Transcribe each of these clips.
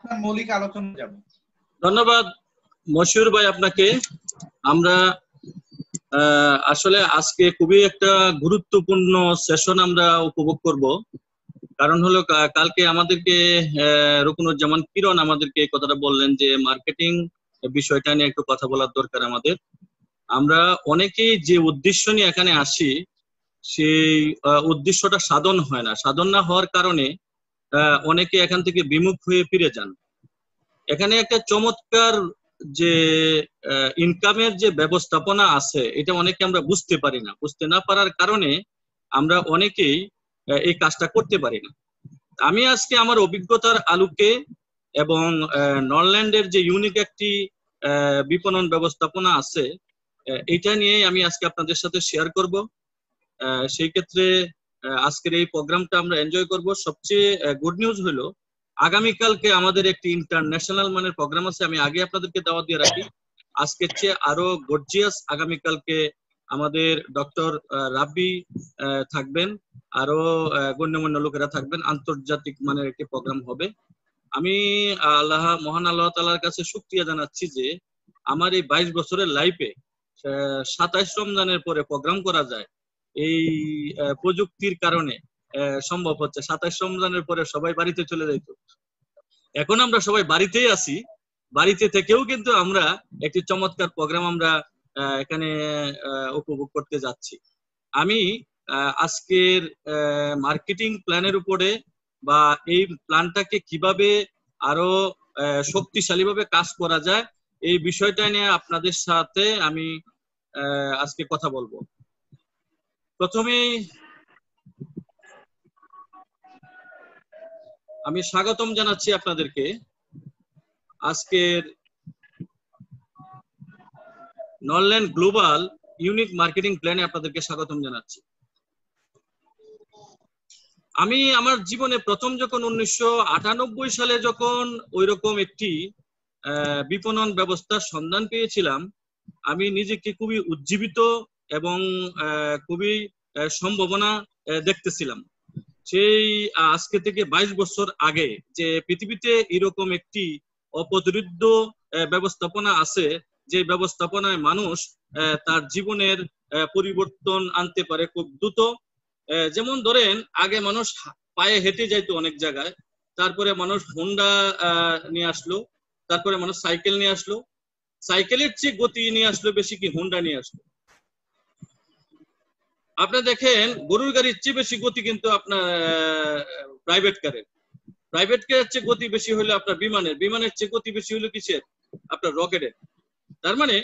মৌলিক আলোচনা যাব। ধন্যবাদ মশিউর ভাই আপনাকে। আমরা আসলে আজকে খুবই একটা গুরুত্বপূর্ণ সেশন আমরা উপভোগ করব। কারণ হলো কালকে আমাদেরকে রুকনুজ্জামান কিরণ আমাদেরকে এই কথাটা বললেন যে মার্কেটিং বিষয়টা নিয়ে একটু কথা বলার দরকার আমাদের। আমরা অনেকেই যে উদ্দেশ্য নিয়ে এখানে আসি সেই উদ্দেশ্যটা সাধন হয় না। সাধন না হওয়ার কারণে অনেকে এখান থেকে বিমুখ হয়ে ফিরে যান। এখানে একটা চমৎকার যে ইনকামের যে ব্যবস্থাপনা আছে এটা অনেকে আমরা বুঝতে পারি না। বুঝতে না পারার কারণে আমরা অনেকেই এই কাজটা করতে পারি না। আমি আজকে আমার অভিজ্ঞতার আলোকে এবং নরল্যান্ডের যে ইউনিক একটি বিপণন ব্যবস্থাপনা আছে এটা নিয়ে আমি আজকে আপনাদের সাথে শেয়ার করব। সেই ক্ষেত্রে আজকের এই প্রোগ্রামটা আমরা এনজয় করব। সবচেয়ে গুড নিউজ হলো আগামীকালকে আমাদের একটি ইন্টারন্যাশনাল মানের প্রোগ্রাম আছে। আমি আগে আপনাদেরকে দাওয়াত দিয়ে রাখি, আজকের চেয়ে আরো গর্জিয়াস আগামীকালকে আমাদের ডক্টর রাব্বি থাকবেন, আরো গণ্যমান্য লোকেরা থাকবেন। আন্তর্জাতিক মানের একটি প্রোগ্রাম হবে। আমি মহান আল্লাহ তাআলার কাছে শুকরিয়া জানাচ্ছি যে আমার এই 22 বছরের লাইফে 27 রমজানের পরে প্রোগ্রাম করা যায়। এই প্রযুক্তির কারণে সম্ভব হচ্ছে। 27 রমজানের পরে সবাই বাড়িতে চলে যাইতো, এখন আমরা সবাই বাড়িতেই আছি। বাড়িতে থেকেও কিন্তু আমরা একটি চমৎকার প্রোগ্রাম আমরা এখানে উপভোগ করতে যাচ্ছি। আমি আজকের মার্কেটিং প্ল্যানের উপরে বা এই প্ল্যানটাকে কিভাবে আরো শক্তিশালী ভাবে কাজ করা যায় এই বিষয়টা নিয়ে আপনাদের সাথে আমি আজকে কথা বলবো। প্রথমে আমি স্বাগতম জানাচ্ছি আপনাদেরকে আজকের নরল্যান্ড গ্লোবাল ইউনিক মার্কেটিং প্ল্যানে আপনাদেরকে স্বাগতম জানাচ্ছি। আমি আমার জীবনে প্রথম যখন 1998 সালে যখন ওইরকম একটি বিপণন ব্যবস্থার সন্ধান পেয়েছিলাম, আমি নিজেকে খুবই উজ্জীবিত এবং খুবই সম্ভাবনা দেখতেছিলাম। সেই আজকে থেকে 22 বছর আগে যে পৃথিবীতে এরকম একটি অপ্রতিরোধ্য ব্যবস্থাপনা আছে, যে ব্যবস্থাপনায় মানুষ তার জীবনের পরিবর্তন আনতে পারে খুব দ্রুত। যেমন ধরেন আগে মানুষ পায়ে হেঁটে যাইতো অনেক জায়গায়, তারপরে মানুষ হোন্ডা নিয়ে আসলো, তারপরে মানুষ সাইকেল নিয়ে আসলো, সাইকেলের চেয়ে গতি নিয়ে আসলো বেশি কি হোন্ডা নিয়ে আসলো। আপনি দেখেন গরুর গাড়ির চেয়ে বেশি গতি কিন্তু আপনার প্রাইভেট কারের, প্রাইভেট কারের চেয়ে গতি বেশি হলো আপনার বিমানের, বিমানের চেয়ে গতি বেশি হলো কিসের, আপনার রকেটের। তার মানে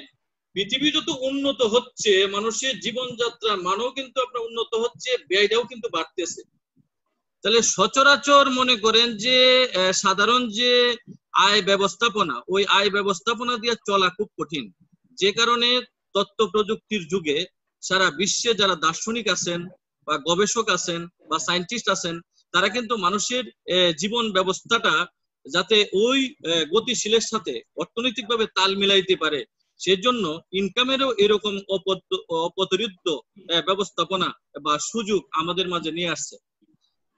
পৃথিবী যত উন্নত হচ্ছে মানুষের জীবনযাত্রার মানও কিন্তু আপনার উন্নত হচ্ছে, ব্যয়টাও কিন্তু বাড়তেছে। তাহলে সচরাচর মনে করেন যে সাধারণ যে আয় ব্যবস্থাপনা, ওই আয় ব্যবস্থাপনা দিয়ে চলা খুব কঠিন। যে কারণে তথ্য প্রযুক্তির যুগে সারা বিশ্বে যারা দার্শনিক আছেন বা গবেষক আছেন বা সায়েন্টিস্ট আছেন, তারা কিন্তু মানুষের জীবন ব্যবস্থাটা যাতে ওই গতিশীলের সাথে অর্থনৈতিকভাবে তাল মিলাইতে পারে সেজন্য ইনকামেরও এরকম অপ্রতিরোধ্য ব্যবস্থাপনা বা সুযোগ আমাদের মাঝে নিয়ে আসছে।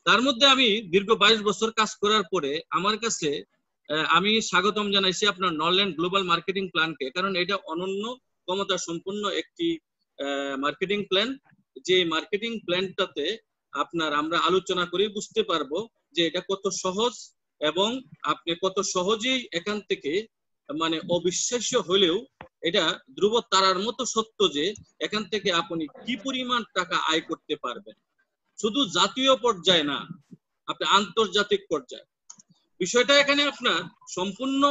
তার মধ্যে আমি দীর্ঘ 22 বছর কাজ করার পরে আমার কাছে আমি স্বাগতম জানাইছি আপনার নরল্যান্ড গ্লোবাল মার্কেটিং প্ল্যানকে, কারণ এটা অনন্য ক্ষমতা সম্পন্ন একটি মার্কেটিং প্ল্যান। যে মার্কেটিং প্ল্যানটাতে আপনার আমরা আলোচনা করে বুঝতে পারবো যে এটা কত সহজ এবং আপনি কত সহজেই এখান থেকে মানে অবিশ্বাস্য হলেও এটা ধ্রুব তারার মতো সত্য যে এখান থেকে আপনি কি পরিমাণ টাকা আয় করতে পারবেন, শুধু জাতীয় পর্যায়ে না, আপনি আন্তর্জাতিক পর্যায়ে। বিষয়টা এখানে আপনার সম্পূর্ণ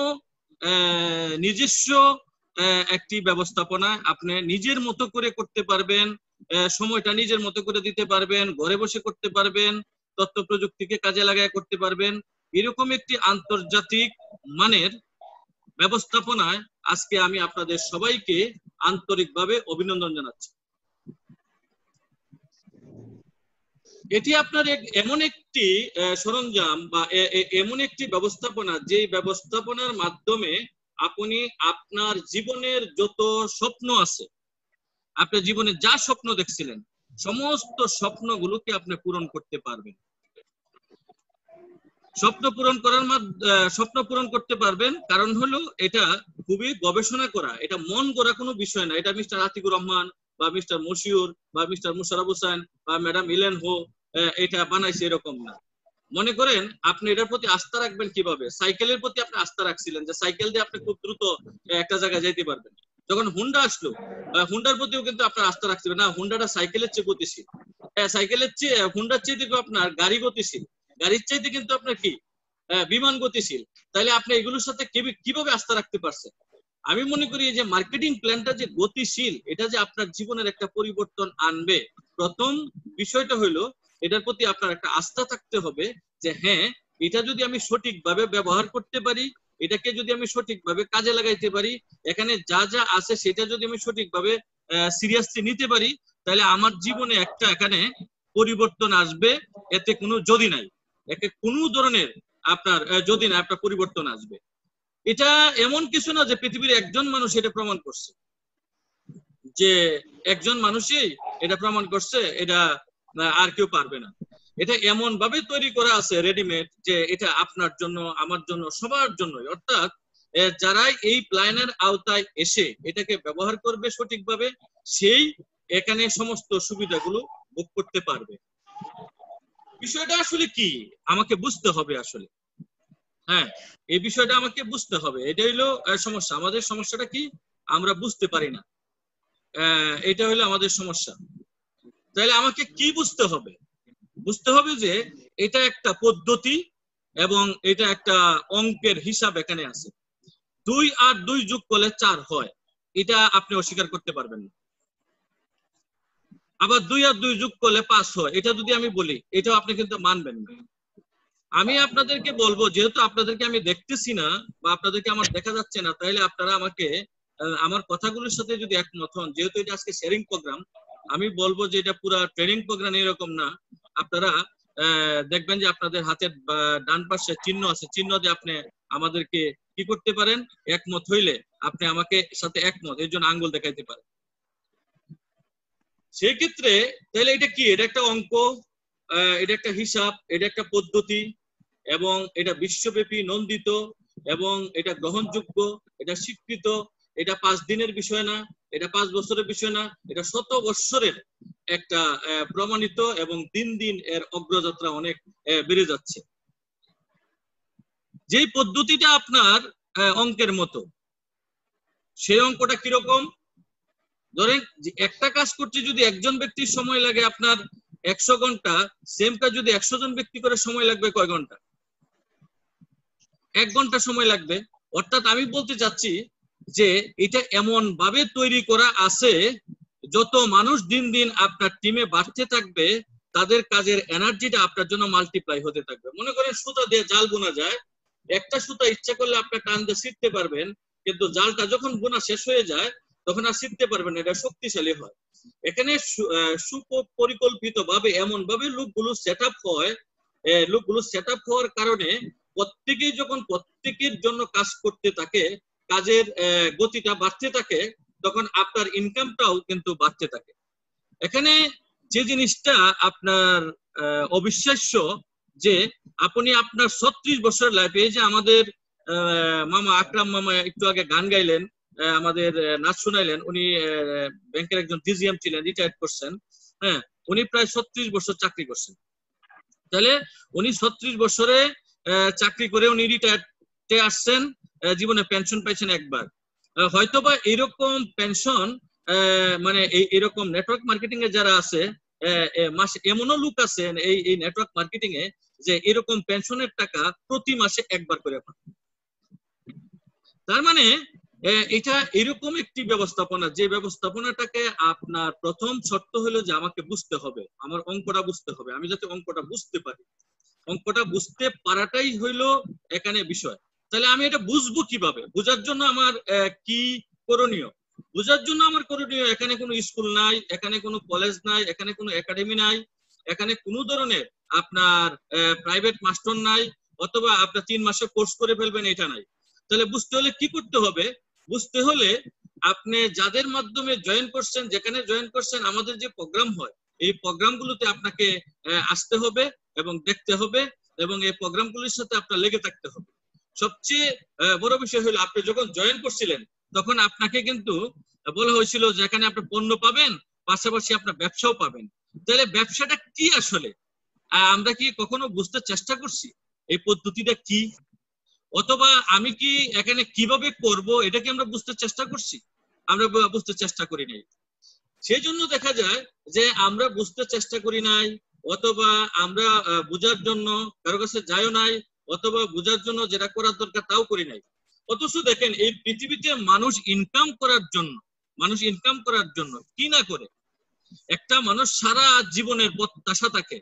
নিজস্ব একটি ব্যবস্থাপনা, আপনি নিজের মতো করে করতে পারবেন, সময়টা নিজের মতো করে দিতে পারবেন, ঘরে বসে করতে পারবেন, তথ্য প্রযুক্তিকে কাজে লাগায় করতে পারবেন। এরকম একটি আন্তর্জাতিক মানের ব্যবস্থাপনায় আজকে আমি আপনাদের সবাইকে আন্তরিকভাবে অভিনন্দন জানাচ্ছি। এটি আপনার এমন একটি সরঞ্জাম বা এমন একটি ব্যবস্থাপনা, যে ব্যবস্থাপনার মাধ্যমে আপনি আপনার জীবনের যত স্বপ্ন আছে, আপনার জীবনে যা স্বপ্ন দেখছিলেন সমস্ত স্বপ্নগুলোকে আপনি পূরণ করতে পারবেন। স্বপ্ন পূরণ করতে পারবেন, কারণ হলো এটা খুবই গবেষণা করা, এটা মন গড়া কোনো বিষয় না। এটা মিস্টার আতিকুর রহমান বা মিস্টার মশিউর বা মিস্টার মুশারফ হোসেন বা ম্যাডাম ইলেন হো এটা বানাইছে এরকম না। মনে করেন আপনি এটার প্রতি আস্থা রাখবেন কিভাবে? সাইকেলের প্রতি আপনি আস্থা রাখছিলেন যে সাইকেল দিয়ে আপনি খুব দ্রুত একটা জায়গায় যেতে পারবেন। যখন হুন্ডা আসলো, হুন্ডার প্রতিও কিন্তু আপনার আস্থা রাখছিলেন না, হুন্ডাটা সাইকেলের চেয়ে গতিশীল, সাইকেলের চেয়ে হুন্ডার চেয়ে কিন্তু আপনার গাড়ি গতিশীল, গাড়ির চাইতে কিন্তু আপনার কি বিমান গতিশীল। তাহলে আপনি এগুলোর সাথে কিভাবে আস্থা রাখতে পারছেন? আমি মনে করি যে মার্কেটিং প্ল্যানটা যে গতিশীল, এটা যে আপনার জীবনের একটা পরিবর্তন আনবে, প্রথম বিষয়টা হলো এটার প্রতি আপনার একটা আস্থা থাকতে হবে যে হ্যাঁ, এটা যদি আমি সঠিকভাবে ব্যবহার করতে পারি, এটাকে যদি আমি সঠিকভাবে কাজে লাগাইতে পারি, এখানে যা যা আছে সেটা যদি আমি সঠিকভাবে সিরিয়াসলি নিতে পারি, তাহলে আমার জীবনে একটা এখানে পরিবর্তন আসবে। এতে কোনো যদি নাই, এতে কোনো ধরনের আপনার যদি না আপনার পরিবর্তন আসবে। এটা এমন কিছু না যে পৃথিবীর একজন মানুষ এটা প্রমাণ করছে, যে একজন মানুষই এটা প্রমাণ করছে, এটা আর কেউ পারবে না। এটা এমন ভাবে তৈরি করা আছে রেডিমেড, যে এটা আপনার জন্য, আমার জন্য, সবার জন্য। অর্থাৎ যারা এই প্ল্যানের আওতায় এসে এটাকে ব্যবহার করবে সঠিকভাবে, সেই এখানে সমস্ত সুবিধাগুলো ভোগ করতে পারবে। বিষয়টা আসলে কি আমাকে বুঝতে হবে আসলে। হ্যাঁ, এই বিষয়টা আমাকে বুঝতে হবে। এটা হলো সমস্যা। আমাদের সমস্যাটা কি? আমরা বুঝতে পারি না, এটা হলো আমাদের সমস্যা। তাহলে আমাকে কি বুঝতে হবে? বুঝতে হবে যে এটা একটা পদ্ধতি এবং এটা একটা অঙ্কের হিসাব এখানে আছে। 2 আর 2 যোগ করলে 4 হয়, এটা আপনি অস্বীকার করতে পারবেন না। আবার 2 আর 2 যোগ করলে 5 হয়, এটা যদি আমি বলি, এটাও আপনি কিন্তু মানবেন না। আমি আপনাদেরকে বলবো, যেহেতু আপনাদেরকে আমি দেখতেছি না বা আপনাদেরকে আমার দেখা যাচ্ছে না, তাহলে আপনারা আমাকে আমার কথাগুলোর সাথে যদি একমত হন, যেহেতু এটা আজকে শেয়ারিং প্রোগ্রাম, আমি বলবো যে এটা পুরো ট্রেনিং প্রোগ্রাম এরকম না। আপনারা দেখবেন যে আপনাদের হাতের ডান পাশে চিহ্ন আছে, চিহ্ন দিয়ে আপনি আমাদেরকে কি করতে পারেন, একমত হইলে আপনি আমাকে সাথে একমত এর জন্য আঙ্গুল দেখাইতে পারেন। সেই ক্ষেত্রে তাহলে এটা কি? এটা একটা অঙ্ক, এটা একটা হিসাব, এটা একটা পদ্ধতি, এবং এটা বিশ্বব্যাপী নন্দিত, এবং এটা গ্রহণযোগ্য, এটা স্বীকৃত। এটা 5 দিনের বিষয় না, এটা 5 বছরের বিষয় না, এটা 100 বছরের একটা প্রমাণিত, এবং দিন দিন এর অগ্রযাত্রা অনেক বেড়ে যাচ্ছে। যেই পদ্ধতিটা আপনার অঙ্কের মতো, সেই অঙ্কটা কিরকম? ধরেন একটা কাজ করতে যদি একজন ব্যক্তির সময় লাগে আপনার 100 ঘন্টা, সেম কাজ যদি 100 জন ব্যক্তি করে সময় লাগবে কয় ঘন্টা? 1 ঘন্টা সময় লাগবে। অর্থাৎ আমি বলতে চাচ্ছি যে এটা এমন ভাবে তৈরি করা আছে, যত মানুষ দিন দিন আপনার টিমে বাড়তে থাকবে, তাদের কাজের এনার্জিটা আপনার জন্য মাল্টিপ্লাই হতে থাকবে। মনে করেন সুতা দিয়ে জাল বোনা যায়, একটা সুতা ইচ্ছা করলে আপনার টান দিয়ে ছিঁড়তে পারবেন, কিন্তু জালটা যখন বোনা শেষ হয়ে যায় তখন আর ছিঁড়তে পারবেন না, এটা শক্তিশালী হয়। এখানে সুপরিকল্পিত ভাবে এমন ভাবে লুপগুলো সেট আপ হয়, লুপগুলো সেট আপ হওয়ার কারণে প্রত্যেকেই যখন প্রত্যেকের জন্য কাজ করতে থাকে, কাজের গতিটা বাড়তে থাকে, তখন আপনার ইনকামটাও কিন্তু বাড়তে থাকে। এখানে যে জিনিসটা আপনার অবিশ্বাস্য, যে আপনি আপনার 36 বছরের লাইফে, যে আমাদের মামা আকরাম মামা একটু আগে গান গাইলেন, আমাদের নাচ শুনাইলেন, উনি ব্যাংকের একজন ডিজিএম ছিলেন, রিটায়ার্ড করছেন। হ্যাঁ, উনি প্রায় 36 বছর চাকরি করছেন। তাহলে উনি 36 বছরে চাকরি করে উনি রিটায়ার্ডে আসছেন, জীবনে পেনশন পাইছেন একবার। হয়তোবা এরকম পেনশন, মানে এরকম নেটওয়ার্ক মার্কেটিং এ যারা আছে, মাসে এমনও লোক আছেন এই নেটওয়ার্ক মার্কেটিং এ, যে এরকম পেনশনের টাকা প্রতি মাসে একবার করে পান। তার মানে এটা এরকম একটি ব্যবস্থাপনা, যে ব্যবস্থাপনাটাকে আপনার প্রথম শর্ত হলো যে আমাকে বুঝতে হবে, আমার অঙ্কটা বুঝতে হবে। আমি যাতে অঙ্কটা বুঝতে পারি, অঙ্কটা বুঝতে পারাটাই হইলো এখানে বিষয়। তাহলে আমি এটা বুঝবো কিভাবে? বোঝার জন্য আমার কি করণীয়? বোঝার জন্য আমার করণীয়, এখানে কোনো স্কুল নাই, এখানে কোনো কলেজ নাই, এখানে কোনো একাডেমি নাই, এখানে কোনো ধরনের আপনার প্রাইভেট মাস্টার নাই, অথবা আপনার 3 মাসে কোর্স করে ফেলবেন, এটা নাই। তাহলে বুঝতে হলে কি করতে হবে? বুঝতে হলে আপনি যাদের মাধ্যমে জয়েন করছেন, যেখানে জয়েন করছেন, আমাদের যে প্রোগ্রাম হয়, এই প্রোগ্রামগুলোতে আপনাকে আসতে হবে এবং দেখতে হবে এবং এই প্রোগ্রামগুলির সাথে আপনার লেগে থাকতে হবে। সবচেয়ে বড় বিষয় হলো আপনি যখন জয়েন করছিলেন তখন আপনাকে কিন্তু বলা হয়েছিল যে এখানে আপনি পণ্য পাবেন, পাশাপাশি আপনার ব্যবসাও পাবেন। তাহলে ব্যবসাটা কি আসলে আমরা কি কখনো বুঝতে চেষ্টা করছি এই পদ্ধতিটা কি, অথবা আমি কি এখানে কিভাবে করব এটা কি আমরা বুঝতে চেষ্টা করছি? আমরা বুঝতে চেষ্টা করি নাই। সেই জন্য দেখা যায় যে আমরা বুঝতে চেষ্টা করি নাই, অথবা আমরা বোঝার জন্য কারো কাছে যাইও নাই, অথবা বোঝার জন্য যেটা করার দরকার তাও করি নাই। অথচ দেখেন এই পৃথিবীতে মানুষ ইনকাম করার জন্য কি না করে। একটা মানুষ সারা জীবনের প্রত্যাশা থাকে,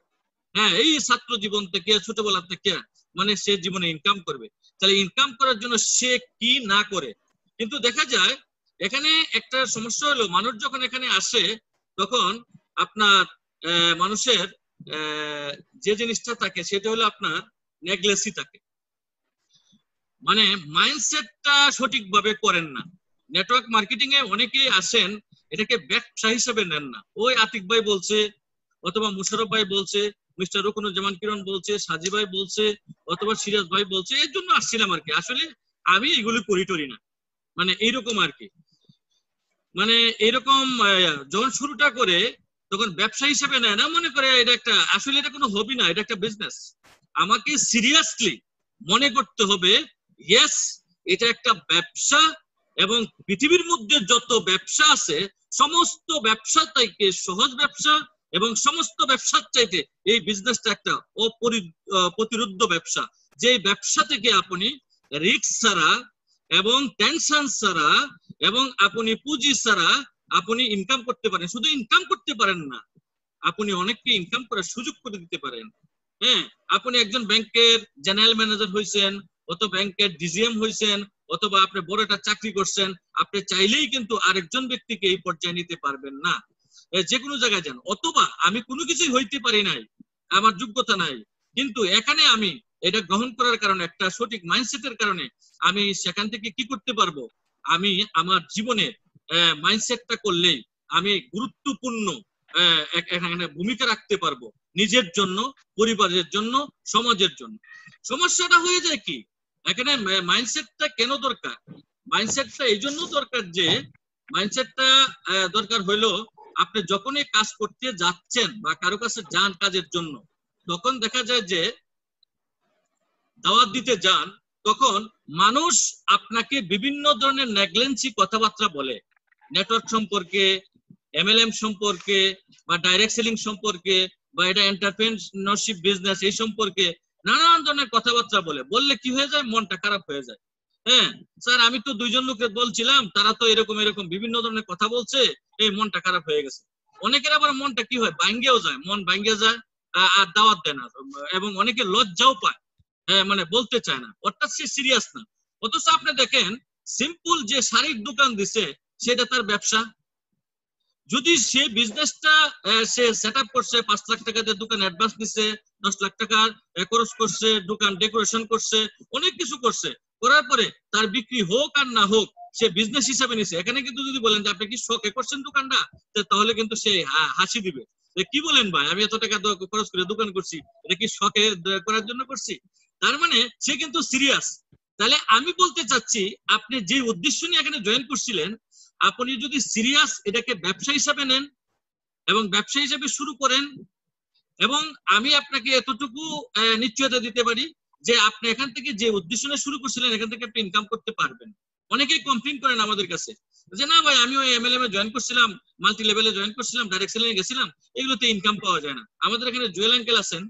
হ্যাঁ এই ছাত্র জীবন থেকে ছোটবেলা থেকে মানে সে জীবনে ইনকাম করবে, তাহলে ইনকাম করার জন্য সে কি না করে। কিন্তু দেখা যায় এখানে একটা সমস্যা হলো মানুষ যখন এখানে আসে তখন আপনার মানুষের যে জিনিসটা থাকে সেটা হলো আপনার নেগলেসি থাকে, মানে মাইন্ডসেটটা সঠিকভাবে করেন না। নেটওয়ার্ক মার্কেটিং এ অনেকেই আসেন এটাকে ব্যবসা হিসেবে নেন না। ওই আতিক ভাই বলছে, অথবা মুশারফ ভাই বলছে, মিস্টার রুকনুজ্জামান কিরণ বলছে, সাজি ভাই বলছে, অথবা সিরাজ ভাই বলছে, এর জন্য আসছিলাম আর কি। আসলে আমি এগুলো করি টরি না, মানে এইরকম আর কি। মানে এরকম যখন শুরুটা করে তখন ব্যবসা হিসেবে নেয় না, মনে করে এটা একটা, আসলে এটা কোনো হবি না, এটা একটা বিজনেস। আমাকে সিরিয়াসলি মনে করতে হবে ইয়েস এটা একটা ব্যবসা, এবং পৃথিবীর মধ্যে যত ব্যবসা আছে সমস্ত ব্যবসা থেকে সহজ ব্যবসা, এবং সমস্ত ব্যবসার চাইতে এই বিজনেসটা একটা প্রতিরোধ্য ব্যবসা। যে ব্যবসা থেকে আপনি রিস্ক ছাড়া এবং টেনশন ছাড়া এবং আপনি পুঁজি ছাড়া আপনি ইনকাম করতে পারেন। শুধু ইনকাম করতে পারেন না, আপনি অনেককে ইনকাম করার সুযোগ করে দিতে পারেন। হ্যাঁ, আপনি একজন ব্যাংকের জেনারেল ম্যানেজার হয়েছেন, অথবা ব্যাংকের ডিজিএম হয়েছেন, অথবা আপনি বড় একটা চাকরি করছেন, আপনি চাইলেই কিন্তু আরেকজন ব্যক্তিকে এই পর্যায়ে নিতে পারবেন না। যে কোনো জায়গায় যান, অথবা আমি কোনো কিছুই হইতে পারি নাই, আমার যোগ্যতা নাই, কিন্তু এখানে আমি এটা গ্রহণ করার কারণে একটা সঠিক মাইন্ডসেটের কারণে আমি সেখান থেকে কি করতে পারবো, আমি আমার জীবনে মাইন্ডসেটটা করলেই আমি গুরুত্বপূর্ণ এখানে ভূমিকা রাখতে পারবো, নিজের জন্য, পরিবারের জন্য, সমাজের জন্য। সমস্যাটা হয়ে যায় কি, এখানে মাইন্ডসেটটা কেন দরকার? মাইন্ডসেটটা এই জন্য দরকার যে মাইন্ডসেটটা দরকার হইলো আপনি যখনই কাজ করতে যাচ্ছেন বা কারো কাছে যান কাজের জন্য, তখন দেখা যায় যে দাওয়াত দিতে যান, তখন মানুষ আপনাকে বিভিন্ন ধরনের নেগলেন্সি কথাবার্তা বলে, নেটওয়ার্ক সম্পর্কে, এমএলএম সম্পর্কে, বা ডাইরেক্ট সেলিং সম্পর্কে, বা এটা এন্টারপ্রেনারশিপ বিজনেস এই সম্পর্কে নানান ধরনের কথাবার্তা বললে কি হয়ে যায়, মনটা খারাপ হয়ে যায়। হ্যাঁ স্যার, আমি তো দুইজন লোকের বলছিলাম, তারা তো এরকম এরকম বিভিন্ন ধরনের কথা বলছে, এই মনটা খারাপ হয়ে গেছে। অনেকের আবার মনটা কি হয়, ভাঙ্গেও যায়, মন ভাঙ্গে যায়, আর দাওয়াত দেয় না, এবং অনেকে লজ্জাও পায়, মানে বলতে চায় না, অর্থাৎ সে সিরিয়াস না। অথচ আপনি দেখেন সিম্পল যে শাড়ির দোকান দিছে সেটা তার ব্যবসা। যদি সে বিজনেসটা সে সেট আপ করছে, 5 লাখ টাকা দিয়ে দোকান অ্যাডভান্স দিছে, 10 লাখ টাকা খরচ করছে, দোকান ডেকোরেশন করছে, অনেক কিছু করছে, করার পরে তার বিক্রি হোক আর না হোক সে বিজনেস হিসাবে নিছে। এখানে কিন্তু যদি বলেন যে আপনি কি শখে করছেন দোকানটা, তাহলে কিন্তু সে হাসি দিবে, কি বলেন ভাই, আমি এত টাকা খরচ করে দোকান করছি, এটা কি শখে করার জন্য করছি? তার মানে সে কিন্তু সিরিয়াস। তাহলে আমি বলতে চাচ্ছি আপনি যে উদ্দেশ্য নিয়ে এখানে জয়েন করছিলেন, আপনি যদি সিরিয়াস এটাকে ব্যবসা হিসাবে নেন এবং ব্যবসা হিসাবে শুরু করেন, এবং আমি আপনাকে এতটুকু নিশ্চয়তা দিতে পারি যে আপনি এখান থেকে যে উদ্দেশ্য নিয়ে শুরু করছিলেন এখান থেকে আপনি ইনকাম করতে পারবেন। অনেকেই কমপ্লেইন করেন আমাদের কাছে যে না ভাই, আমি ওই এমএলএম এ জয়েন করছিলাম, মাল্টি লেভেলে জয়েন করছিলাম, ডাইরেক্ট সেলিং এ গেছিলাম, এগুলোতে ইনকাম পাওয়া যায় না। আমাদের এখানে জুয়েল আঙ্কেল আছেন,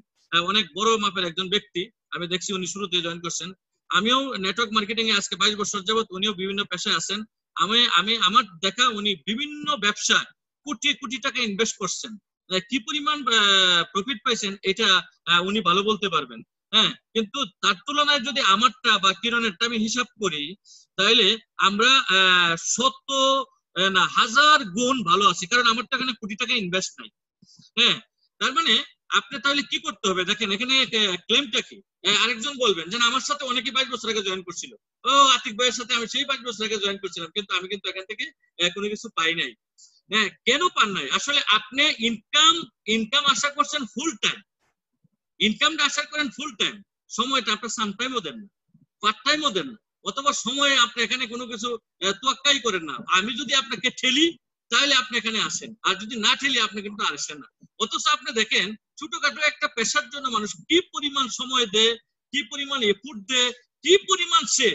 অনেক বড় মাপের একজন ব্যক্তি, আমি দেখছি উনি শুরুতে জয়েন করছেন। আমিও নেটওয়ার্ক মার্কেটিং এ আজকে 22 বছর যাবত, উনিও বিভিন্ন পেশায় আছেন। আমি আমার দেখা উনি বিভিন্ন ব্যবসায় কোটি কোটি টাকা ইনভেস্ট করছেন, কি পরিমাণ প্রফিট পাইছেন এটা উনি ভালো বলতে পারবেন। হ্যাঁ, কিন্তু তার তুলনায় যদি আমারটা বা কিরণেরটা আমি হিসাব করি, তাহলে আমরা শত না হাজার গুণ ভালো আছি, কারণ আমারটা এখানে কোটি টাকা ইনভেস্ট নাই। হ্যাঁ, তার মানে আপনি তাহলে কি করতে হবে দেখেন, এখানে ক্লেমটা কি। আরেকজন বলবেন যে আমার সাথে অনেকে 22 বছর আগে জয়েন করছিল, ও আতিক ভাইয়ের সাথে আমি সেই 5 বছর আগে জয়েন করছিলাম, কিন্তু আমি কিন্তু এখান থেকে কোনো কিছু পাই নাই। হ্যাঁ, কেন পান নাই? আসলে আপনি ইনকাম আশা করছেন ফুল টাইম, ইনকামটা আশা করেন ফুল টাইম, সময়টা আপনার সাম টাইমও দেন না, পার্ট টাইমও দেন না, অথবা সময়ে আপনি এখানে কোনো কিছু তোয়াক্কাই করেন না। আমি যদি আপনাকে ঠেলি তাহলে আপনি এখানে আসেন, আর যদি না ঠেলি আপনি কিন্তু আসেন না। অথচ আপনি দেখেন ছোটখাটো একটা পেশার জন্য মানুষ কি পরিমাণ সময় দেয়, কি পরিমাণ এফোর্ট দেয়, কি পরিমাণ সে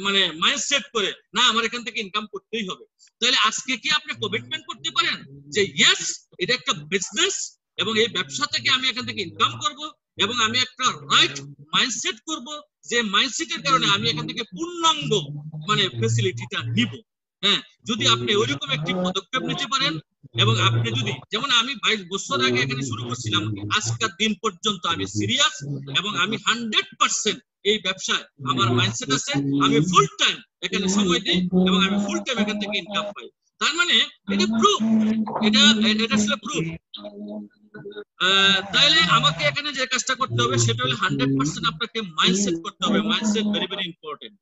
মানে মাইন্ডসেট করে না আমার এখান থেকে ইনকাম করতেই হবে। তাহলে আজকে কি আপনি কমিটমেন্ট করতে পারেন যে ইয়েস এটা একটা বিজনেস এবং এই ব্যবসা থেকে আমি এখান থেকে ইনকাম করব এবং আমি একটা রাইট মাইন্ডসেট করব, যে মাইন্ডসেটের কারণে আমি এখান থেকে পূর্ণাঙ্গ মানে ফ্যাসিলিটিটা নিব। হ্যাঁ, যদি আপনি ওইরকম একটি পদক্ষেপ নিতে পারেন এবং আপনি যদি যেমন আমি 22 বছর আগে এখানে শুরু করছিলাম, আজকের দিন পর্যন্ত আমি সিরিয়াস এবং আমি 100% এই ব্যবসায় আমার মাইন্ডসেট আছে, আমি ফুল টাইম এখানে সময় দিই এবং আমি ফুল টাইম এখান থেকে ইনকাম পাই। তার মানে এটা প্রুফ, এটা আসলে প্রুফ। তাইলে আমাকে এখানে যে কাজটা করতে হবে সেটা হলো 100% আপনাকে মাইন্ডসেট করতে হবে। Mindset very very important.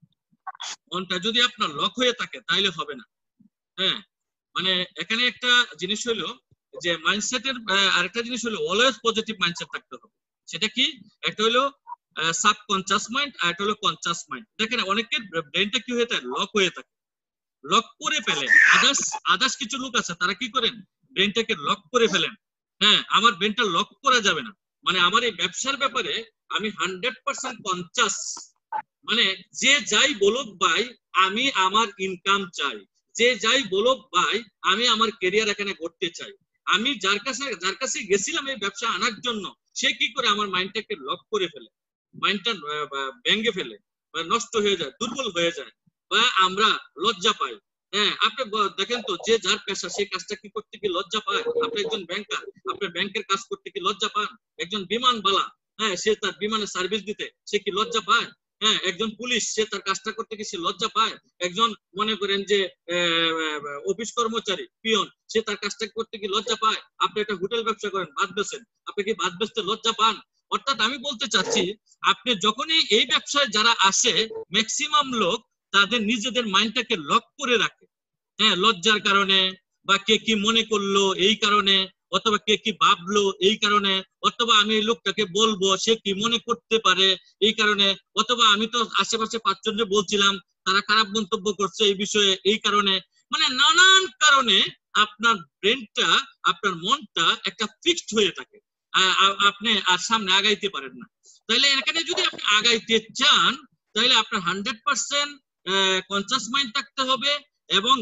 মনটা যদি আপনার লক হয়ে থাকে তাইলে হবে না। হ্যাঁ, মানে এখানে একটা জিনিস হলো যে মাইন্ডসেটের আরেকটা জিনিস হলো অলওয়েজ পজিটিভ মাইন্ডসেট থাকতে হবে। সেটা কি? একটা হলো সাবকনসিয়াস মাইন্ড আর একটা হলো কনসিয়াস মাইন্ড। দেখেন অনেকের ব্রেনটা কি হয়ে থাকে, লক হয়ে থাকে, লক করে ফেলেন। আদার্স কিছু লোক আছে তারা কি করেন, ব্রেনটাকে লক করে ফেলেন। হ্যাঁ, আমার ব্রেনটা লক করা যাবে না, মানে আমার এই ব্যবসার ব্যাপারে আমি 100% কনসিয়াস। মানে যে যাই বলুক ভাই আমি আমার ইনকাম চাই, যে যাই বলুক ভাই আমি আমার ক্যারিয়ার এখানে করতে চাই। আমি যার কাছে গেছিলাম এই ব্যবসা আনার জন্য সে কি করে আমার মাইন্ডটাকে লক করে ফেলে, মাইন্ডটা ভেঙে ফেলে, নষ্ট হয়ে যায়, দুর্বল হয়ে যায়, বা আমরা লজ্জা পাই। হ্যাঁ, আপনি দেখেন তো যে যার পেশা সেই কাজটা কি করতে কি লজ্জা পায়? আপনি একজন ব্যাংকার, আপনি ব্যাংকের কাজ করতে কি লজ্জা পান? একজন বিমানবালা, হ্যাঁ, সে তার বিমানের সার্ভিস দিতে সে কি লজ্জা পায়? হ্যাঁ, একজন পুলিশ সে তার কাজটা করতে কি সে লজ্জা পায়? একজন মনে করেন যে অফিস কর্মচারী পিয়ন সে তার কাজটা করতে কি লজ্জা পায়? আপনি একটা হোটেল ব্যবসা করেন, ভাত বেচেন, আপনি কি ভাত বেচতে লজ্জা পান? অর্থাৎ আমি বলতে চাচ্ছি আপনি যখনই এই ব্যবসায় যারা আসে ম্যাক্সিমাম লোক তাদের নিজেদের মাইন্ডটাকে লক করে রাখে। হ্যাঁ, লজ্জার কারণে, বা কে কি মনে করলো এই কারণে, অথবা কে কি ভাবলো এই কারণে, অথবা আমি এই লোকটাকে বলবো সে কি মনে করতে পারে এই কারণে, অথবা আমি তো আশেপাশে 5 জনকে বলছিলাম তারা খারাপ মন্তব্য করছে এই বিষয়ে এই কারণে। মানে নানান কারণে আপনার ব্রেনটা, আপনার মনটা একটা ফিক্সড হয়ে থাকে, আপনি আর সামনে আগাইতে পারেন না। তাহলে এখানে যদি আপনি আগাইতে চান তাহলে আপনার 100% কনসিয়াস মাইন্ড থাকতে হবে এবং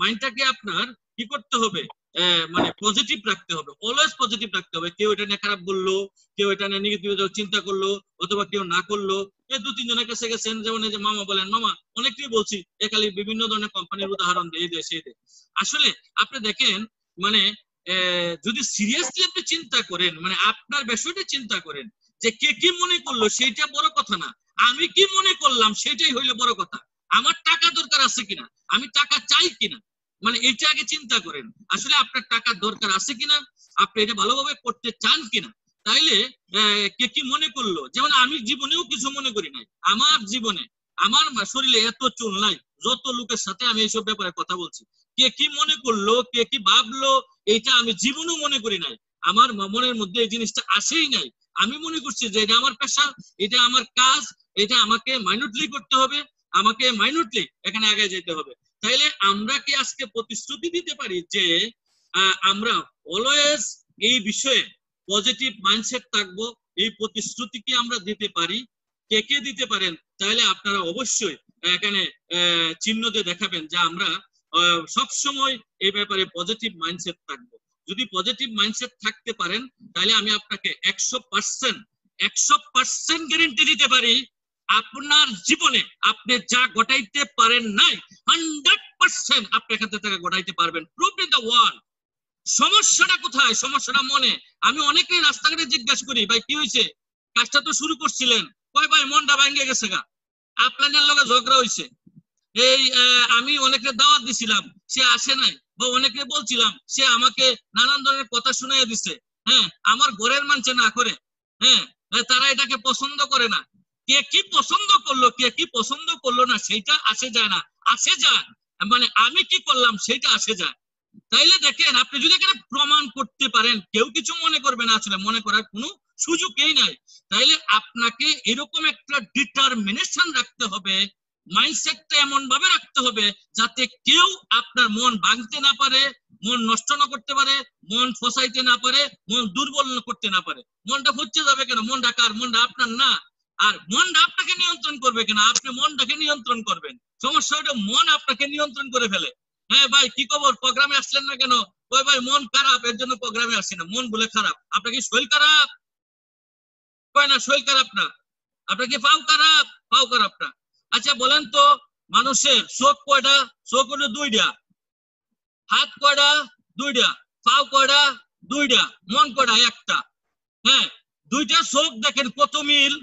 মাইন্ডটাকে আপনার কি করতে হবে, মানে পজিটিভ রাখতে হবে, অলওয়েজ পজিটিভ রাখতে হবে। কেউ এটা নিয়ে খারাপ বললো, কেউ এটা নিয়ে নেগেটিভ চিন্তা করলো, অথবা কেউ না করলো, এই 2-3 জনের কাছে গেছেন, যেমন এই যে মামা বলেন, মামা অনেকটাই বলছি একালি বিভিন্ন ধরনের কোম্পানির উদাহরণ দিয়ে দেয় সেই দেয়। আসলে আপনি দেখেন মানে যদি সিরিয়াসলি আপনি চিন্তা করেন, মানে আপনার বিষয়টা চিন্তা করেন যে কে কি মনে করলো সেইটা বড় কথা না, আমি কি মনে করলাম সেটাই হইলো বড় কথা। আমার টাকা দরকার আছে কিনা, আমি টাকা চাই কিনা, মানে এটা আগে চিন্তা করেন। আসলে আপনার টাকার দরকার আছে কিনা, আপনি এটা ভালোভাবে করতে চান কিনা। তাইলে কে কি মনে করলো, যেমন আমি জীবনেও কিছু মনে করি নাই, আমার জীবনে আমার শরীরে এত চুল নাই, যত লোকের সাথে আমি এইসব ব্যাপারে কথা বলছি, কে কি মনে করলো, কে কি ভাবলো, এটা আমি জীবনেও মনে করি নাই। আমার মনের মধ্যে এই জিনিসটা আসেই নাই। আমি মনে করছি যে এটা আমার পেশা, এটা আমার কাজ, এটা আমাকে মাইনুটলি করতে হবে, আমাকে মাইনুটলি এখানে আগে যেতে হবে। তাইলে আমরা কি আজকে প্রতিশ্রুতি দিতে পারি যে আমরা অলওয়েজ এই বিষয়ে পজিটিভ মাইন্ডসেট থাকবো? এই প্রতিশ্রুতি কি আমরা দিতে পারি? কে কে দিতে পারেন? তাহলে আপনারা অবশ্যই এখানে চিহ্ন দিয়ে দেখাবেন যে আমরা সব সময় এই ব্যাপারে পজিটিভ মাইন্ডসেট থাকবো। যদি পজিটিভ মাইন্ডসেট থাকতে পারেন তাহলে আমি আপনাকে 100% গ্যারান্টি দিতে পারি আপনার জীবনে আপনি যা ঘটাইতে পারেন নাই 100% আপনি এখান থেকে ঘটাইতে পারবেন। Prove in the world. সমস্যাটা কোথায়? সমস্যাটা মনে। আমি অনেকেই রাস্তাঘাটে জিজ্ঞাসা করি, ভাই কি হয়েছে, কাজটা তো শুরু করছিলেন, কয় ভাই মনটা ভাঙে গেছে গা, আপনাদের লগে ঝগড়া হয়েছে, এই আমি অনেকে দাওয়াত দিছিলাম সে আসে নাই, বা অনেকে বলছিলাম সে আমাকে নানান ধরনের কথা শুনাইয়া দিছে। হ্যাঁ, আমার ঘরের মানুষ না করে, হ্যাঁ, তারা এটাকে পছন্দ করে না। কে কি পছন্দ করলো, কে কি পছন্দ করলো না সেইটা আসে যায় না, আসে যায় মানে আমি কি করলাম সেইটা আসে যায়। তাইলে দেখেন আপনি যদি এখানে প্রমাণ করতে পারেন কেউ কিছু মনে করবে না, আসলে মনে করার কোনো সুযোগই নাই। তাইলে আপনাকে এরকম একটা ডিটারমিনেশন রাখতে হবে, মাইন্ডসেটটা এমন ভাবে রাখতে হবে যাতে কেউ আপনার মন ভাঙতে না পারে, মন নষ্ট না করতে পারে, মন ফসাইতে না পারে, মন দুর্বল করতে না পারে। মনটা ফুটতে যাবে কেন? মনটা কার? মনটা আপনার না। আর মনটা আপনাকে নিয়ন্ত্রণ করবে কেন? আপনি মনটাকে নিয়ন্ত্রণ করবেন। সমস্যা হলো মন আপনাকে নিয়ন্ত্রণ করে ফেলে। হ্যাঁ ভাই কি খবর, প্রোগ্রামে আসলেন না কেন? ওই ভাই মন খারাপ, এর জন্য প্রোগ্রামে আসছি না। মন বলে খারাপ? আপনার কি শরীর খারাপ? কয় না শরীর খারাপ না। আপনার কি পাও খারাপ? পাও খারাপ না। আচ্ছা বলেন তো, মানুষের চোখ কয়টা? চোখ হলো দুইটা। হাত কয়টা? দুইটা। পাও কয়টা? দুইটা। মন কয়টা? একটা। হ্যাঁ, দুইটা চোখ দেখেন কত মিল,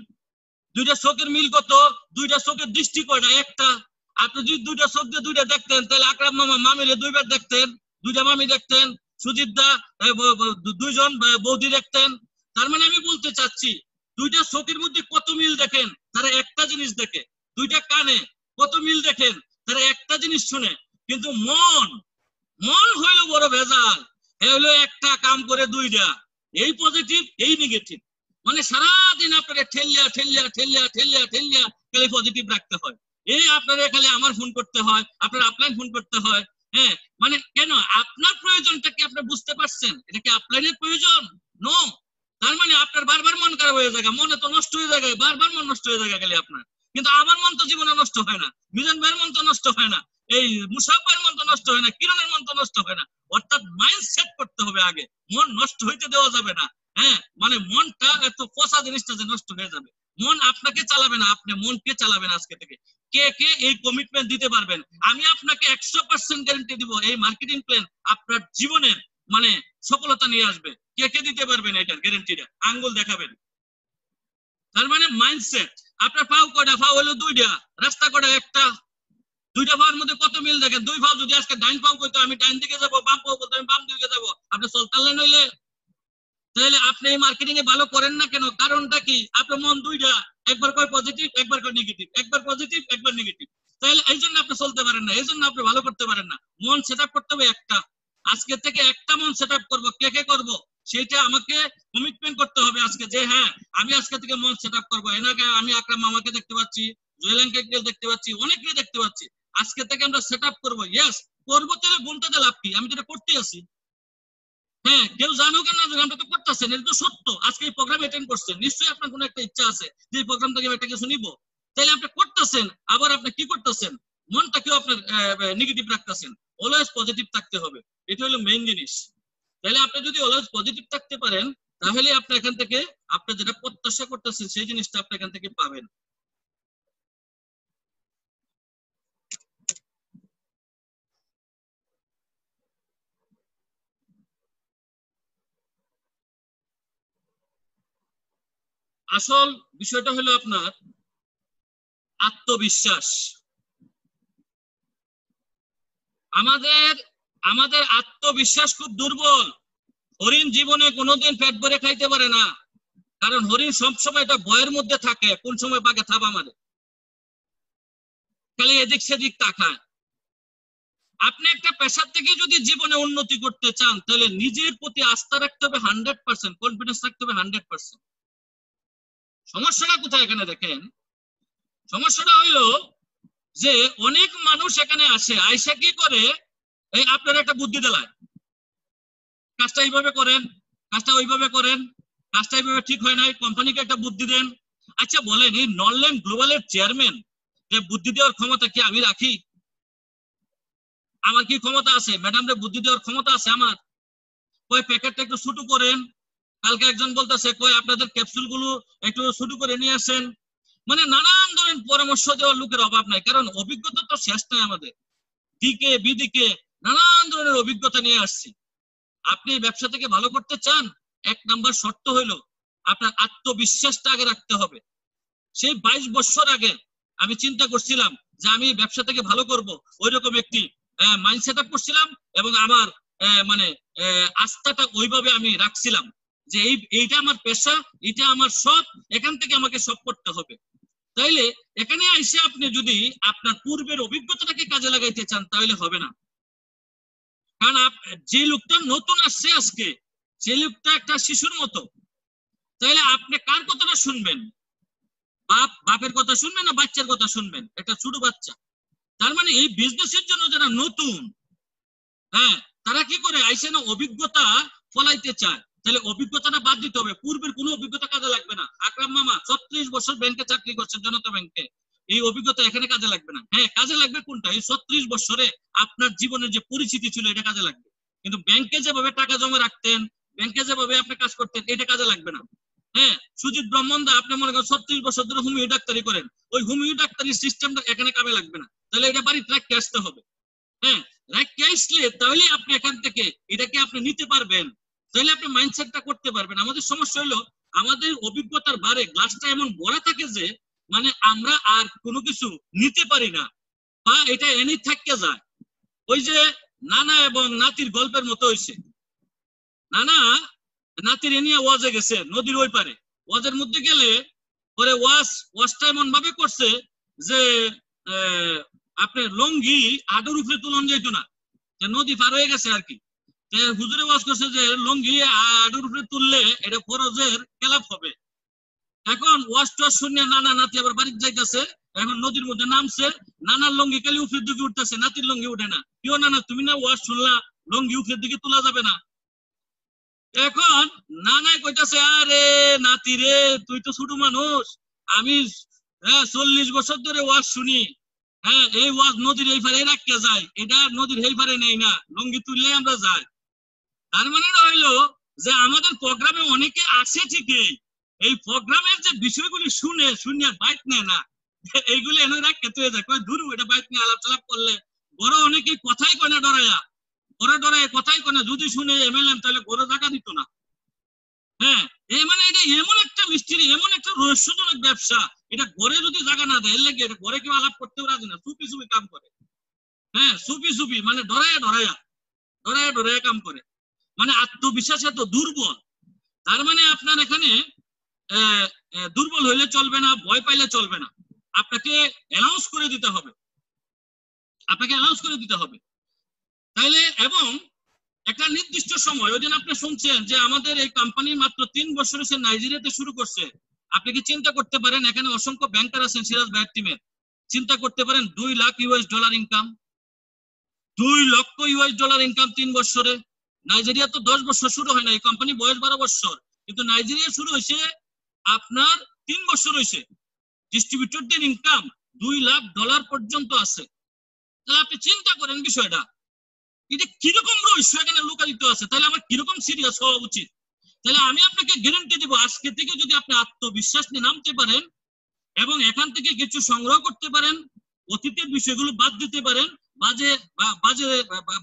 দুইটা চোখের মিল কত? দুইটা চোখের দৃষ্টি কয়টা? একটা। আপনি যদি দুইটা চোখ দিয়ে দুইটা দেখতেন তাহলে আকরাম মামা মামিরে দুইবার দেখতেন, দুইটা মামি দেখতেন, সুজিত দা দুইজন বৌদি দেখতেন। তার মানে আমি বলতে চাচ্ছি দুইটা চোখের মধ্যে কত মিল দেখেন, তারা একটা জিনিস দেখে। দুইটা কানে কত মিল দেখেন, তারা একটা জিনিস শুনে। কিন্তু মন, মন হইল বড় ভেজাল। হইলো একটা কাম করে দুইটা, এই পজিটিভ এই নেগেটিভ। মানে সারাদিন আপনাকে ঠেলিয়া ঠেলিয়া ঠেলিয়া ঠেলিয়া ঠেলিয়া খালি পজিটিভ রাখতে হয়। এই আপনারা খালি আমার ফোন করতে হয়, আপনার আপলাইন ফোন করতে হয়। হ্যাঁ, মানে কেন? আপনার প্রয়োজনটা কি আপনি বুঝতে পারছেন? এটা কি আপলাইনের প্রয়োজন? নো। তার মানে আপনার বারবার মন খারাপ হয়ে যায়, মনে তো নষ্ট হয়ে যায়, বারবার মন নষ্ট হয়ে যায় খালি আপনার। কিন্তু আমার মন তো জীবনে নষ্ট হয় না, মিজান ভাইয়ের মন তো নষ্ট হয় না, এই মুসাফের মন তো নষ্ট হয় না, কিরণের মন তো নষ্ট হয় না। অর্থাৎ মাইন্ড সেট করতে হবে আগে, মন নষ্ট হইতে দেওয়া যাবে না। হ্যাঁ, মানে মনটা এত পচা জিনিসটা যে নষ্ট হয়ে যাবে। মন আপনাকে চালাবে না, আপনি মনকে চালাবেন আজকে থেকে। কে কে এই কমিটমেন্ট দিতে পারবেন? আমি আপনাকে 100% গ্যারান্টি দিব এই মার্কেটিং প্ল্যান আপনার জীবনের মানে সফলতা নিয়ে আসবে। কে কে দিতে পারবেন এটার গ্যারান্টিটা? আঙ্গুল দেখাবেন। তার মানে মাইন্ডসেট। আপনার পাও কয়টা? পাও হলো দুইটা। রাস্তা কয়টা? একটা। দুইটা পাওয়ার মধ্যে কত মিল দেখেন। দুই পাও যদি আজকে ডাইন পাও কইতো আমি ডাইন দিকে যাবো, বাম পাও কইতো আমি বাম দিকে যাবো, আপনি চলতালেন হইলে? তাহলে আপনি এই মার্কেটিং এ ভালো করেন না কেন? কারণটা কি? আপনার মন দুইটা, একবার কয় পজিটিভ একবার কয় নেগেটিভ, একবার পজিটিভ একবার নেগেটিভ। তাহলে এই জন্য আপনি চলতে পারেন না, এই জন্য আপনি ভালো করতে পারেন না। মন সেট আপ করতে হবে একটা। আজকে থেকে একটা মন সেট আপ করবো। কে কে করবো সেটা আমাকে কমিটমেন্ট করতে হবে আজকে, যে হ্যাঁ আমি আজকে থেকে মন সেট আপ করবো। এনাকে আমি আকরাম মামাকে দেখতে পাচ্ছি, জুয়েলানকে দেখতে পাচ্ছি, অনেককে দেখতে পাচ্ছি। আজকে থেকে আমরা সেট আপ করবো। ইয়েস করবো, তাহলে গুনতে লাভ কি? আমি যেটা করতে আছি। হ্যাঁ, কেউ জানো কেন না আমরা তো করতেছেন, এটা তো সত্য। আজকে এই প্রোগ্রাম অ্যাটেন্ড করছেন, নিশ্চয়ই আপনার কোনো একটা ইচ্ছা আছে যে এই প্রোগ্রাম থেকে একটা কিছু নিব। তাহলে আপনি করতেছেন, আবার আপনি কি করতেছেন? মনটাকেও আপনার নেগেটিভ রাখতেছেন। অলওয়েজ পজিটিভ থাকতে হবে, এটা হলো মেইন জিনিস। তাহলে আপনি যদি অলওয়েজ পজিটিভ থাকতে পারেন তাহলে আপনি এখান থেকে আপনি যেটা প্রত্যাশা করতেছেন সেই জিনিসটা আপনি এখান থেকে পাবেন। আসল বিষয়টা হলো আপনার আত্মবিশ্বাস। আমাদের আমাদের আত্মবিশ্বাস খুব দুর্বল। হরিণ জীবনে কোনোদিন পেট ভরে খাইতে পারে না, কারণ হরিণ সবসময় এটা ভয়ের মধ্যে থাকে, কোন সময় পাকে থাবা মারে, খালি এদিক সেদিক তাকায়। আপনি একটা পেশার থেকে যদি জীবনে উন্নতি করতে চান তাহলে নিজের প্রতি আস্থা রাখতে হবে 100%, কনফিডেন্স রাখতে হবে 100%। সমস্যাটা কোথায় এখানে দেখেন? সমস্যাটা হইলো যে অনেক মানুষ এখানে আসে, আইসা কি করে, এই আপনার একটা বুদ্ধি দিলায়, কাজটা এইভাবে করেন, কাজটা ওইভাবে করেন, কাজটা এইভাবে ঠিক হয় নাই, কোম্পানিকে একটা বুদ্ধি দেন। আচ্ছা বলেন, এই নরল্যান্ড গ্লোবালের চেয়ারম্যান যে বুদ্ধি দেওয়ার ক্ষমতা কি আমি রাখি? আমার কি ক্ষমতা আছে? ম্যাডামদের বুদ্ধি দেওয়ার ক্ষমতা আছে আমার? কই প্যাকেটটা একটু ছোট করেন। কালকে একজন বলতেছে কই আপনাদের ক্যাপসুল গুলো একটু ছোট করে নিয়ে আসেন। মানে নানান ধরনের পরামর্শ দেওয়ার লোকের অভাব নাই, কারণ অভিজ্ঞতা তো শেষ নাই আমাদের। দিকে বিদিকে নানান ধরনের অভিজ্ঞতা নিয়ে আসছি। আপনি ব্যবসা থেকে ভালো করতে চান, 1 নাম্বার শর্ত হইলো আপনার আত্মবিশ্বাসটা আগে রাখতে হবে। সেই 22 বছর আগে আমি চিন্তা করছিলাম যে আমি ব্যবসা থেকে ভালো করব, ওইরকম একটি মাইন্ড সেট আপ করছিলাম, এবং আমার মানে আস্থাটা ওইভাবে আমি রাখছিলাম যে এইটা আমার পেশা, এটা আমার সব, এখান থেকে আমাকে সব করতে হবে। তাইলে এখানে এসে আপনি যদি আপনার পূর্বের অভিজ্ঞতাটাকে কাজে লাগাইতে চান তাহলে হবে না। কারণ যে লোকটা নতুন আসছে আজকে, সেই লোকটা একটা শিশুর মতো, তাহলে আপনি কার কথাটা শুনবেন? বাপের কথা শুনবেন না বাচ্চার কথা শুনবেন? একটা ছোট বাচ্চা। তার মানে এই বিজনেসের জন্য যারা নতুন, হ্যাঁ, তারা কি করে আইসে না অভিজ্ঞতা ফলাইতে চায়। তাহলে অভিজ্ঞতাটা বাদ দিতে হবে, পূর্বের কোনো অভিজ্ঞতা কাজে লাগবে না। আকরাম মামা 36 বছর ব্যাংকে চাকরি করছেন, জনতা ব্যাংকে, এই অভিজ্ঞতা এখানে কাজে লাগবে না। হ্যাঁ, কাজে লাগবে কোনটা? এই 36 বছরে আপনার জীবনের যে পরিচিতি ছিল এটা কাজে লাগবে, কিন্তু ব্যাংকে যেভাবে টাকা জমা রাখতেন, ব্যাংকে যেভাবে আপনি কাজ করতেন, এটা কাজে লাগবে না। হ্যাঁ, সুজিত ব্রহ্মন্দা আপনি মনে করেন 36 বছর ধরে হোমিও ডাক্তারি করেন, ওই হোমিও ডাক্তারি সিস্টেমটা এখানে কামে লাগবে না। তাহলে এটা বাড়িতে রাখতে আসতে হবে। হ্যাঁ, রাখতে আসলে তাহলে আপনি এখান থেকে এটাকে আপনি নিতে পারবেন, তাহলে আপনি মাইন্ডসেটটা করতে পারবেন। আমাদের সমস্যা হলো আমাদের অভিজ্ঞতার বারে গ্লাসটা এমন ভরা থাকে যে মানে আমরা আর কোনো কিছু নিতে পারি না, বা এটা এনে থাকতে যায়। ওই যে নানা এবং নাতির গল্পের মতো হয়েছে। নানা নাতির এনিয়ে ওয়াজে গেছে নদীর ওই পারে, ওয়াজের মধ্যে গেলে পরে ওয়াজটা এমন ভাবে করছে যে আপনার লঙ্গি আডুর উপরে তুলন যাইতো না, নদী পার হয়ে গেছে আর কি। হুজুরে ওয়াজ করছে যে লঙ্গি আডুর উপরে তুললে এটা ফরজের খেলাফ হবে। এখন ওয়াজ টোয়াজ শুনে নানা নাতি আবার বাড়িতে যাইতেছে, এখন নদীর মধ্যে নামছে, নানার লঙ্গি খালি উপরের দিকে উঠতেছে, নাতির লঙ্গি উঠে না। কেউ নানা তুমি না ওয়াজ শুনলা লঙ্গি উপরের দিকে তোলা যাবে না? এখন নানাই কইতাছে আরে নাতি রে তুই তো ছোট মানুষ, আমি 40 বছর ধরে ওয়াজ শুনি, হ্যাঁ এই ওয়াজ নদীর এই পারে রাখতে যায়, এটা নদীর এই পারে নেই না, লঙ্গি তুললে আমরা যাই। তার মানে হইলো যে আমাদের প্রোগ্রামে অনেকে আসে ঠিকই, এই প্রোগ্রামের যে বিষয়গুলি শুনে বাইক নেয় না, এইগুলি এনে রাখতে তুই যায় কই দূর এটা বাইক নিয়ে আলাপ করলে বড় অনেকে কথাই কয় না, ডরাইয়া ডরায় কথাই কয় না, যদি শুনে এমএলএম তাহলে বড় টাকা দিত না। হ্যাঁ, এই মানে এটা এমন একটা মিস্ত্রি, এমন একটা রহস্যজনক ব্যবসা, এটা ঘরে যদি জায়গা না দেয় লাগে এটা ঘরে কেউ আলাপ করতেও রাজি না, চুপি চুপি কাম করে। হ্যাঁ, চুপি মানে ডরাইয়া কাম করে, মানে আত্মবিশ্বাস এত দুর্বল। তার মানে আপনার এখানে দুর্বল হইলে চলবে না, ভয় পাইলে চলবে না, আপনাকে অ্যানাউন্স করে দিতে হবে, তাইলে এবং একটা নির্দিষ্ট সময়। ওই দিন আপনি শুনছেন যে আমাদের এই কোম্পানি মাত্র 3 বছর সে নাইজেরিয়াতে শুরু করছে। আপনি কি চিন্তা করতে পারেন এখানে অসংখ্য ব্যাংকার আছেন সিরাজ ভাইয়ের টিমের, চিন্তা করতে পারেন $2 লাখ ইনকাম, 2 লক্ষ ইনকাম 3 বছরে। নাইজেরিয়া তো 10 বছর শুরু হয় না, এই কোম্পানি বয়স 12 বছর, কিন্তু নাইজেরিয়া শুরু হয়েছে আপনার 3 বছর হয়েছে। ডিস্ট্রিবিউটরদের ইনকাম $2 লাখ পর্যন্ত আছে। তাহলে আপনি চিন্তা করেন বিষয়টা, এটা কিরকম রহস্য এখানে লুকায়িত আছে, তাহলে আমার কিরকম সিরিয়াস হওয়া উচিত। তাহলে আমি আপনাকে গ্যারান্টি দিব আজকে থেকে যদি আপনি আত্মবিশ্বাস নিয়ে নামতে পারেন এবং এখান থেকে কিছু সংগ্রহ করতে পারেন, অতীতের বিষয়গুলো বাদ দিতে পারেন, বাজে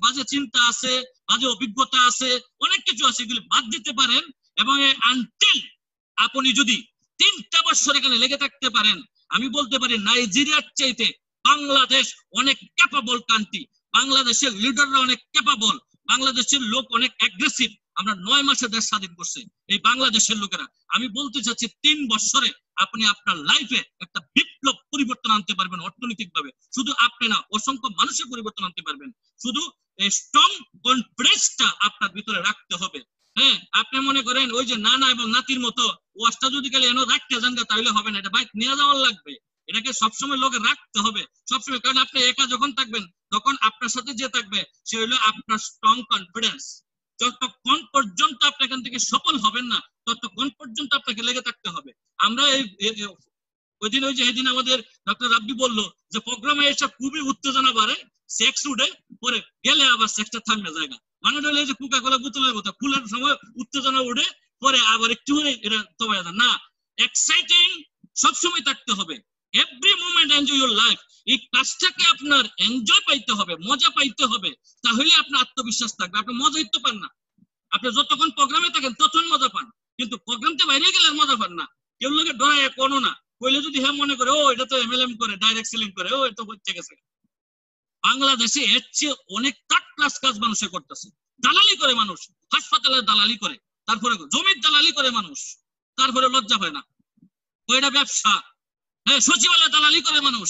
বাজে চিন্তা আছে, বাজে অভিজ্ঞতা আছে, অনেক কিছু আছে, এগুলো বাদ দিতে পারেন, এবং আনটিল আপনি যদি 3টা বছর এখানে লেগে থাকতে পারেন, আমি বলতে পারি নাইজেরিয়ার চাইতে বাংলাদেশ অনেক ক্যাপাবল কান্ট্রি, বাংলাদেশের লিডাররা অনেক ক্যাপাবল, বাংলাদেশের লোক অনেক অ্যাগ্রেসিভ। আমরা 9 মাসে দেশ স্বাধীন করছি এই বাংলাদেশের লোকেরা। আমি বলতে চাচ্ছি 3 বছরে আপনি আপনার লাইফে একটা বিপ্লব পরিবর্তন আনতে পারবেন অর্থনৈতিক ভাবে। শুধু আপনি না, অসংখ্য মানুষের পরিবর্তন আনতে পারবেন, শুধু স্ট্রং কনফিডেন্সটা আপনার ভিতরে রাখতে হবে। হ্যাঁ, আপনি মনে করেন ওই যে নানা এবং নাতির মতো ওয়াজটা যদি গেলে এনে রাখতে যান তাহলে হবে না, এটা বাইক নিয়ে যাওয়ার লাগবে, এটাকে সবসময় লোকে রাখতে হবে সবসময়। কারণ আপনি একা যখন থাকবেন তখন আপনার সাথে যে থাকবে সে হলো আপনার স্ট্রং কনফিডেন্স। যতক্ষণ পর্যন্ত আপনি এখান থেকে সফল হবেন না ততক্ষণ পর্যন্ত আপনাকে লেগে থাকতে হবে। আমরা ওই যে সেদিন আমাদের ডক্টর রাব্বি বললো যে প্রোগ্রামে এসে খুবই উত্তেজনা বাড়ে, সেক্স উঠে, পরে গেলে আবার সেক্সটা থামবে জায়গা, মানে হলো এই যে কোকা কোলা বোতলের মতো ফুলের সময় উত্তেজনা উঠে পরে আবার একটু এটা তোমায় না, এক্সাইটিং সবসময় থাকতে হবে, every moment enjoy your life. এই কাজটাকে আপনার এনজয় পাইতে হবে, মজা পাইতে হবে, তাহলে আপনার আত্মবিশ্বাস থাকবে। আপনি মজাই তো পান না, আপনি যতক্ষণ প্রোগ্রামে থাকেন ততক্ষণ মজা পান, কিন্তু প্রোগ্রামতে বাইরে গেলে মজা পান না। কেউ লোকে ডরায় কোনো না, কইলে যদি হ্যাঁ মনে করে ও এটা তো এমএলএম করে, ডাইরেক্ট সেলিং করে, ও এটা হচ্ছে গেছে। বাংলাদেশে এর চেয়ে অনেক থার্ড ক্লাস কাজ মানুষে করতেছে। দালালি করে মানুষ, হাসপাতালের দালালি করে, তারপরে জমির দালালি করে মানুষ, তারপরে লজ্জা পায় না, ওইটা ব্যবসা। হ্যাঁ, সচিবালয় দালালি করে মানুষ,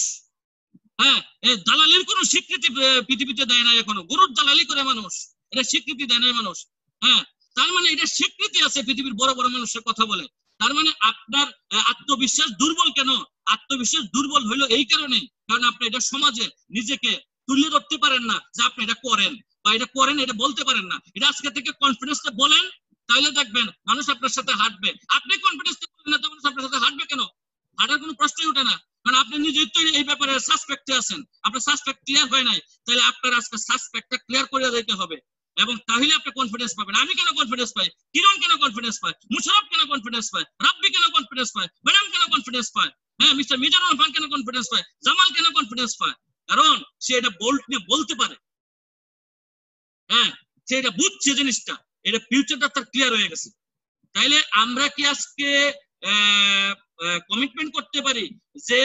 হ্যাঁ এই দালালির কোনো স্বীকৃতি পৃথিবীতে দেয় না এখনো। গরুর দালালি করে মানুষ, এটা স্বীকৃতি দেয় না মানুষ। হ্যাঁ, তার মানে এটা স্বীকৃতি আছে, পৃথিবীর বড় বড় মানুষের কথা বলে। তার মানে আপনার আত্মবিশ্বাস দুর্বল কেন? আত্মবিশ্বাস দুর্বল হইলো এই কারণে, কারণ আপনি এটা সমাজে নিজেকে তুলে ধরতে পারেন না যে আপনি এটা করেন বা এটা করেন, এটা বলতে পারেন না। এটা আজকে থেকে কনফিডেন্সটা বলেন, তাহলে দেখবেন মানুষ আপনার সাথে হাঁটবে। আপনি কনফিডেন্স বলেন না তো মানুষ আপনার সাথে হাঁটবে কেন? হাঁটার কোনো প্রশ্নই ওঠে না, কারণ আপনি নিজেই তো এই ব্যাপারে সাসপেক্টে আছেন। আপনার সাসপেক্ট ক্লিয়ার হয় নাই, তাহলে আপনার আজকে সাসপেক্টটা ক্লিয়ার করে দিতে হবে, এবং তাহলে আপনি কনফিডেন্স পাবেন। আমি কেন কনফিডেন্স পাই? কিরণ কেন কনফিডেন্স পায়? মুশারফ কেন কনফিডেন্স পায়? রাব্বি কেন কনফিডেন্স পায়? ম্যাডাম কেন কনফিডেন্স পায়? হ্যাঁ, মিস্টার মিজানুর রহমান কেন কনফিডেন্স পায়? জামাল কেন কনফিডেন্স পায়? কারণ সে এটা বোল্ডলি বলতে পারে। হ্যাঁ, সে এটা বুঝছে জিনিসটা, এটা ফিউচারটা তার ক্লিয়ার হয়ে গেছে। তাইলে আমরা কি আজকে কমিটমেন্ট করতে পারি যে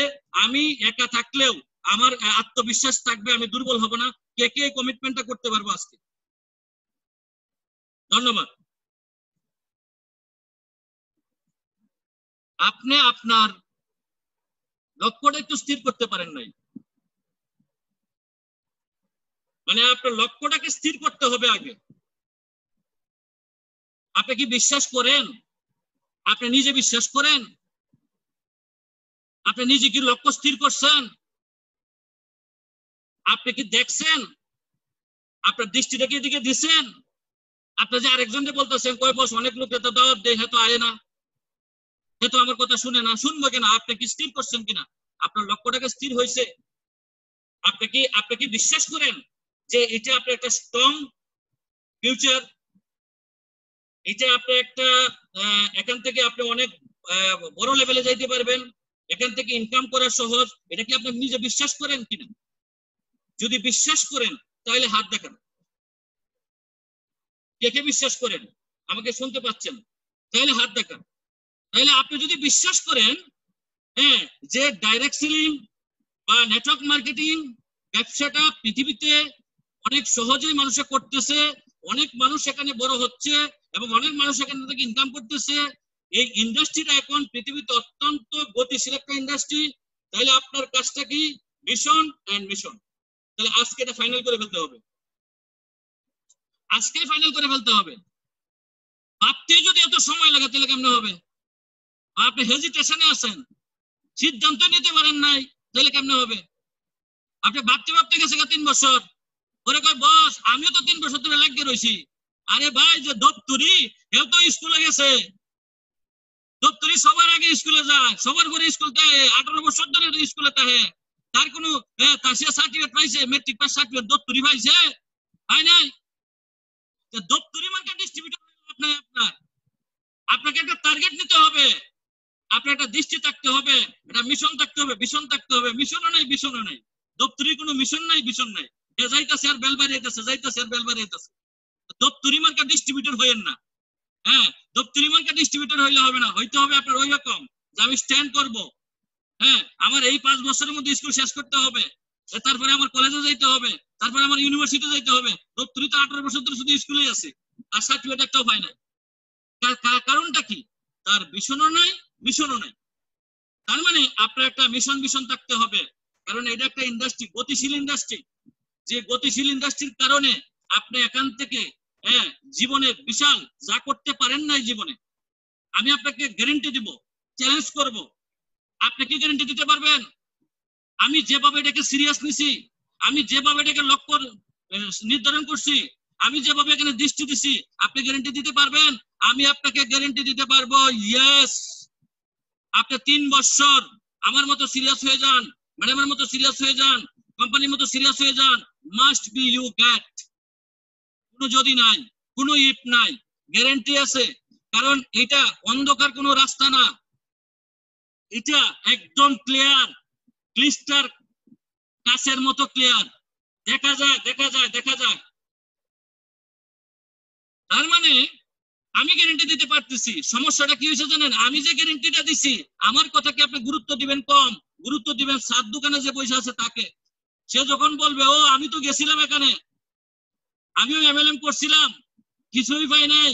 আমি একা থাকলেও আমার আত্মবিশ্বাস থাকবে, আমি দুর্বল হব না? কে কে কমিটমেন্টটা করতে পারবো আজকে? ধন্যবাদ। আপনি আপনার লক্ষ্যটা একটু স্থির করতে পারেন নাই, মানে আপনার লক্ষ্যটাকে স্থির করতে হবে আগে। আপনি কি বিশ্বাস করেন? আপনি নিজে বিশ্বাস করেন? আপনি নিজে কি লক্ষ্য স্থির করছেন? আপনি কি দেখছেন? আপনার দৃষ্টিটা কি এদিকে দিচ্ছেন? আপনি যে আরেকজনকে বলতেছেন কয় বস অনেক লোক তো দাওয়াত দেয়, হয়তো আয় না, হয়তো আমার কথা শুনে না, শুনবো কিনা? আপনি কি স্থির করছেন কিনা? আপনার লক্ষ্যটাকে স্থির হয়েছে? আপনি কি বিশ্বাস করেন যে এটা আপনার একটা স্ট্রং ফিউচার? এটা আপনি একটা এখান থেকে আপনি অনেক বড় লেভেলে যাইতে পারবেন, এখান থেকে ইনকাম করা সহজ, এটা কি আপনি নিজে বিশ্বাস করেন কিনা? যদি বিশ্বাস করেন তাহলে হাত দেখান। কে কে বিশ্বাস করেন? আমাকে শুনতে পাচ্ছেন? তাহলে হাত দেখান। তাহলে আপনি যদি বিশ্বাস করেন হ্যাঁ যে ডাইরেক্ট সেলিং বা নেটওয়ার্ক মার্কেটিং ব্যবসাটা পৃথিবীতে অনেক সহজেই মানুষে করতেছে, অনেক মানুষ এখানে বড় হচ্ছে এবং অনেক মানুষ এখান থেকে ইনকাম করতেছে, এই ইন্ডাস্ট্রিটা এখন পৃথিবীতে অত্যন্ত গতিশীল একটা ইন্ডাস্ট্রি, তাহলে আপনার কাজটা কি? Mission and mission. তাহলে আজকে এটা ফাইনাল করে ফেলতে হবে, আজকে ফাইনাল করে ফেলতে হবে। ভাবতে যদি এত সময় লাগে তাহলে কেমন হবে? আপনি হেজিটেশনে আছেন, সিদ্ধান্ত নিতে পারেন নাই, তাহলে কেমন হবে? আপনি ভাবতে ভাবতে গেছে 3 বছর পরে কয় বস আমিও তো 3 বছর ধরে লাগিয়ে রয়েছি। আরে ভাই, যে দপ্তরি এও তো স্কুলে গেছে, দপ্তরি সবার আগে স্কুলে যায়, সবার ঘরে স্কুল থাকে, 18 বছর ধরে স্কুলে থাকে, তার কোনো তার সে সার্টিফিকেট পাইছে, মেট্রিক পাস সার্টিফিকেট দপ্তরি পাইছে? হয় নাই। দপ্তরি মার্কা ডিস্ট্রিবিউটর আপনার আপনাকে একটা টার্গেট নিতে হবে, আপনার একটা দৃষ্টি থাকতে হবে, একটা মিশন থাকতে হবে, ভিশন থাকতে হবে। মিশনও নাই, ভিশনও নাই, দপ্তরি কোনো মিশন নাই, ভিশন নাই, যাইতেছে আর বেলবাড়ি যাইতেছে, যাইতেছে আর বেলবাড়ি যাইতেছে। দপ্তরি মার্কা ডিস্ট্রিবিউটর হইেন না। হ্যাঁ, দপ্তরি মার্কা ডিস্ট্রিবিউটর হইলে হবে না, হইতে হবে আপনার ওই রকম যে আমি স্ট্যান্ড করব। হ্যাঁ, আমার এই 5 বছরের মধ্যে স্কুল শেষ করতে হবে, তারপরে আমার কলেজে যাইতে হবে, তারপরে আমার ইউনিভার্সিটি যাইতে হবে। দপ্তরি তো 18 বছর ধরে শুধু স্কুলেই আছে, আর সার্টিফিকেট একটাও পায় না। কারণটা কি? তার ভিশনও নাই, মিশনও নাই। তার মানে আপনার একটা মিশন ভিশন থাকতে হবে, কারণ এটা একটা ইন্ডাস্ট্রি, গতিশীল ইন্ডাস্ট্রি। যে গতিশীল ইন্ডাস্ট্রির কারণে আপনি এখান থেকে জীবনে বিশাল যা করতে পারেন না জীবনে, আমি আপনাকে গ্যারান্টি দিব, চ্যালেঞ্জ করব। আপনি কি গ্যারান্টি দিতে পারবেন? আমি যেভাবে এটাকে সিরিয়াস নিছি, আমি যেভাবে এটাকে লক্ষ্য নির্ধারণ করছি, আমি যেভাবে এখানে দৃষ্টি দিছি, আপনি গ্যারান্টি দিতে পারবেন? আমি আপনাকে গ্যারান্টি দিতে পারবো, ইয়েস। আপনি 3 বছর আমার মতো সিরিয়াস হয়ে যান, ম্যাডামের মতো সিরিয়াস হয়ে যান, কোম্পানির মতো সিরিয়াস হয়ে যান, মাস্ট বি ইউ গেট। কোনো যদি নাই, কোনো ইফ নাই, গ্যারান্টি আছে। কারণ এটা অন্ধকার কোনো রাস্তা না, এটা একদম ক্লিয়ার, ক্লিস্টার কাচের মতো ক্লিয়ার, দেখা যায়, দেখা যায়, দেখা যায়। তার মানে আমি গ্যারান্টি দিতে পারতেছি। সমস্যাটা কি হয়েছে জানেন? আমি যে গ্যারান্টিটা দিছি, আমার কথা কি আপনি গুরুত্ব দিবেন কম? গুরুত্ব দিবেন সাত দোকানে যে পয়সা আছে তাকে। সে যখন বলবে ও আমি তো গেছিলাম এখানে, আমিও এমএলএম করছিলাম, কিছুই পাই নাই,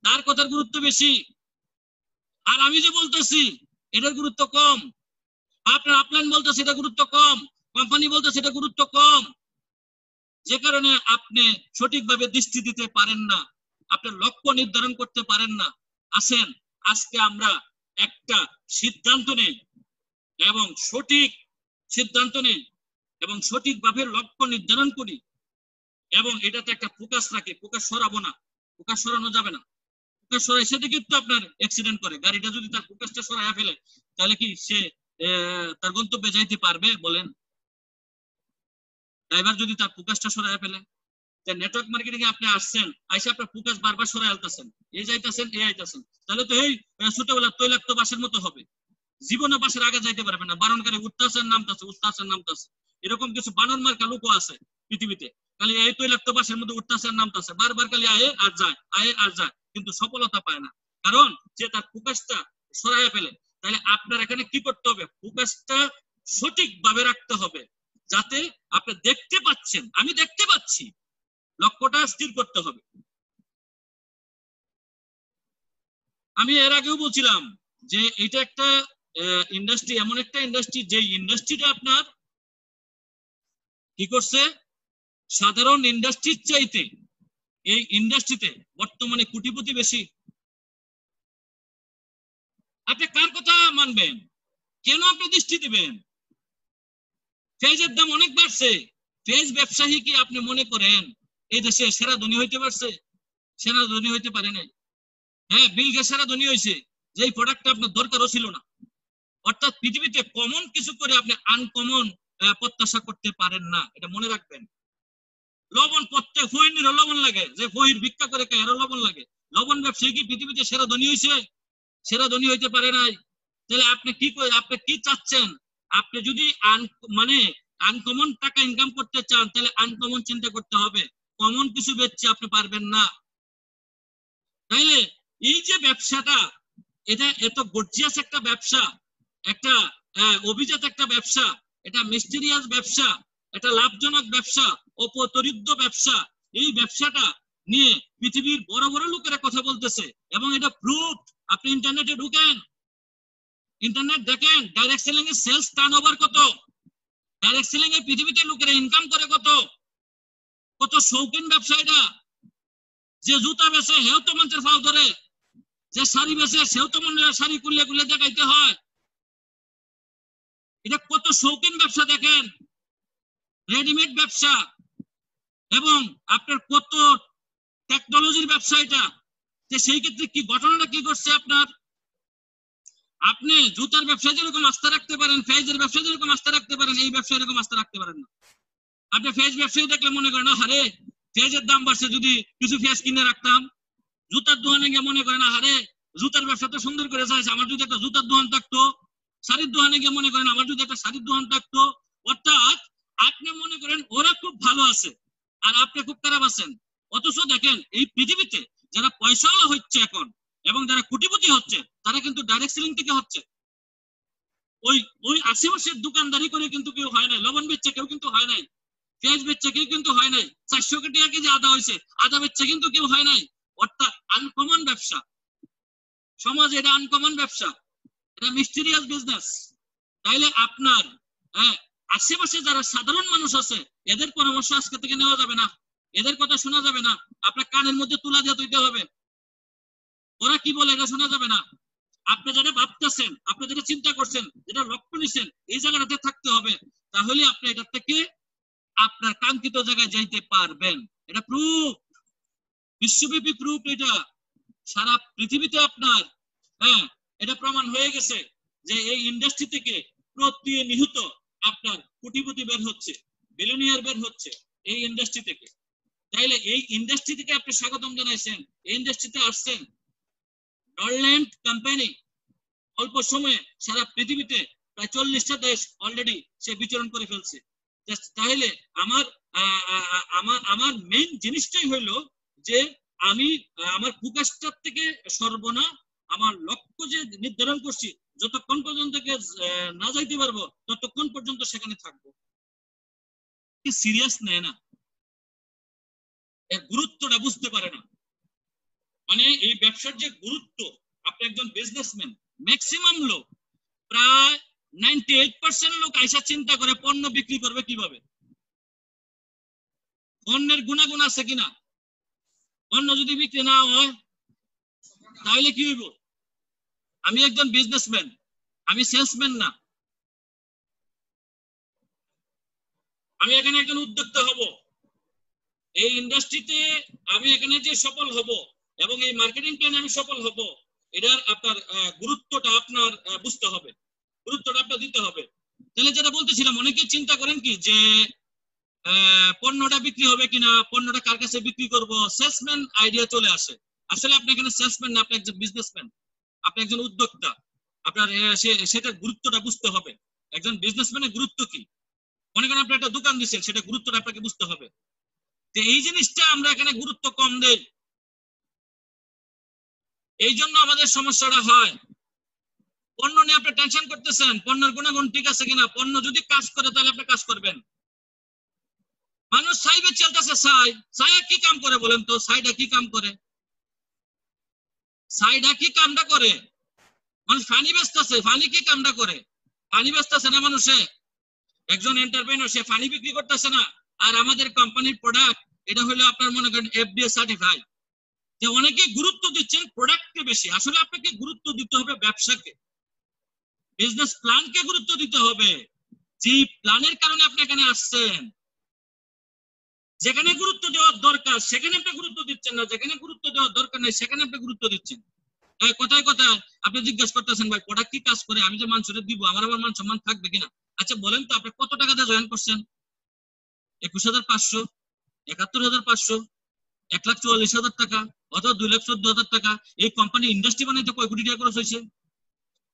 তার কথার গুরুত্ব বেশি। আর আমি যে বলতেছি এটার গুরুত্ব কম, আপনার আপলাইন বলতেছে এটা গুরুত্ব কম, কোম্পানি বলতেছে এটা গুরুত্ব কম, যে কারণে আপনি সঠিকভাবে দৃষ্টি দিতে পারেন না, আপনার লক্ষ্য নির্ধারণ করতে পারেন না। আসেন আজকে আমরা একটা সিদ্ধান্ত নেই এবং সঠিক সিদ্ধান্ত নেই এবং সঠিকভাবে লক্ষ্য নির্ধারণ করি এবং এটাতে একটা ফোকাস রাখি, ফোকাস সরাবো না, ফোকাস সরানো যাবে না। ফোকাস সরাই সেটা কিন্তু আপনার অ্যাক্সিডেন্ট করে। গাড়িটা যদি তার ফোকাসটা সরাইয়া ফেলে তাহলে কি সে তার গন্তব্যে যাইতে পারবে বলেন? ড্রাইভার যদি তার ফোকাসটা সরাইয়া ফেলে, নেটওয়ার্ক মার্কেটিং এ আপনি আসছেন, আইসা আপনার ফোকাস বারবার সরাই আলতাছেন, এই যাইতাছেন এই আইতাছেন, তাহলে তো এই ছোটবেলা তৈলাক্ত বাসের মতো হবে, জীবনে বাসের আগে যাইতে পারবে না। বারণকারী উঠতাছেন নামতাছে, উঠতাছেন নামতাছে, এরকম কিছু বানর মার্কা লোকও আছে পৃথিবীতে, খালি এই তৈলাক্ত বাসের মধ্যে উঠতাছেন নামতাছে, বারবার খালি আয়ে আর যায়, আয়ে আর যায়, কিন্তু সফলতা পায় না, কারণ যে তার ফোকাসটা সরাইয়া ফেলে। তাহলে আপনার এখানে কি করতে হবে? ফোকাসটা সঠিকভাবে রাখতে হবে, যাতে আপনি দেখতে পাচ্ছেন, আমি দেখতে পাচ্ছি, লক্ষ্যটা স্থির করতে হবে। আমি এর আগেও বলছিলাম যে এটা একটা ইন্ডাস্ট্রি, এমন একটা ইন্ডাস্ট্রি যে ইন্ডাস্ট্রিটা আপনার কি করছে, সাধারণ ইন্ডাস্ট্রির চাইতে এই ইন্ডাস্ট্রিতে বর্তমানে কোটিপতি বেশি। আপনি কার কথা মানবেন? কেন আপনি দৃষ্টি দিবেন? পেঁয়াজের দাম অনেক বাড়ছে, পেঁয়াজ ব্যবসায়ী কি আপনি মনে করেন এই দেশে সেরা ধনী হইতে পারছে? সেরা ধনী হইতে পারে নাই। হ্যাঁ, বিল গেটস সেরা ধনী হয়েছে, যে প্রোডাক্টটা আপনার দরকারও ছিল না। অর্থাৎ পৃথিবীতে কমন কিছু করে আপনি আনকমন প্রত্যাশা করতে পারেন না, এটা মনে রাখবেন। লবণ প্রত্যেক ফহিনীরও লবণ লাগে, যে ফহির ভিক্ষা করে এরও লবণ লাগে। লবণ ব্যবসায়ী কি পৃথিবীতে সেরা ধনী হয়েছে? সেরা ধনী হইতে পারে নাই। তাহলে আপনি কি চাচ্ছেন? আপনি যদি মানে আনকমন টাকা ইনকাম করতে চান, তাহলে আনকমন চিন্তা করতে হবে, কমন কিছু বেচতে আপনি পারবেন না। তাইলে এই যে ব্যবসাটা, এটা এত গর্জিয়াস একটা ব্যবসা, একটা অভিজাত একটা ব্যবসা, এটা মিস্টেরিয়াস ব্যবসা, এটা লাভজনক ব্যবসা, অপতরিদ্র ব্যবসা, এই ব্যবসাটা নিয়ে পৃথিবীর বড় বড় লোকেরা কথা বলতেছে এবং এটা প্রুফ। আপনি ইন্টারনেটে ঢুকেন, ইন্টারনেট দেখেন, ডাইরেক্ট সেলিং এর সেলস টার্নওভার কত, ডাইরেক্ট সেলিং এ পৃথিবীতে লোকেরা ইনকাম করে কত, কত শৌখিন ব্যবসা এটা। যে জুতা বেচে হেও তো মানুষের ফাও ধরে, যে শাড়ি বেচে সেও তো মনে শাড়ি কুলে কুলে দেখাইতে হয়। এটা কত শৌখিন ব্যবসা দেখেন, রেডিমেড ব্যবসা, এবং আপনার কত টেকনোলজির ব্যবসা এটা। যে সেই ক্ষেত্রে কি ঘটনাটা কি করছে আপনার, আপনি জুতার ব্যবসায় যেরকম আস্থা রাখতে পারেন, ফেজের ব্যবসায় যেরকম আস্থা রাখতে পারেন, এই ব্যবসায় এরকম আস্থা রাখতে পারেন না। আপনি ফেজ ব্যবসায়ী দেখলে মনে করেন হারে ফেজের দাম বাড়ছে, যদি কিছু ফেজ কিনে রাখতাম। জুতার দোকানে গিয়ে মনে করেন হারে জুতার ব্যবসা তো সুন্দর করে চাইছে, আমার যদি একটা জুতার দোকান থাকতো। শাড়ির দোকানে গিয়ে মনে করেন আমার যদি একটা শাড়ির দোকান থাকতো। অর্থাৎ আপনি মনে করেন ওরা খুব ভালো আছে আর আপনি খুব খারাপ আছেন। অথচ দেখেন এই পৃথিবীতে যারা পয়সাওয়ালা হচ্ছে এখন এবং যারা কোটিপতি হচ্ছে, তারা কিন্তু ডাইরেক্ট সেলিং থেকে হচ্ছে। ওই ওই আশেপাশের দোকানদারি করে কিন্তু কেউ হয় নাই, লবণ বেচছে কেউ কিন্তু হয় নাই, পেঁয়াজ বেচছে কেউ কিন্তু হয় নাই, 400 টাকা কেজি আদা হয়েছে, আদা বেচছে কিন্তু কেউ হয় নাই। অর্থাৎ আনকমন ব্যবসা, সমাজ এটা আনকমন ব্যবসা, এটা মিস্টেরিয়াস বিজনেস। তাইলে আপনার আশেপাশে যারা সাধারণ মানুষ আছে, এদের পরামর্শ আজকে থেকে নেওয়া যাবে না, এদের কথা শোনা যাবে না, আপনার কানের মধ্যে তুলা দিয়ে তুলতে হবে। ওরা কি বলে এটা শোনা যাবে না। আপনি যেটা ভাবতেছেন, আপনি যেটা চিন্তা করছেন, যেটা লক্ষ্য নিচ্ছেন, এই জায়গাটাতে থাকতে হবে, তাহলে আপনি এটা থেকে আপনার কাঙ্ক্ষিত জায়গায় যাইতে পারবেন। এটা প্রুফ, বিশ্বব্যাপী প্রুফ, এটা সারা পৃথিবীতে আপনার এটা প্রমাণ হয়ে গেছে যে এই ইন্ডাস্ট্রি থেকে প্রতিনিয়ত আপনার কোটিপতি বের হচ্ছে, বিলিয়নিয়ার বের হচ্ছে এই ইন্ডাস্ট্রি থেকে। তাইলে এই ইন্ডাস্ট্রি থেকে আপনি স্বাগতম জানাইছেন, এই ইন্ডাস্ট্রিতে আসছেন। নরল্যান্ড কোম্পানি অল্প সময়ে সারা পৃথিবীতে প্রায় 40টা দেশ অলরেডি সে বিচরণ করে ফেলছে। তাহলে আমার আমার মেইন জিনিসটাই হইলো যে আমি আমার ফোকাসটার থেকে সর্বনা আমার লক্ষ্য যে নির্ধারণ করছি, যতক্ষণ পর্যন্ত না যাইতে পারবো ততক্ষণ পর্যন্ত সেখানে থাকবো। সিরিয়াস নেয় না, এর গুরুত্বটা বুঝতে পারে না। মানে এই ব্যবসার যে গুরুত্ব, আপনি একজন বিজনেসম্যান, ম্যাক্সিমাম লোক প্রায় 98% লোক আইসা চিন্তা করে পণ্য বিক্রি করবে কিভাবে, পণ্যের গুণাগুণ আছে কিনা। পণ্য যদি বিক্রি না হয় তাহলে কি হইব, আমি একজন বিজনেসম্যান, আমি সেলসম্যান না। আমি এখানে একজন উদ্যোক্তা হব, এই ইন্ডাস্ট্রিতে আমি এখানে যে সফল হব এবং এই মার্কেটিং প্ল্যানে আমি সফল হব, এটার আপনার গুরুত্বটা আপনার বুঝতে হবে, গুরুত্বটা আপনার দিতে হবে। তাহলে যেটা বলতেছিলাম, অনেকেই চিন্তা করেন কি যে পণ্যটা বিক্রি হবে কিনা, পণ্যটা কার কাছে বিক্রি করব, সেলসম্যান আইডিয়া চলে আসে। আসলে আপনি এখানে সেলসম্যান না, আপনি একজন বিজনেসম্যান, আপনি একজন উদ্যোক্তা। আপনার সেটার গুরুত্বটা বুঝতে হবে। একজন বিজনেসম্যানের গুরুত্ব কি, মনে করেন আপনি একটা দোকান দিচ্ছেন, সেটা গুরুত্বটা আপনাকে বুঝতে হবে। তো এই জিনিসটা আমরা এখানে গুরুত্ব কম দেই, এই জন্য আমাদের সমস্যাটা হয়। পণ্য নিয়ে আপনি টেনশন করতেছেন, পণ্যের গুণাগুণ ঠিক আছে কিনা, পণ্য যদি কাজ করে তাহলে আপনি কাজ করবেন। মানুষ সাইবে চলতেছে, সাইয়া কি কাম করে বলেন তো, সাইডা কি কাম করে, সাইডা কি কামটা করে? মানুষ ফানি বেচতেছে, ফানি কি কামটা করে? ফানি বেচতেছে না মানুষে, একজন এন্টারপ্রেনার সে ফানি বিক্রি করতেছে না। আর আমাদের কোম্পানির প্রোডাক্ট, এটা হলো আপনার মনে করেন এফডিএ সার্টিফাইড। যে অনেকে গুরুত্ব দিচ্ছেন প্রোডাক্টকে বেশি, আসলে আপনাকে গুরুত্ব দিতে হবে ব্যবসাকে, বিজনেস প্ল্যানকে গুরুত্ব দিতে হবে। যে প্ল্যানের কারণে আপনি এখানে আসছেন, যেখানে গুরুত্ব দেওয়ার দরকার সেখানে আপনি গুরুত্ব দিচ্ছেন না, যেখানে গুরুত্ব দেওয়ার দরকার নেই সেখানে আপনি গুরুত্ব দিচ্ছেন। কথায় কথায় আপনি জিজ্ঞাসা করতেছেন, ভাই প্রোডাক্ট কি কাজ করে, আমি যে মানুষের দিব, আমার আবার মান সম্মান থাকবে কিনা? আচ্ছা বলেন তো, আপনি কত টাকা দিয়ে জয়েন করছেন? 21,500, 71,500, 1,44,000 টাকা, অথবা 2,14,000 টাকা। এই কোম্পানি ইন্ডাস্ট্রি বানাইতে কয় কোটি টাকা খরচ হয়েছে?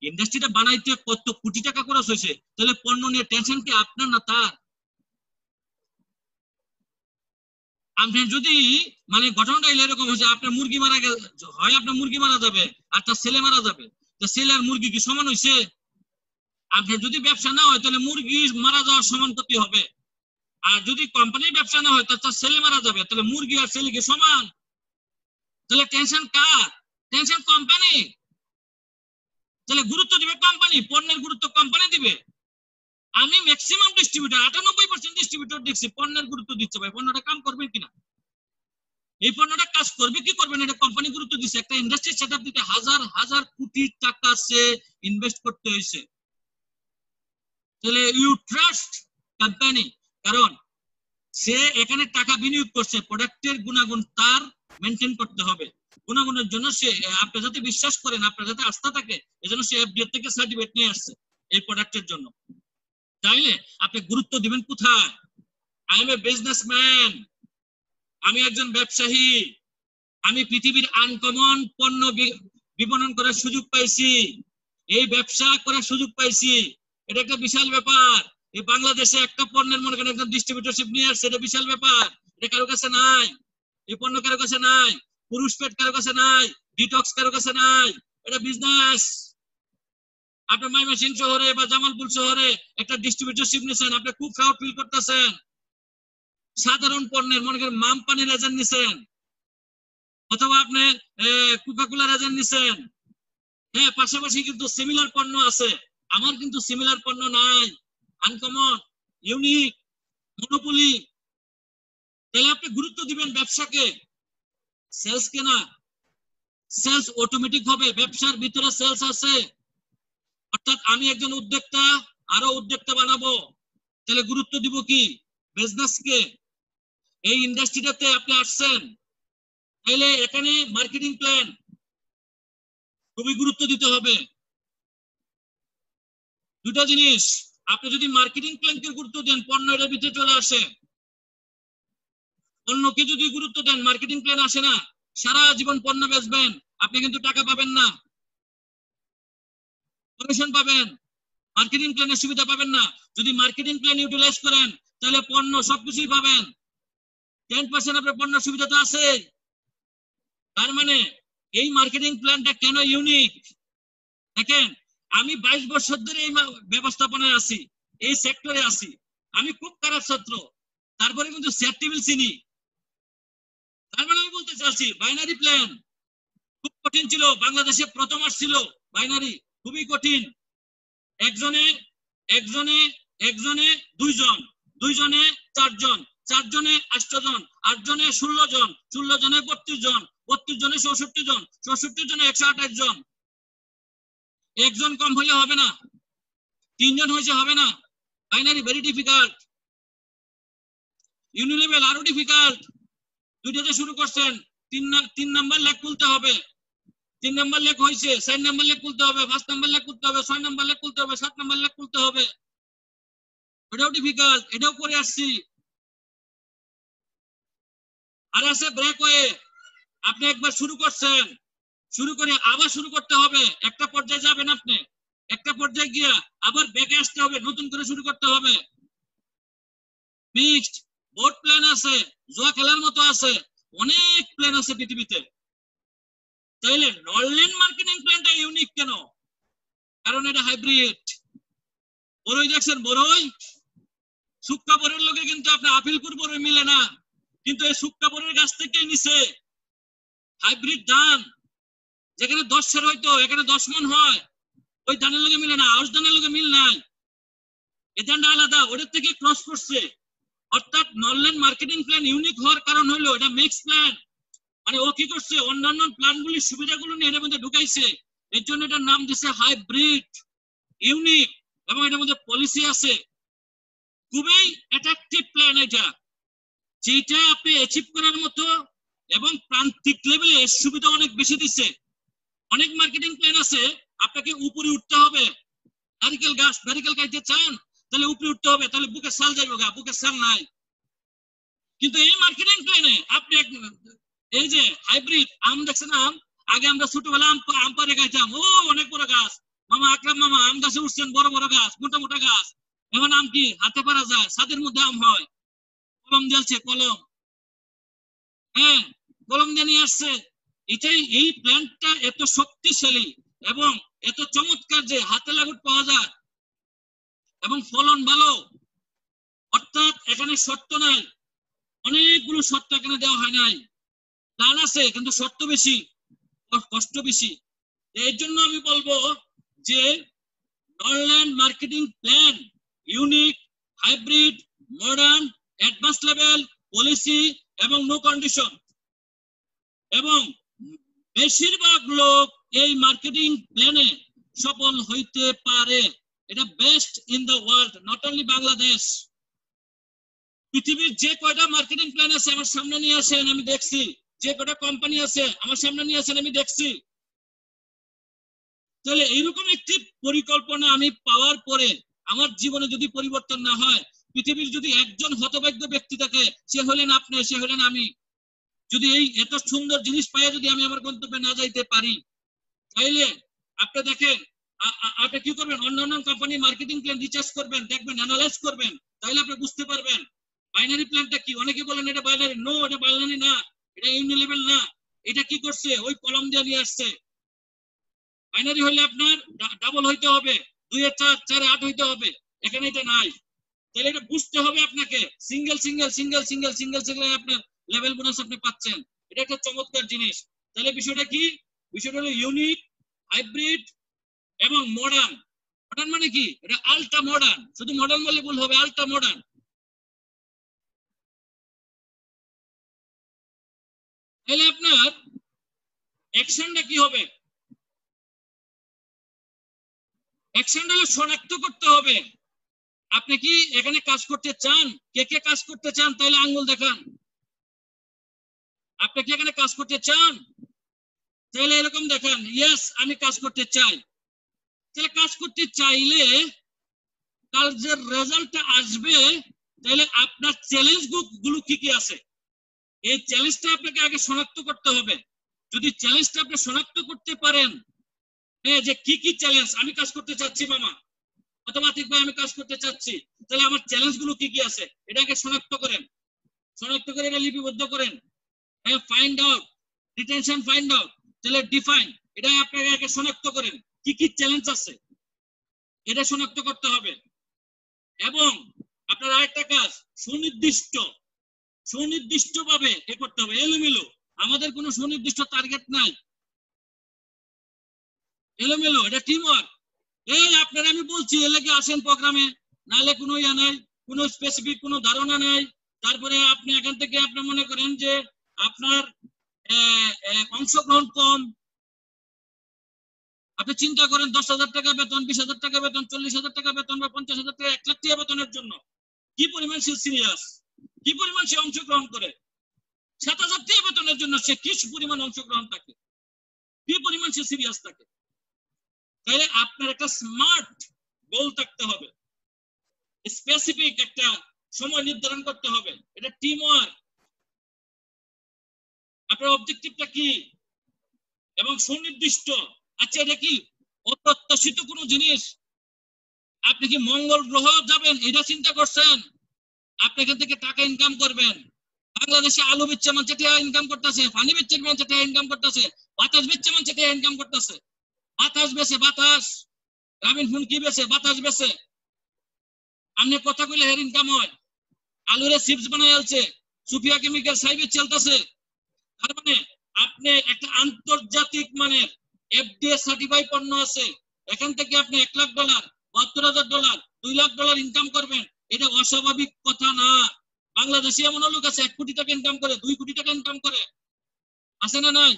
ইন্ডাস্ট্রিটা বানাইতে কত কোটি টাকা খরচ হয়েছে? তাহলে পণ্য নিয়ে টেনশন কি আপনার না তার? আপনি যদি মানে ঘটনাটা এরকম হয়েছে, আপনার মুরগি মারা গেছে, হয় আপনার মুরগি মারা যাবে আর তার ছেলে মারা যাবে, তো ছেলে আর মুরগি কি সমান হয়েছে? আপনার যদি ব্যবসা না হয় তাহলে মুরগি মারা যাওয়ার সমান ক্ষতি হবে। আর যদি কোম্পানির ব্যবসা না হয় তার ছেলে মারা যাবে, তাহলে মুরগি আর ছেলে কি সমান? তাহলে টেনশন কার? Tension company. তাহলে গুরুত্ব দিবে কোম্পানি, পণ্যের গুরুত্ব কোম্পানি দিবে। আমি ম্যাক্সিমাম ডিস্ট্রিবিউটর, 98% ডিস্ট্রিবিউটর দেখছি পণ্যের গুরুত্ব দিচ্ছে, ভাই পণ্যটা কাম করবে কিনা, এই পণ্যটা কাজ করবে কি করবে না, এটা কোম্পানি গুরুত্ব দিচ্ছে। একটা ইন্ডাস্ট্রি সেটআপ দিতে হাজার হাজার কোটি টাকা সে ইনভেস্ট করতে হয়েছে। তাহলে ইউ ট্রাস্ট কোম্পানি, কারণ সে এখানে টাকা বিনিয়োগ করছে, প্রোডাক্টের গুণাগুণ তার মেনটেন করতে হবে। গুণাগুণের জন্য সে, আপনি যাতে বিশ্বাস করেন, আপনার যাতে আস্থা থাকে, এজন্য সে এফডিএ থেকে সার্টিফিকেট নিয়ে আসছে এই প্রোডাক্টের জন্য। তাইলে আপনি গুরুত্ব দিবেন কোথায়? আই এম এ বিজনেসম্যান, আমি একজন ব্যবসায়ী, আমি পৃথিবীর আনকমন পণ্য বিপণন করার সুযোগ পাইছি, এই ব্যবসা করার সুযোগ পাইছি। এটা একটা বিশাল ব্যাপার। এই বাংলাদেশে একটা পণ্যের মনে করেন একজন ডিস্ট্রিবিউটরশিপ নিয়ে আসছে, এটা বিশাল ব্যাপার। এটা কারো কাছে নাই, এই পণ্য কারো কাছে নাই, পুরুষ পেট কারো কাছে নাই, ডিটক্স কারো কাছে নাই। এটা বিজনেস। আপনি ময়মনসিংহ শহরে বা জামালপুর শহরে একটা ডিস্ট্রিবিউটরশিপ নিছেন, আপনি খুব প্রাউড ফিল করতেছেন। সাধারণ পণ্যের মনে করেন মাম পানির এজেন্ট নিছেন, অথবা আপনি কোকাকোলার এজেন্ট নিছেন। হ্যাঁ, পাশাপাশি কিন্তু সিমিলার পণ্য আছে, আমার কিন্তু সিমিলার পণ্য নাই, আনকমন, ইউনিক, মনোপলি। তাহলে আপনি গুরুত্ব দিবেন ব্যবসাকে, সেলস কে না। সেলস অটোমেটিক হবে, ব্যবসার ভিতরে সেলস আছে। অর্থাৎ আমি একজন উদ্যোক্তা, আরো উদ্যোক্তা বানাবো, তাহলে গুরুত্ব দিব কি? বিজনেসকে। এই ইন্ডাস্ট্রিটাতে আপনি আসছেন, তাহলে এখানে মার্কেটিং প্ল্যান খুবই গুরুত্ব দিতে হবে। দুটো জিনিস, আপনি যদি মার্কেটিং প্ল্যানকে গুরুত্ব দেন, পণ্য এর ভিতরে চলে আসে। পণ্যকে যদি গুরুত্ব দেন, মার্কেটিং প্ল্যান আসে না, সারা জীবন পণ্য বেচবেন, আপনি কিন্তু টাকা পাবেন না, কমিশন পাবেন, মার্কেটিং প্ল্যানের সুবিধা পাবেন না। যদি মার্কেটিং প্ল্যান ইউটিলাইজ করেন, তাহলে পণ্য সবকিছুই পাবেন, 10% আপনার পণ্য সুবিধা তো আছে। তার মানে এই মার্কেটিং প্ল্যানটা কেন ইউনিক? দেখেন, আমি 22 বছর ধরে এই ব্যবস্থাপনায় আছি, এই সেক্টরে আছি, আমি খুব খারাপ ছাত্র, তারপরে কিন্তু সেট টেবিল চিনি। তার মানে আমি বলতে চাচ্ছি, বাইনারি প্ল্যান খুব কঠিন ছিল, বাংলাদেশে প্রথম আসছিল বাইনারি, খুবই কঠিন। একজনে একজনে একজনে দুইজন, দুইজনে চারজন, চারজনে 8 জন, 8 জনে 16 জন, 16 জনে 32 জন, 32 জনে 64 জন, 64 জনে 128 জন। একজন কম হলে হবে না, তিনজন হয়েছে হবে না। বাইনারি ভেরি ডিফিকাল্ট, ইউনিলেভেল আরো ডিফিকাল্ট। দুইটাতে শুরু করছেন, তিন নাম্বার লেখ খুলতে হবে, 3 নাম্বার লেখ হয়েছে, 4 নাম্বার লেখ খুলতে হবে, 5 নাম্বার লেখ খুলতে হবে, 6 নাম্বার লেখ খুলতে হবে, 7 নাম্বার লেখ খুলতে হবে। এটাও ডিফিকাল্ট, এটাও করে আসছি। আর আছে ব্রেকওয়ে, আপনি একবার শুরু করছেন, শুরু করে আবার শুরু করতে হবে। একটা পর্যায়ে যাবেন আপনি, একটা পর্যায়ে গিয়া আবার ব্যাকে আসতে হবে, নতুন করে শুরু করতে হবে। মিক্সড বোর্ড প্ল্যান আছে, জুয়া খেলার মতো আছে, অনেক প্ল্যান আছে পৃথিবীতে। তাইলে নরল্যান্ড মার্কেটিং প্ল্যানটা ইউনিক কেন? কারণ এটা হাইব্রিড। বড়ই দেখছেন, বড়ই শুক্কা বড়ের লোকে কিন্তু আপনার আপিলপুর বড়ই মিলে না, কিন্তু এই শুক্কা বড়ের গাছ থেকেই নিছে হাইব্রিড ধান, যেখানে 10 সের হইতো এখানে 10 মন হয়, ওই ধানের লোকে মিলে না, আউশ ধানের লোকে মিল নাই, এই ধানটা আলাদা, ওদের থেকে ক্রস করছে। অর্থাৎ নরল্যান্ড মার্কেটিং প্ল্যান ইউনিক হওয়ার কারণ হলো এটা মিক্স প্ল্যান, মানে ও কি করছে অন্যান্য প্ল্যানগুলির সুবিধাগুলো নিয়ে এর মধ্যে ঢুকাইছে, এর জন্য এটার নাম দিছে হাইব্রিড, ইউনিক, এবং এটার মধ্যে পলিসি আছে। খুবই অ্যাট্রাকটিভ প্ল্যান এটা, যেটা আপনি অ্যাচিভ করার মতো, এবং প্রান্তিক লেভেলে এর সুবিধা অনেক বেশি দিচ্ছে। অনেক মার্কেটিং প্ল্যান আছে আপনাকে উপরে উঠতে হবে, নারিকেল গাছ নারিকেল খাইতে চান তাহলে উপরে উঠতে হবে, তাহলে বুকের সাল যাবে গা, বুকের সাল নাই। কিন্তু এই মার্কেটিং প্ল্যানে আপনি এই যে হাইব্রিড আম দেখছেন, আম আগে আমরা ছোটবেলা আম পারে খাইতাম, ও অনেক বড় গাছ, মামা আকরাম মামা আম গাছে উঠছেন, বড় বড় গাছ, মোটা মোটা গাছ। এখন আম কি হাতে পারা যায়, ছাদের মধ্যে আম হয়, কলম দিয়েছে, কলম, হ্যাঁ কলম দিয়ে নিয়ে আসছে। এটাই, এই প্ল্যান্টটা এত শক্তিশালী এবং এত চমৎকার যে হাতে লাগুট পাওয়া যায় এবং ফলন ভালো। অর্থাৎ এখানে শর্ত নাই, অনেকগুলো শর্ত এখানে দেওয়া হয় নাই, প্ল্যান আছে কিন্তু শর্ত বেশি, কষ্ট বেশি। এর জন্য আমি বলবো যে Norrland marketing plan unique, hybrid, modern, advance level, policy এবং নো কন্ডিশন। এবং বেশিরভাগ লোক এই মার্কেটিং প্ল্যানে সফল হইতে পারে। এটা best in the world, not only Bangladesh. পৃথিবীর যে কয়টা মার্কেটিং প্ল্যান আছে আমার সামনে নিয়ে আসেন, আমি দেখছি। যে কয়টা কোম্পানি আছে আমার সামনে নিয়ে আসেন, আমি দেখছি। তাহলে এইরকম একটি পরিকল্পনা আমি পাওয়ার পরে আমার জীবনে যদি পরিবর্তন না হয়, পৃথিবীর যদি একজন হতভাগ্য ব্যক্তি থাকে, সে হলেন আপনি, সে হলেন আমি। যদি এই এত সুন্দর জিনিস পাই যদি আমি আমার গন্তব্যে না যাইতে পারি, তাইলে আপনি দেখেন, আপনি কি করবেন, অন্যান্য কোম্পানি মার্কেটিং প্ল্যান রিসার্চ করবেন, দেখবেন, অ্যানালাইজ করবেন, তাহলে আপনি বুঝতে পারবেন বাইনারি প্ল্যানটা কি। অনেকে বলেন এটা বাইনারি, নো এটা বাইনারি না, এটা ইউনিলেভেল না। এটা কি করছে, ওই কলম দিয়ে নিয়ে আসছে। বাইনারি হলে আপনার ডাবল হইতে হবে, 2 এর 4, 4 এর 8 হইতে হবে, এখানে এটা নাই। তাহলে এটা বুঝতে হবে আপনাকে, single single single single single single আপনার লেভেল বোনাস আপনি পাচ্ছেন। এটা একটা চমৎকার জিনিস। তাহলে বিষয়টা কি, বিষয়টা হলো ইউনিক, হাইব্রিড এবং মডার্ন। মডার্ন মানে কি, এটা আলট্রা মডার্ন, শুধু মডার্ন বললে ভুল হবে, আলট্রা মডার্ন। তাহলে আপনার অ্যাকশনটা কি হবে, অ্যাকশনটা হলো শনাক্ত করতে হবে আপনি কি এখানে কাজ করতে চান, কে কে কাজ করতে চান, তাহলে আঙ্গুল দেখান। আপনি কি এখানে কাজ করতে চান, তাহলে এরকম দেখান, ইয়েস আমি কাজ করতে চাই। তাহলে কাজ করতে চাইলে কাল যে রেজাল্টটা আসবে, তাহলে আপনার চ্যালেঞ্জ গুলো কি কি আছে, এই চ্যালেঞ্জটা আপনাকে আগে শনাক্ত করতে হবে। যদি চ্যালেঞ্জটা আপনি শনাক্ত করতে পারেন, যে কি কি চ্যালেঞ্জ আমি কাজ করতে চাচ্ছি মামা, অটোমেটিক ভাই আমি কাজ করতে চাচ্ছি, তাহলে আমার চ্যালেঞ্জ গুলো কি কি আছে এটাকে শনাক্ত করেন, শনাক্ত করে এটা লিপিবদ্ধ করেন। Find out, retention find out, তাহলে ডিফাইন, এটা আপনাকে আগে শনাক্ত করেন কি কি চ্যালেঞ্জ আছে, এটা শনাক্ত করতে হবে। এবং আপনার আরেকটা কাজ, সুনির্দিষ্ট ভাবে এ করতে হবে, এলোমেলো। আমাদের কোনো সুনির্দিষ্ট টার্গেট নাই, এলোমেলো, এটা টিম ওয়ার্ক। এই আপনারা আমি বলছি এর লাগে আসেন প্রোগ্রামে, নাহলে কোনো ইয়া নাই, কোনো স্পেসিফিক কোনো ধারণা নাই। তারপরে আপনি এখান থেকে আপনি মনে করেন যে আপনার অংশগ্রহণ কম, আপনি চিন্তা করেন 10,000 টাকা বেতন, 20,000 টাকা বেতন, 40,000 টাকা বেতন বা 50,000 টাকা, 1 লাখ টাকা বেতনের জন্য কি পরিমাণ সে সিরিয়াস, কি পরিমাণ সে অংশগ্রহণ করে। 7,000 টাকা বেতনের জন্য সে কি পরিমাণ অংশগ্রহণ থাকে, কি পরিমাণ সে সিরিয়াস থাকে। তাহলে আপনার একটা স্মার্ট গোল থাকতে হবে, স্পেসিফিক একটা সময় নির্ধারণ করতে হবে। এটা টিম ওয়ার্ক। আপনার অবজেক্টিভটা কি এবং সুনির্দিষ্ট। আচ্ছা, এটা কি অপ্রত্যাশিত কোনো জিনিস? আপনি কি মঙ্গল গ্রহ যাবেন এটা চিন্তা করছেন? আপনি এখান থেকে টাকা ইনকাম করবেন। বাংলাদেশে আলু বেচে মানুষ টাকা ইনকাম করতেছে, পানি বেচে মানুষ টাকা ইনকাম করতেছে, বাতাস বেচে মানুষ টাকা ইনকাম করতেছে। বাতাস বেচে, বাতাস গ্রামীণ ফোন কি বেচে? বাতাস বেচে। আপনি কথা কইলে হের ইনকাম হয়। আলুরে চিপস বানাই আলছে, সুফিয়া কেমিক্যাল সাইবে চলতেছে। তার মানে আপনি একটা আন্তর্জাতিক মানের এফডিএ সার্টিফাই পণ্য আছে, এখান থেকে আপনি $1,00,000, $72,000, $2,00,000 ইনকাম করবেন। এটা অস্বাভাবিক কথা না। বাংলাদেশে এমন লোক আছে 1 কোটি টাকা ইনকাম করে, 2 কোটি টাকা ইনকাম করে, আছে না নাই?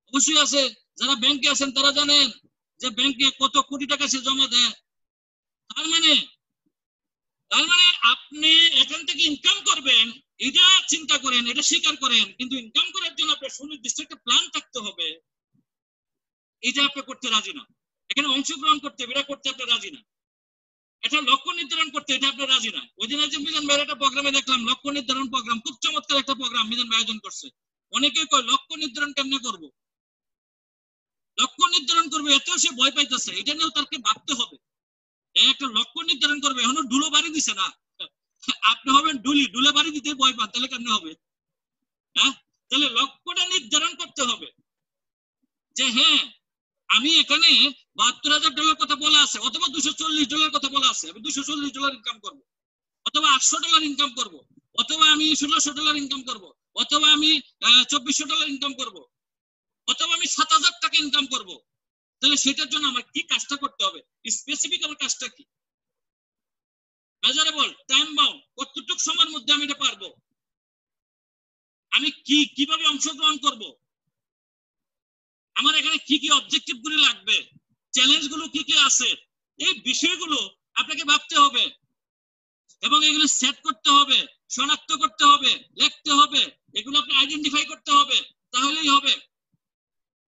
অবশ্যই আছে। যারা ব্যাংকে আছেন তারা জানেন যে ব্যাংকে কত কোটি টাকা সে জমা দেয়। তার মানে আপনি এখান থেকে ইনকাম করবেন, এটা চিন্তা করেন, এটা স্বীকার করেন, কিন্তু ইনকাম করার জন্য আপনার সুনির্দিষ্ট একটা প্ল্যান থাকতে হবে। এটা আপনি করতে রাজি না। এখানে অংশগ্রহণ করতে, এটা করতে আপনি রাজি না। এটা লক্ষ্য নির্ধারণ করতে, এটা আপনি রাজি না। ওই দিন যে মিজান ভাইয়ের একটা প্রোগ্রামে দেখলাম, লক্ষ্য নির্ধারণ প্রোগ্রাম, খুব চমৎকার একটা প্রোগ্রাম মিজান ভাই আয়োজন করছে। অনেকেই কয় লক্ষ্য নির্ধারণ কেমনে করব, লক্ষ্য নির্ধারণ করবে, এতেও সে ভয় পাইতেছে। এটা নিয়েও তাকে ভাবতে হবে। একটা লক্ষ্য নির্ধারণ করবে, এখনো ডুলো বাড়ি দিছে না। আপনি হবেন ডুলি, ডুলে বাড়ি দিতে ভয় পান, তাহলে কেমনে হবে? হ্যাঁ, তাহলে লক্ষ্যটা নির্ধারণ করতে হবে যে হ্যাঁ, আমি এখানে $72,000 কথা বলা আছে, অথবা $240 কথা বলা আছে, আমি $240 ইনকাম করবো, অথবা $800 ইনকাম করবো, অথবা আমি $1,600 ইনকাম করবো, অথবা আমি $2,400 ইনকাম করবো, অথবা আমি $7,000 টাকা ইনকাম করবো। তাহলে সেটার জন্য আমার কি কাজটা করতে হবে, স্পেসিফিক আমার কাজটা কি, মেজারেবল, টাইম বাউন্ড, কতটুকু সময়ের মধ্যে আমি এটা পারবো, আমি কিভাবে অংশগ্রহণ করব, আমার এখানে কি কি অবজেক্টিভ গুলো লাগবে, চ্যালেঞ্জ গুলো কি কি আছে, এই বিষয়গুলো আপনাকে ভাবতে হবে এবং এগুলো সেট করতে হবে, শনাক্ত করতে হবে, লিখতে হবে, এগুলো আপনি আইডেন্টিফাই করতে হবে, তাহলেই হবে।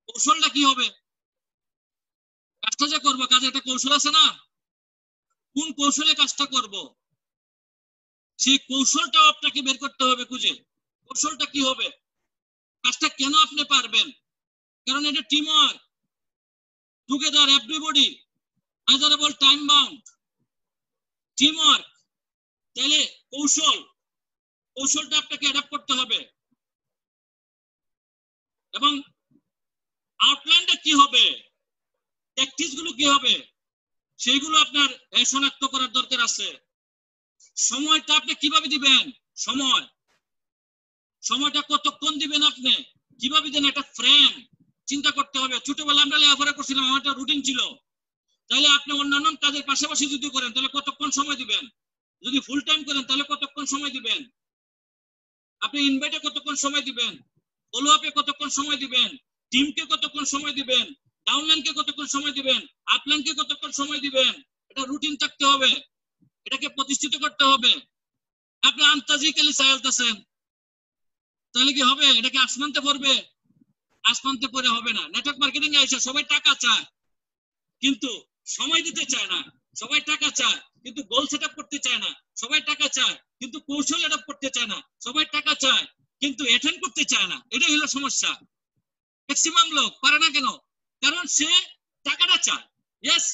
কৌশলটা কি হবে? কাজটা যে করবো, কাজে একটা কৌশল আছে না? কোন কৌশলে কাজটা করব, সেই কৌশলটা আপনাকে বের করতে হবে খুঁজে। কৌশলটা কি হবে, কাজটা কেন আপনি পারবেন, কারণ এটা team work, together, everybody, measurable, time bound, team work. তাহলে কৌশলটা আপনাকে অ্যাডাপ্ট করতে হবে এবং আউটলাইনটা কি হবে, ট্যাকটিক্স গুলো কি হবে, সেইগুলো আপনার শনাক্ত করার দরকার আছে। সময়টা আপনি কিভাবে দিবেন, সময়টা কতক্ষণ দিবেন, আপনি কিভাবে দেন, একটা ফ্রেম চিন্তা করতে হবে। ছোটবেলা আমরা লেখাপড়া করছিলাম, আমার একটা রুটিন ছিল। তাহলে আপনি অন্যান্য কাজের পাশাপাশি যদি করেন তাহলে কতক্ষণ সময় দিবেন, যদি ফুল টাইম করেন তাহলে কতক্ষণ সময় দিবেন, আপনি ইনভাইটে কতক্ষণ সময় দিবেন, ফলো আপে কতক্ষণ সময় দিবেন, টিমকে কতক্ষণ সময় দিবেন, ডাউনলাইনকে কতক্ষণ সময় দিবেন, আপলাইনকে কতক্ষণ সময় দিবেন। এটা রুটিন থাকতে হবে, এটাকে প্রতিষ্ঠিত করতে হবে। আপনি আন্তাজিক্যালি চাইতেছেন, তাহলে কি হবে? এটাকে আসমানতে পড়বে? আসমানতে পড়ে হবে না। নেটওয়ার্ক মার্কেটিং এ এসে সবাই টাকা চায় কিন্তু সময় দিতে চায় না, সবাই টাকা চায় কিন্তু গোল সেট আপ করতে চায় না, সবাই টাকা চায় কিন্তু কৌশল অ্যাডাপ্ট করতে চায় না, সবাই টাকা চায় কিন্তু অ্যাটেন্ড করতে চায় না। এটাই হলো সমস্যা। ম্যাক্সিমাম লোক পারে না কেন? কারণ সে টাকাটা চায়। ইয়েস,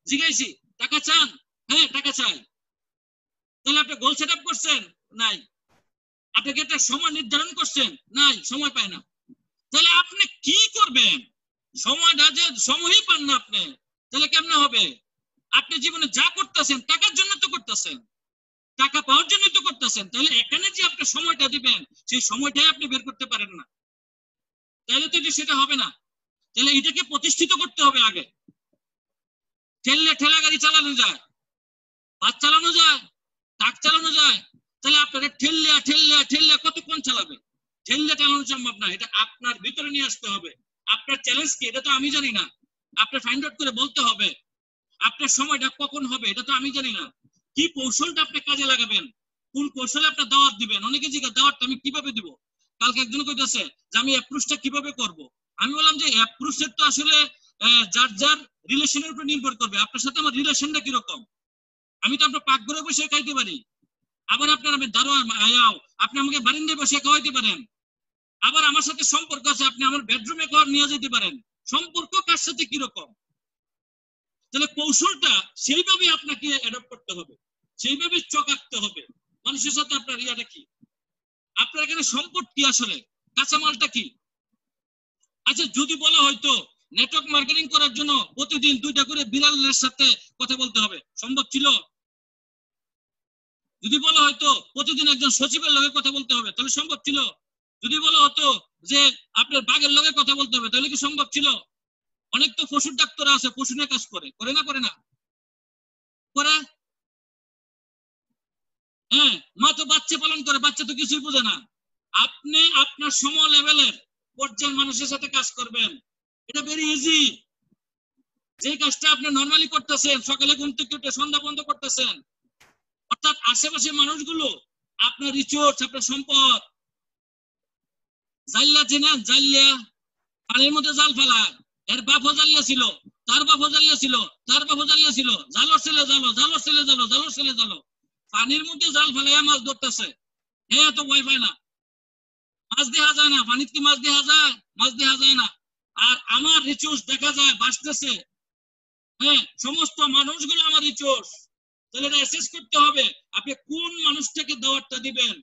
জিজ্ঞাসি টাকা চান? হ্যাঁ, টাকা চাই। তাহলে আপনি গোল সেট আপ করছেন? নাই। আপনি কি একটা সময় নির্ধারণ করছেন? নাই, সময় পায় না। তাহলে আপনি কি করবেন? সময়টা যে সময়ই পান না আপনি, তাহলে কেমনে হবে? আপনি জীবনে যা করতেছেন টাকার জন্য তো করতেছেন, টাকা পাওয়ার জন্য তো করতেছেন। তাহলে এখানে যে আপনি সময়টা দিবেন সেই সময়টাই আপনি বের করতে পারেন না, তাহলে তো সেটা হবে না। তাহলে এটাকে প্রতিষ্ঠিত করতে হবে আগে। ঠেলা গাড়ি চালানো যায়, বাস চালানো যায়, ট্রাক চালানো যায়, তাহলে আপনাকে ঠেললে কতক্ষণ চালাবে? ঠেললে চালানো সম্ভব না। এটা আপনার ভিতরে নিয়ে আসতে হবে। আপনার চ্যালেঞ্জ কি এটা তো আমি জানি না, আপনার ফাইন্ড আউট করে বলতে হবে। আপনার সময়টা কখন হবে এটা তো আমি জানি না। কি কৌশলটা আপনি কাজে লাগাবেন, কোন কৌশলে আপনার দাওয়াত দিবেন। অনেকে জিজ্ঞাসা দাওয়াতটা আমি কিভাবে দিব। কালকে একজন কইতেছে যে আমি অ্যাপ্রোচটা কিভাবে করব। আমি বললাম যে অ্যাপ্রোচের তো আসলে যার যার রিলেশনের উপর নির্ভর করবে। আপনার সাথে আমার রিলেশনটা কিরকম। আমি তো আপনার পাকঘরে বসে খাইতে পারি, আবার আপনার আমি দারোয়ান আয়াও আপনি আমাকে বারিন্দায় বসে খাওয়াইতে পারেন, আবার আমার সাথে সম্পর্ক আছে আপনি আমার বেডরুমে খাওয়ার নিয়ে যেতে পারেন। সম্পর্ক কার সাথে কিরকম, তাহলে কৌশলটা সেইভাবে আপনাকে অ্যাডপ্ট করতে হবে, সেইভাবে চোখ আঁকতে হবে। মানুষের সাথে আপনার ইয়াটা কি, আপনার এখানে সম্পদ কি, আসলে কাঁচামালটা কি। আচ্ছা যদি বলা হয়তো নেটওয়ার্ক মার্কেটিং করার জন্য প্রতিদিন 2টা করে বিড়ালের সাথে কথা বলতে হবে, সম্ভব ছিল? যদি বলা হয়তো প্রতিদিন একজন সচিবের লগে কথা বলতে হবে, তাহলে সম্ভব ছিল? যদি বলা হতো যে আপনার বাঘের লগে কথা বলতে হবে, তাহলে কি সম্ভব ছিল? অনেক তো পশুর ডাক্তার আছে, পশু নিয়ে কাজ করে, করে না করে না করে? হ্যাঁ, মা তো বাচ্চা পালন করে, বাচ্চা তো কিছুই বোঝে না। আপনি আপনার সম লেভেলের পর্যায়ের মানুষের সাথে কাজ করবেন, এটা ভেরি ইজি। যে কাজটা আপনি নর্মালি করতেছেন, সকালে ঘুম থেকে উঠে সন্ধ্যা বন্ধ করতেছেন, অর্থাৎ আশেপাশের মানুষগুলো আপনার রিসোর্স, আপনার সম্পদ। জাল্লা চেনা, জাল্লা পানির মধ্যে জাল ফেলা, এর বাপও জাল্লা ছিল, তার বাপও জাল্লা ছিল, তার বাপও জাল্লা ছিল, জালোর ছেলে জালো, জালোর ছেলে জালো, জালোর ছেলে জালো। পানির মধ্যে জাল ফেলাইয়া মাছ ধরতেছে, হ্যাঁ তো ভয় পায় না। মাছ দেখা যায় না, পানিতে কি মাছ দেখা যায়? মাছ দেখা যায় না। আর আমার রিসোর্স দেখা যায় বাঁচতেছে, হ্যাঁ সমস্ত মানুষগুলো আমার রিসোর্স। তাহলে এটা অ্যাসেস করতে হবে আপনি কোন মানুষটাকে দাওয়াতটা দিবেন,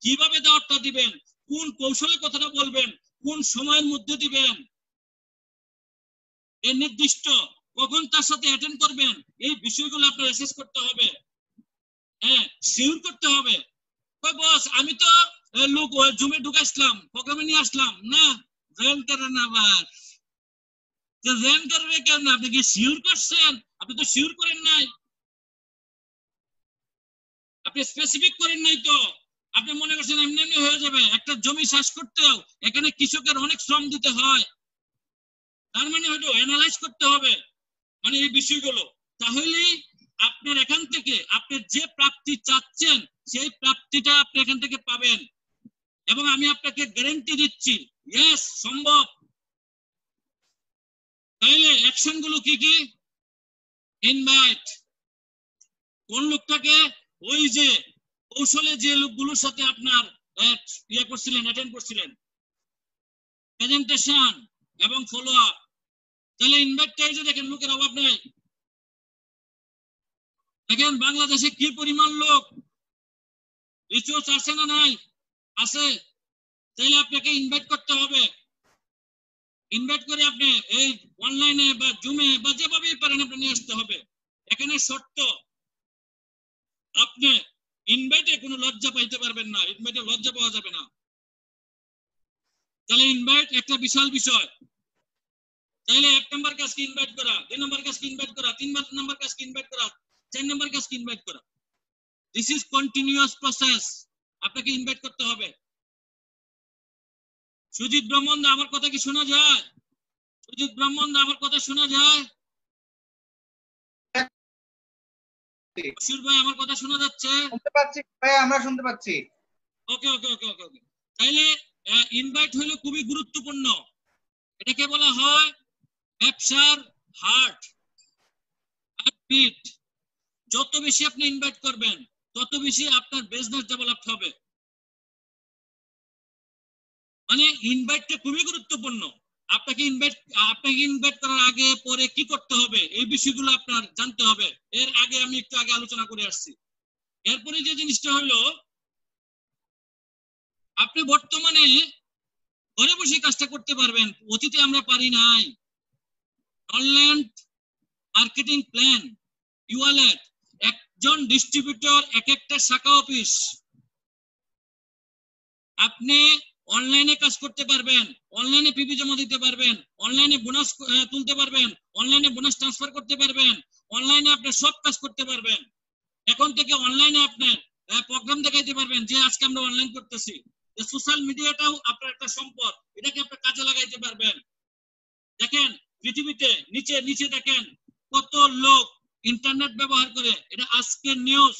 কিভাবে দাওয়াতটা দিবেন, কোন কৌশলে কথাটা বলবেন, কোন সময়ের মধ্যে দিবেন, এই নির্দিষ্ট কখন তার সাথে অ্যাটেন্ড করবেন, এই বিষয়গুলো আপনার অ্যাসেস করতে হবে, হ্যাঁ শিওর করতে হবে। ওই বস আমি তো লোক জুমে ঢুকাইছিলাম, প্রোগ্রামে নিয়ে আসলাম না, জয়েন করেন আবার। জয়েন করবে কেন? আপনি কি শিওর করছেন? আপনি তো শিওর করেন নাই, আপনি স্পেসিফিক করেন নাই তো। আপনি মনে করছেন এমনি এমনি হয়ে যাবে। একটা জমি চাষ করতেও এখানে কৃষকের অনেক শ্রম দিতে হয়, তার মানে হয়তো অ্যানালাইজ করতে হবে মানে এই বিষয়গুলো। তাহলেই আপনার এখান থেকে আপনি যে প্রাপ্তি চাচ্ছেন সেই প্রাপ্তিটা আপনি এখান থেকে পাবেন। এবং আমি আপনাকে গ্যারান্টি দিচ্ছি ইয়েস সম্ভব। তাইলে অ্যাকশন গুলো কি কি? ইনভাইট কোন লোকটাকে, ওই যে কৌশলে যে লোকগুলোর সাথে আপনার ইয়ে করছিলেন, অ্যাটেন্ড করছিলেন, প্রেজেন্টেশন এবং ফলো আপ। তাহলে ইনভাইটটাই যে দেখেন লোকের অভাব নাই। দেখেন বাংলাদেশে কি পরিমাণ লোক, রিসোর্স আছে না নাই? আছে। তাহলে আপনাকে ইনভাইট করতে হবে। ইনভাইট করে আপনি এই অনলাইনে বা জুমে বা যেভাবেই পারেন আপনি নিয়ে আসতে হবে। এখানে শর্ত, আপনি ইনভাইটে কোনো লজ্জা পাইতে পারবেন না, ইনভাইটে লজ্জা পাওয়া যাবে না। তাহলে ইনভাইট একটা বিশাল বিষয়। তাহলে 1 নম্বর কাজকে ইনভাইট করা, 2 নম্বর কাজকে ইনভাইট করা, 3 নম্বর কাজকে ইনভাইট করা, 4 নম্বর কাজকে ইনভাইট করা। দিস ইজ কন্টিনিউয়াস প্রসেস, আপনাকে ইনভাইট করতে হবে। সুজিত ব্রাহ্মণ আমার কথা কি শোনা যায়? সুজিত ব্রাহ্মণ আমার কথা শোনা যায়? ভাই আমার কথা শোনা যাচ্ছে? শুনতে পাচ্ছি ভাই, আমরা শুনতে পাচ্ছি। ওকে ওকে ওকে ওকে ওকে। তাইলে ইনভাইট হলো খুবই গুরুত্বপূর্ণ। এটাকে বলা হয় ব্যবসার হার্ট বিট। যত বেশি আপনি ইনভাইট করবেন তত বেশি আপনার বিজনেস ডেভেলপ হবে। মানে ইনভাইটটা খুবই গুরুত্বপূর্ণ। আপনাকে ইনভাইট করার আগে পরে কি করতে হবে এই বিষয়গুলো আপনার জানতে হবে। এর আগে আমি একটু আগে আলোচনা করে আসছি। এরপরে যে জিনিসটা হলো, আপনি বর্তমানে ঘরে বসে কাজটা করতে পারবেন, অতীতে আমরা পারি নাই। অনলাইন মার্কেটিং প্ল্যান, ইওয়ালেট, একজন ডিস্ট্রিবিউটর এক একটা শাখা অফিস। আপনি অনলাইনে কাজ করতে পারবেন, অনলাইনে পিপি জমা দিতে পারবেন, অনলাইনে বোনাস তুলতে পারবেন, অনলাইনে বোনাস ট্রান্সফার করতে পারবেন, অনলাইনে আপনি সব কাজ করতে পারবেন। এখন থেকে অনলাইনে আপনি প্রোগ্রাম দেখাইতে পারবেন যে আজকে আমরা অনলাইন করতেছি। সোশ্যাল মিডিয়াটাও আপনার একটা সম্পদ, এটাকে আপনি কাজে লাগাইতে পারবেন। দেখেন পৃথিবীতে নিচে নিচে দেখেন কত লোক ইন্টারনেট ব্যবহার করে, এটা আজকের নিউজ।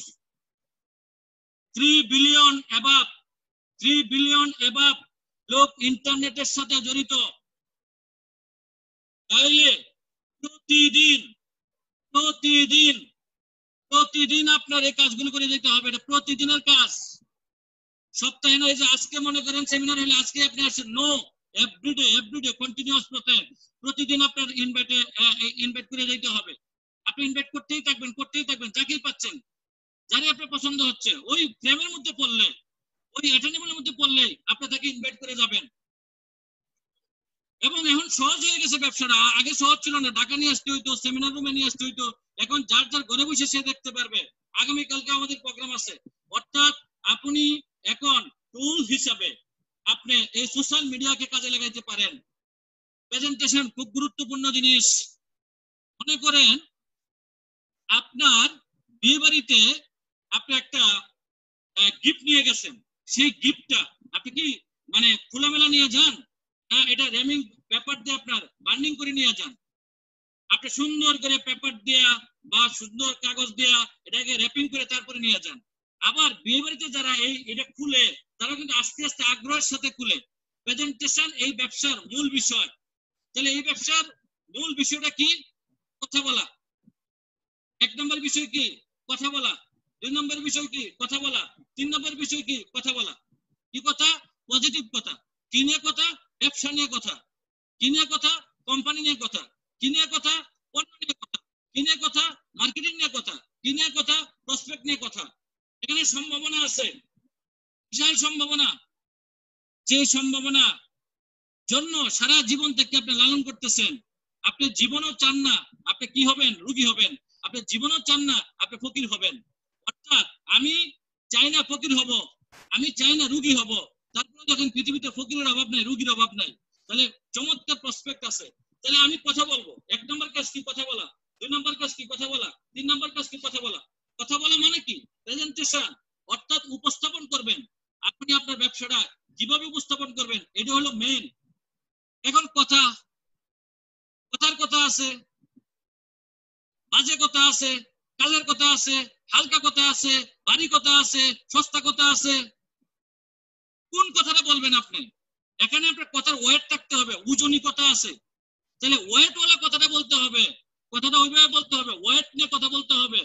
3 বিলিয়ন অ্যাবাভ লোক ইন্টারনেটের সাথে জড়িত। তাইলে প্রতিদিন প্রতিদিন প্রতিদিন আপনার এই কাজগুলো করে যেতে হবে, এটা প্রতিদিনের কাজ, সপ্তাহে নয় যে আজকে মনে করেন সেমিনার হলে আজকে আপনি আসেন, নো, এভরিডে কন্টিনিউয়াস প্রতিদিন আপনার ইনভাইট করে যেতে হবে। আপনি ইনভাইট করতেই থাকবেন যাকেই পাচ্ছেন, যারে আপনার পছন্দ হচ্ছে, ওই ফ্রেমের মধ্যে পড়লে, ওই অ্যাটেন্ডেবলের মধ্যে পড়লেই আপনি তাকে ইনভাইট করে যাবেন। এবং এখন সহজ হয়ে গেছে ব্যবসাটা, আগে সহজ ছিল না, ঢাকা নিয়ে আসতে হইতো, সেমিনার রুমে নিয়ে আসতে হইতো, এখন যার যার ঘরে বসে সে দেখতে পারবে। আগামীকালকে আমাদের প্রোগ্রাম আছে, অর্থাৎ আপনি এখন টুল হিসাবে আপনি এই সোশ্যাল মিডিয়াকে কাজে লাগাইতে পারেন। প্রেজেন্টেশন খুব গুরুত্বপূর্ণ জিনিস। মনে করেন আপনার বিয়ে বাড়িতে আপনি একটা গিফট নিয়ে গেছেন, সেই গিফটটা আপনি কি মানে খোলামেলা নিয়ে যান? হ্যাঁ, এটা র্যামিং পেপার দিয়ে আপনার বান্ডিং করে নিয়ে যান। আপনি সুন্দর করে পেপার দেয়া বা সুন্দর কাগজ দেয়া এটাকে র্যাপিং করে তারপরে নিয়ে যান। আবার বিয়ে বাড়িতে যারা এটা খুলে, তারা কিন্তু আস্তে আস্তে আগ্রহের সাথে খুলে। প্রেজেন্টেশন এই ব্যবসার মূল বিষয়। তাহলে এই ব্যবসার মূল বিষয়টা কি? কথা বলা। 1 নম্বর বিষয় কি? কথা বলা। 2 নম্বর বিষয় কি? কথা বলা। 3 নম্বর বিষয় কি? কথা বলা। কি কথা? পজিটিভ কথা। কি নিয়ে কথা? ব্যবসা নিয়ে কথা। কি নিয়ে কথা? কোম্পানি নিয়ে কথা। কি নিয়ে কথা? পণ্য নিয়ে কথা। কি নিয়ে কথা? মার্কেটিং নিয়ে কথা। কি নিয়ে কথা? প্রসপেক্ট নিয়ে কথা। এখানে সম্ভাবনা আছে, বিশাল সম্ভাবনা। যে সম্ভাবনা জন্য সারা জীবন থেকে আপনি লালন করতেছেন। আপনি জীবনও চান না আপনি কি হবেন? রোগী হবেন। আপনি জীবনও চান না আপনি ফকির হবেন। অর্থাৎ আমি চাই না ফকির হব, আমি চাই না রোগী হব। তারপরে যখন পৃথিবীতে ফকিরের অভাব নাই, রোগীর অভাব নাই, তাহলে চমৎকার প্রসপেক্ট আছে। তাহলে আমি কথা বলবো। 1 নম্বর কাজ কি? কথা বলা। 2 নম্বর কাজ কি? কথা বলা। 3 নম্বর কাজ কি? কথা বলা। কথা বলা মানে কি? প্রেজেন্টেশন, অর্থাৎ উপস্থাপন করবেন। আপনি আপনার ব্যবসাটা কিভাবে উপস্থাপন করবেন, এটা হলো মেইন। এখন কথার কথা আছে, বাজে কথা আছে, কাজের কথা আছে, হালকা কথা আছে, ভারী কথা আছে, সস্তা কথা আছে। কোন কথাটা বলবেন আপনি? এখানে আপনার কথার ওয়েট থাকতে হবে, ওজনী কথা আছে, তাহলে ওয়েট ওয়ালা কথাটা বলতে হবে। কথাটা ওইভাবে বলতে হবে, ওয়েট নিয়ে কথা বলতে হবে।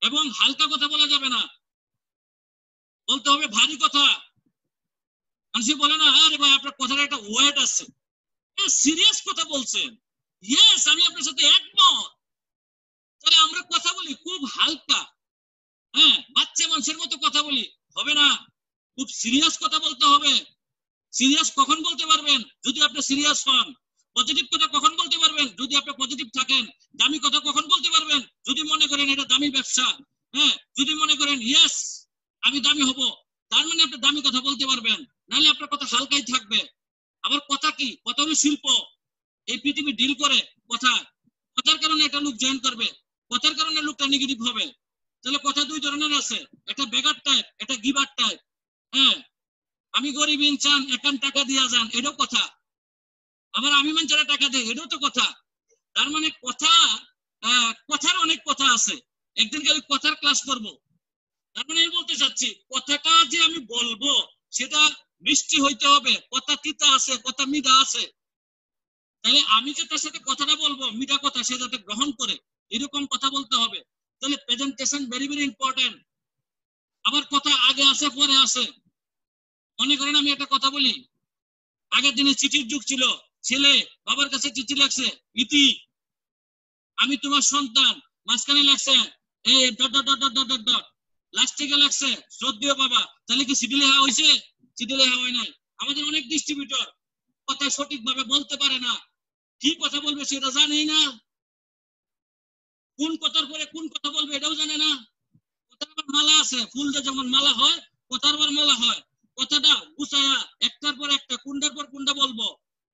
এবং হালকা কথা বলা যাবে না, বলতে হবে ভারী কথা। মানুষ বলে না, আরে ভাই আপনার কথাটা একটা ওয়েট আছে, সিরিয়াস কথা বলছেন। ইয়েস, আমি আপনার সাথে একমত। তাহলে আমরা কথা বলি খুব হালকা, হ্যাঁ, বাচ্চা মানুষের মতো কথা বলি, হবে না। খুব সিরিয়াস কথা বলতে হবে। সিরিয়াস কখন বলতে পারবেন? যদি আপনি সিরিয়াস হন। পজিটিভ কথা কখন বলতে পারবেন? যদি আপনি পজিটিভ থাকেন। দামি কথা কখন বলতে পারবেন? যদি মনে করেন এটা দামি ব্যবসা, হ্যাঁ, যদি মনে করেন ইয়েস আমি দামি হব, তার মানে আপনি দামি কথা বলতে পারবেন, নাহলে আপনার কথা হালকাই থাকবে। আবার কথা কি? কথা হলো শিল্প। এই পৃথিবী ডিল করে কথা। কথার কারণে একটা লোক জয়েন করবে, কথার কারণে লোকটা নেগেটিভ হবে। তাহলে কথা 2 ধরনের আছে, একটা বেগার টাইপ, একটা গিভার টাইপ। হ্যাঁ, আমি গরিব ইনসান, একান টাকা দিয়া যান, এটাও কথা। আবার আমি মানুষেরা টাকা দেয়, এটাও তো কথা। তার মানে কথা, কথার অনেক কথা আছে। একদিনকে আমি কথার ক্লাস করব। তার মানে আমি বলতে চাচ্ছি, কথাটা যে আমি বলবো সেটা মিষ্টি হইতে হবে। কথা তিতা আছে, কথা মিঠা আছে। তাহলে আমি যে তার সাথে কথাটা বলবো, মিঠা কথা, সে যাতে গ্রহণ করে, এরকম কথা বলতে হবে। তাহলে প্রেজেন্টেশন ভেরি ভেরি ইম্পর্টেন্ট। আবার কথা আগে আছে পরে আছে। মনে করেন আমি একটা কথা বলি, আগের দিনে চিঠির যুগ ছিল, ছেলে বাবার কাছে চিঠি লেখছে, ইতি আমি তোমার সন্তান, মাঝখানে লেখছে এই dot dot dot dot dot dot, লাস্টে গিয়ে লেখছে শ্রদ্ধেয় বাবা। তাহলে কি চিঠি লেখা হয়েছে? চিঠি লেখা হয় নাই। আমাদের অনেক ডিস্ট্রিবিউটর কথা সঠিকভাবে বলতে পারে না, কি কথা বলবে সেটা জানেই না, কোন কথার পরে কোন কথা বলবে এটাও জানে না। কথার আবার মালা আছে, ফুল দিয়ে যেমন মালা হয়, কথার আবার মালা হয়। কথাটা গুছায়া একটার পর একটা, কোনটার পর কোনটা বলবো,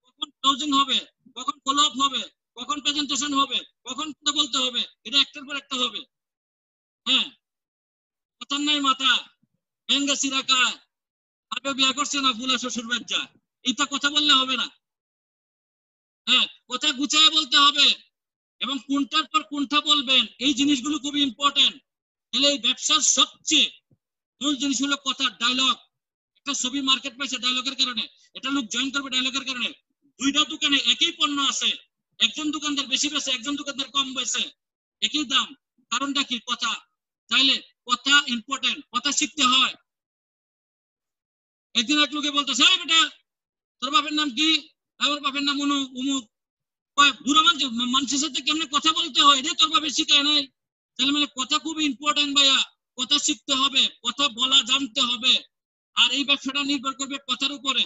কখন ক্লোজিং হবে, কখন ফলো আপ হবে, কখন প্রেজেন্টেশন হবে, কখন কথা বলতে হবে, এটা একটার পর একটা হবে। হ্যাঁ, কথার নাই মাথা, ভেঙ্গে সিরাকা, আগে বিয়া করছে না ফুলা শ্বশুর বাচ্চা, এটা কথা বললে হবে না। হ্যাঁ, কথা গুছায় বলতে হবে এবং কোনটার পর কোনটা বলবেন এই জিনিসগুলো খুবই ইম্পর্টেন্ট। তাহলে এই ব্যবসার সবচেয়ে মূল জিনিস হলো কথা, ডায়লগ। একটা ছবি মার্কেট পাইছে ডায়লগের কারণে, এটা লোক জয়েন করবে ডায়লগের কারণে। দুইটা দোকানে একই পণ্য আছে, একজন দোকানদার বেশি বেছে, একজন দোকানদার কম বেছে, একই দাম, কারণটা কি? কথা। তাইলে কথা ইম্পর্টেন্ট, কথা শিখতে হয়। একদিন এক লোকে বলতেছে, এই বেটা তোর বাপের নাম কি? আমার বাপের নাম উমুক। বুড়ো মানুষের সাথে কেমনে কথা বলতে হয় এটা তোর বাপের শিখায় নাই? তাহলে মানে কথা খুব ইম্পর্টেন্ট ভাইয়া, কথা শিখতে হবে, কথা বলা জানতে হবে। আর এই ব্যবসাটা নির্ভর করবে কথার উপরে।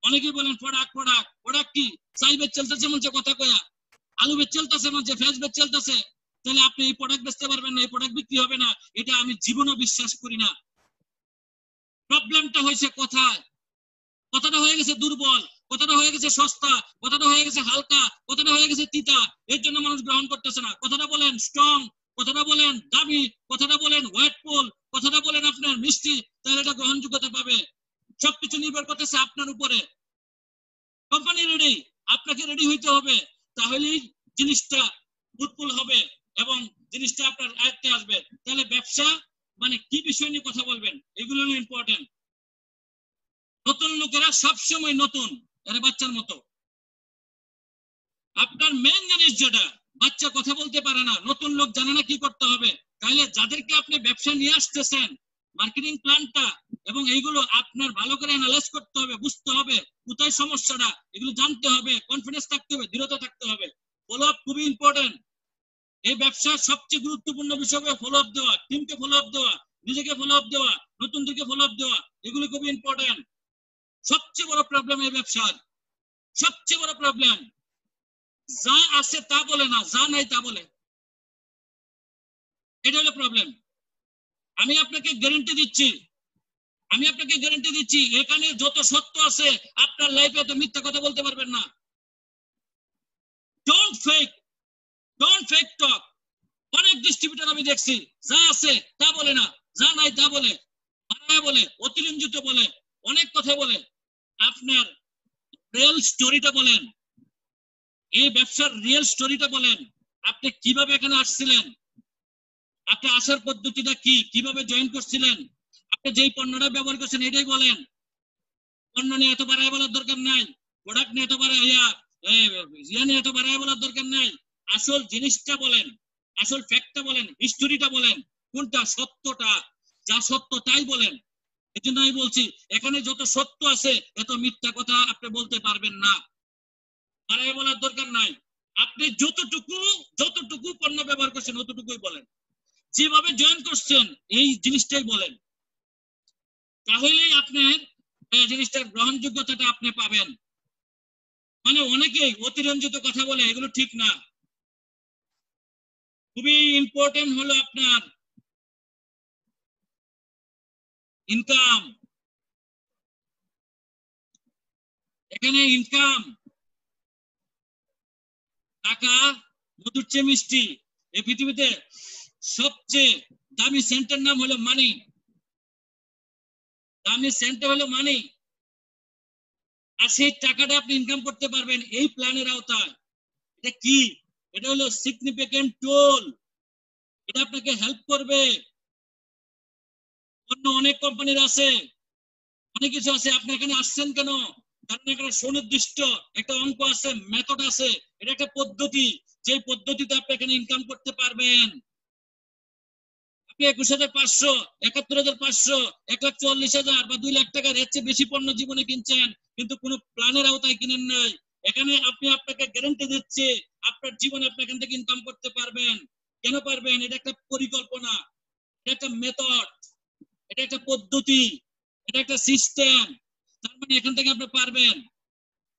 অনেকেই বলেন প্রোডাক্ট প্রোডাক্ট প্রোডাক্ট কি? চাল বেচ চলতেছে মনে কথা কয়া, আলু বেচ চলতেছে মনে, ফেস বেচ চলতেছে, তাহলে আপনি এই প্রোডাক্ট বেচতে পারবেন না, এই প্রোডাক্ট বিক্রি হবে না, এটা আমি জীবনও বিশ্বাস করি না। প্রবলেমটা হয়েছে কোথায়? কথাটা হয়ে গেছে দুর্বল, কথাটা হয়ে গেছে সস্তা, কথাটা হয়ে গেছে হালকা, কথাটা হয়ে গেছে তিতা, এর জন্য মানুষ গ্রহণ করতেছে না। কথাটা বলেন স্ট্রং, কথাটা বলেন দামি, কথাটা বলেন ওয়েটফুল, কথাটা বলেন আপনার মিষ্টি, তাহলে এটা গ্রহণযোগ্যতা পাবে। সবকিছু নির্ভর করতেছে আপনার উপরে। কোম্পানি রেডি, আপনাকে রেডি হইতে হবে, তাহলেই জিনিসটা ফ্রুটফুল হবে এবং জিনিসটা আপনার আয়ত্তে আসবে। তাহলে ব্যবসা মানে কি বিষয় নিয়ে কথা বলবেন, এগুলো হলো ইম্পর্টেন্ট। নতুন লোকেরা সবসময় নতুন, এরা বাচ্চার মতো। আপনার মেন জিনিস যেটা, বাচ্চা কথা বলতে পারে না, নতুন লোক জানে না কি করতে হবে। তাহলে যাদেরকে আপনি ব্যবসা নিয়ে আসতেছেন, মার্কেটিং প্ল্যানটা এবং এইগুলো আপনার ভালো করে অ্যানালাইজ করতে হবে, বুঝতে হবে কোথায় সমস্যাটা, এগুলো জানতে হবে, কনফিডেন্স থাকতে হবে, দৃঢ়তা থাকতে হবে। ফলো আপ খুবই ইম্পর্টেন্ট। এই ব্যবসার সবচেয়ে গুরুত্বপূর্ণ বিষয় হবে ফলো আপ দেওয়া, টিমকে ফলো আপ দেওয়া, নিজেকে ফলো আপ দেওয়া, নতুনদেরকে ফলো আপ দেওয়া, এগুলো খুবই ইম্পর্টেন্ট। সবচেয়ে বড় প্রবলেম এই ব্যবসার, সবচেয়ে বড় প্রবলেম, যা আছে তা বলে না, যা নাই তা বলে। এটা হলো প্রবলেম। আমি আপনাকে গ্যারান্টি দিচ্ছি, এখানে যত সত্য আছে আপনার লাইফে তো মিথ্যা কথা বলতে পারবেন না। ডোন্ট ফেক টক। অনেক ডিস্ট্রিবিউটর আমি দেখছি, যা আছে তা বলে না, যা নাই তা বলে, বলে, অতিরঞ্জিত বলে, অনেক কথা বলে। আপনার রিয়েল স্টোরিটা বলেন, এই ব্যবসার রিয়েল স্টোরিটা বলেন। আপনি কিভাবে এখানে আসছিলেন, আপনি আসার পদ্ধতিটা কি, কিভাবে জয়েন করছিলেন, আপনি যেই পণ্যটা ব্যবহার করছেন এটাই বলেন। পণ্য নিয়ে এত বাড়ায় বলার দরকার নাই, প্রোডাক্ট নিয়ে এত বাড়ায় নিয়ে এত বাড়ায় বলার দরকার নাই। আসল জিনিসটা বলেন, আসল ফ্যাক্টটা বলেন, হিস্টোরিটা বলেন, কোনটা সত্যটা, যা সত্য তাই বলেন। এই জন্য আমি বলছি, এখানে যত সত্য আছে এত মিথ্যা কথা আপনি বলতে পারবেন না, বাড়ায় বলার দরকার নাই। আপনি যতটুকু পণ্য ব্যবহার করছেন অতটুকুই বলেন, যেভাবে জয়েন করছেন এই জিনিসটাই বলেন। তাহলেই আপনার জিনিসটার গ্রহণযোগ্যতাটা আপনি পাবেন। মানে অনেকেই অতিরঞ্জিত কথা বলে, এগুলো ঠিক না। খুবই ইম্পর্টেন্ট হলো আপনার ইনকাম। এখানে ইনকাম, টাকা মধুর চেয়ে মিষ্টি। এই পৃথিবীতে সবচেয়ে দামি সেন্টের নাম হলো মানি, দামি সেন্টটা হলো মানি। আর সেই টাকাটা আপনি ইনকাম করতে পারবেন এই প্ল্যানের আওতায়। এটা কি? এটা হলো সিগনিফিকেন্ট টুল, এটা আপনাকে হেল্প করবে। অন্য অনেক কোম্পানির আছে, অনেক কিছু আছে। আপনি এখানে আসছেন কেন? কারণ এখানে সুনির্দিষ্ট একটা অঙ্ক আছে, মেথড আছে, এটা একটা পদ্ধতি, যে পদ্ধতিতে আপনি এখানে ইনকাম করতে পারবেন। আপনি 21,500, 71,500, 1,40,000 বা 2 লাখ টাকার এর চেয়ে বেশি পণ্য জীবনে কিনছেন, কিন্তু কোনো প্ল্যানের আওতায় কিনেন নাই। এখানে আমি আপনাকে গ্যারান্টি দিচ্ছি আপনার জীবনে আপনি এখান থেকে ইনকাম করতে পারবেন। কেন পারবেন? এটা একটা পরিকল্পনা, এটা একটা মেথড, এটা একটা পদ্ধতি, এটা একটা সিস্টেম। তার মানে এখান থেকে আপনি পারবেন।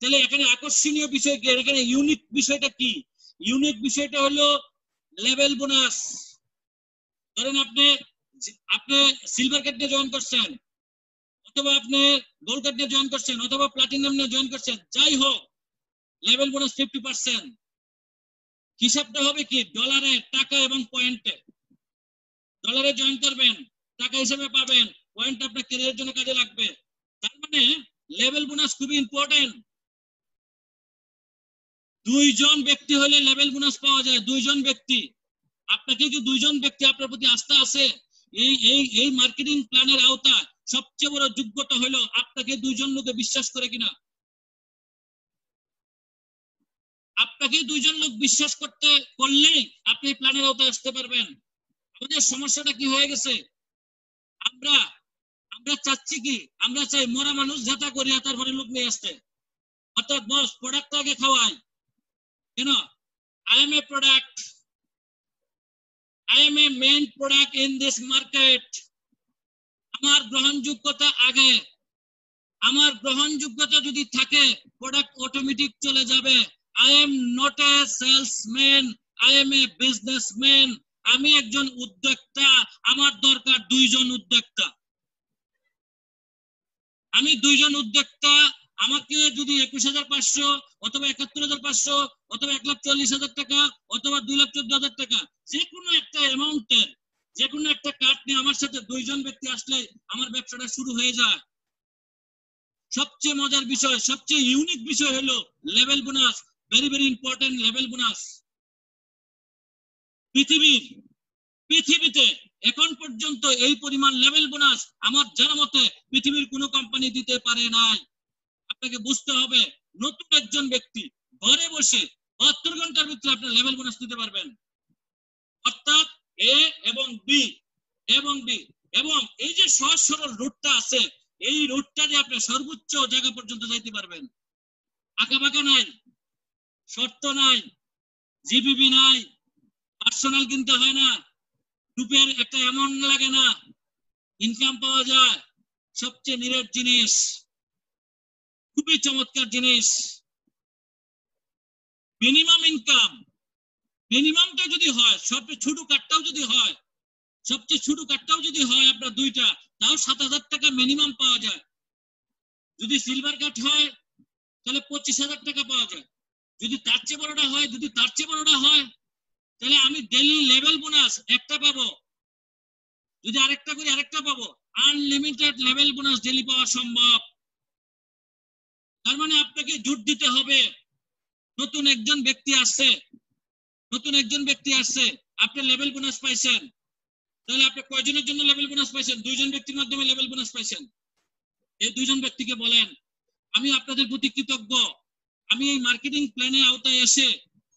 তাহলে এখানে আকর্ষণীয় বিষয় কি, এখানে ইউনিক বিষয়টা কি? ইউনিক বিষয়টা হলো লেভেল বোনাস। ধরেন আপনি সিলভার কার্ড নিয়ে জয়েন করছেন, অথবা আপনি গোল্ড কার্ড নিয়ে জয়েন করছেন, অথবা প্লাটিনাম নিয়ে জয়েন করছেন, যাই হোক, লেভেল বোনাস 50%। হিসাবটা হবে কি? ডলারে, টাকা এবং পয়েন্টে। ডলারে জয়েন করবেন, টাকা হিসেবে পাবেন, পয়েন্ট আপনার ক্যারিয়ারের জন্য কাজে লাগবে। তার মানে লেভেল বোনাস খুবই ইম্পর্টেন্ট। দুইজন ব্যক্তি হলে লেভেল বোনাস পাওয়া যায়, দুইজন ব্যক্তি। আপনাকে কি দুইজন ব্যক্তি আপনার প্রতি আস্থা আছে? এই মার্কেটিং প্ল্যানের আওতায় সবচেয়ে বড় যোগ্যতা হলো আপনাকে দুইজন লোকে বিশ্বাস করে কিনা। আপনাকে দুইজন লোক বিশ্বাস করতে করলেই আপনি প্ল্যানের আওতায় আসতে পারবেন। আমাদের সমস্যাটা কি হয়ে গেছে, আমরা চাচ্ছি কি, আমরা চাই মরা মানুষ ঝাঁটা করিয়া তারপরে লোক নিয়ে আসতে। অর্থাৎ বস প্রোডাক্টটা আগে খাওয়াই কেন, I am a product, I am a main product in this market. আমার গ্রহণযোগ্যতা আগে, আমার গ্রহণযোগ্যতা যদি থাকে প্রোডাক্ট অটোমেটিক চলে যাবে। I am not a salesman, I am a businessman. আমি একজন উদ্যোক্তা, আমার দরকার দুইজন উদ্যোক্তা। আমি দুইজন উদ্যোক্তা, আমাকে যদি 21,500 অথবা 71,500 অথবা 1,40,000 টাকা অথবা 2,14,000 টাকা যে কোনো একটা অ্যামাউন্টের যে কোনো একটা কার্ড নিয়ে আমার সাথে দুইজন ব্যক্তি আসলে আমার ব্যবসাটা শুরু হয়ে যায়। সবচেয়ে মজার বিষয়, সবচেয়ে ইউনিক বিষয় হলো level bonus, very very important level bonus. পৃথিবীতে এখন পর্যন্ত এই পরিমাণ লেভেল বোনাস আমার জানা মতে পৃথিবীর কোনো কোম্পানি দিতে পারে নাই। আপনাকে বুঝতে হবে, নতুন একজন ব্যক্তি ঘরে বসে 72 ঘন্টার ভিতরে আপনার লেভেল বোনাস দিতে পারবেন। অর্থাৎ এ এবং বি এবং এই যে সহজ সরল রুটটা আছে, এই রুটটা দিয়ে আপনি সর্বোচ্চ জায়গা পর্যন্ত যাইতে পারবেন। আঁকাবাঁকা নাই, শর্ত নাই, জিবিবি নাই, পার্সোনাল কিনতে হয় না, গ্রুপের একটা অ্যামাউন্ট লাগে না, ইনকাম পাওয়া যায়। সবচেয়ে নিরেট জিনিস, খুবই চমৎকার জিনিস, মিনিমাম ইনকাম। মিনিমামটা যদি হয়, সবচেয়ে ছোট কার্ডটাও যদি হয় আপনার দুইটা, তাও 7,000 টাকা মিনিমাম পাওয়া যায়। যদি সিলভার কার্ড হয় তাহলে 25,000 টাকা পাওয়া যায়। যদি তার চেয়ে বড়টা হয় তাহলে আমি ডেইলি লেভেল বোনাস একটা পাবো, যদি আরেকটা করি আরেকটা পাবো। আনলিমিটেড লেভেল বোনাস ডেইলি পাওয়া সম্ভব। তার মানে আপনাকে জোর দিতে হবে। নতুন একজন ব্যক্তি আসছে, আপনি লেভেল বোনাস পাইছেন, তাহলে আপনি কয়জনের জন্য লেভেল বোনাস পাইছেন? দুইজন ব্যক্তির মাধ্যমে লেভেল বোনাস পাইছেন। এই দুইজন ব্যক্তিকে বলেন, আমি আপনাদের প্রতি কৃতজ্ঞ। আমি এই মার্কেটিং প্ল্যানের আওতায় এসে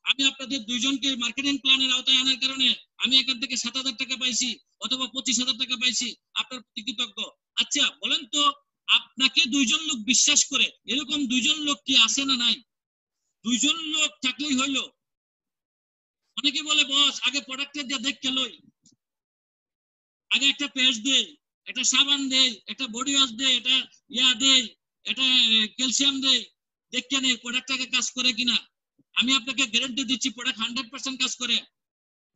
আমি আপনাদের দুইজনকে মার্কেটিং প্ল্যানের আওতায় আনার কারণে আমি এখান থেকে 7,000 টাকা পাইছি অথবা 25,000 টাকা পাইছি, আপনার প্রতি কৃতজ্ঞ। আচ্ছা বলেন তো, আপনাকে দুইজন লোক বিশ্বাস করে এরকম দুইজন লোক কি আছে না নাই? দুইজন লোক থাকলেই হইলো। অনেকে বলে বস আগে প্রোডাক্টের দিয়ে দেখতে লই, আগে একটা পেস্ট দেই, একটা সাবান দেই, একটা বডি ওয়াশ দেই, এটা দেই, এটা ক্যালসিয়াম দেই, দেখতে নেই প্রোডাক্টটাকে কাজ করে কিনা। আমি আপনাকে গ্যারান্টি দিচ্ছি প্রোডাক্ট 100% কাজ করে।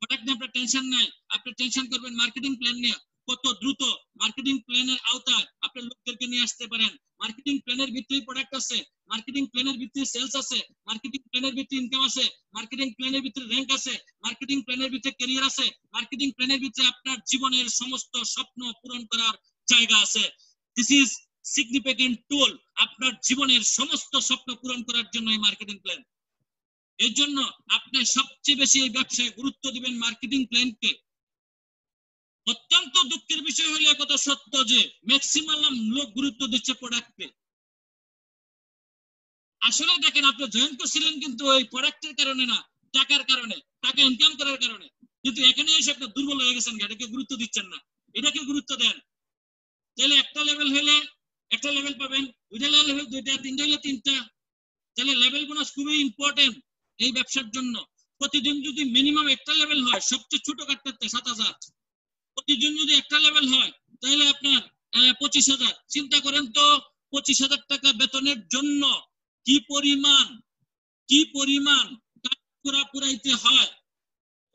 প্রোডাক্ট নিয়ে আপনার টেনশন নাই। আপনি টেনশন করবেন মার্কেটিং প্ল্যান নিয়ে, কত দ্রুত মার্কেটিং প্ল্যানের আওতায় আপনার লোকদেরকে নিয়ে আসতে পারেন। মার্কেটিং প্ল্যানের ভিতরেই প্রোডাক্ট আছে, মার্কেটিং প্ল্যানের ভিতরে সেলস আছে, মার্কেটিং প্ল্যানের ভিতরে ইনকাম আছে, মার্কেটিং প্ল্যানের ভিতরে র্যাঙ্ক আছে, মার্কেটিং প্ল্যানের ভিতরে ক্যারিয়ার আছে, মার্কেটিং প্ল্যানের ভিতরে আপনার জীবনের সমস্ত স্বপ্ন পূরণ করার জায়গা আছে। দিস ইজ সিগনিফিকেন্ট টুল আপনার জীবনের সমস্ত স্বপ্ন পূরণ করার জন্য এই মার্কেটিং প্ল্যান। এই জন্য আপনি সবচেয়ে বেশি এই ব্যবসায় গুরুত্ব দিবেন মার্কেটিং প্ল্যানকে। অত্যন্ত দুঃখের বিষয় হলো একথা সত্য যে ম্যাক্সিমাম লোক গুরুত্ব দিচ্ছে প্রোডাক্টকে। আসলে দেখেন, আপনি জয়েন করছিলেন কিন্তু ওই প্রোডাক্টের কারণে না, টাকার কারণে, টাকা ইনকাম করার কারণে। কিন্তু এখানে এসে আপনি দুর্বল হয়ে গেছেন, এটাকে গুরুত্ব দিচ্ছেন না। এটাকে গুরুত্ব দেন। তাহলে একটা লেভেল হলে একটা লেভেল পাবেন, দুইটা লেভেল হলে দুইটা, তিনটা হলে তিনটা। তাহলে লেভেল বোনাস খুবই ইম্পর্টেন্ট এই ব্যবসার জন্য। প্রতিদিন যদি মিনিমাম একটা লেভেল হয়, সবচেয়ে ছোট কাটতে 7,000, প্রতিদিন যদি একটা লেভেল হয় তাহলে আপনার 25,000। চিন্তা করেন তো 25,000 টাকা বেতনের জন্য কি পরিমাণ পুরাইতে হয়,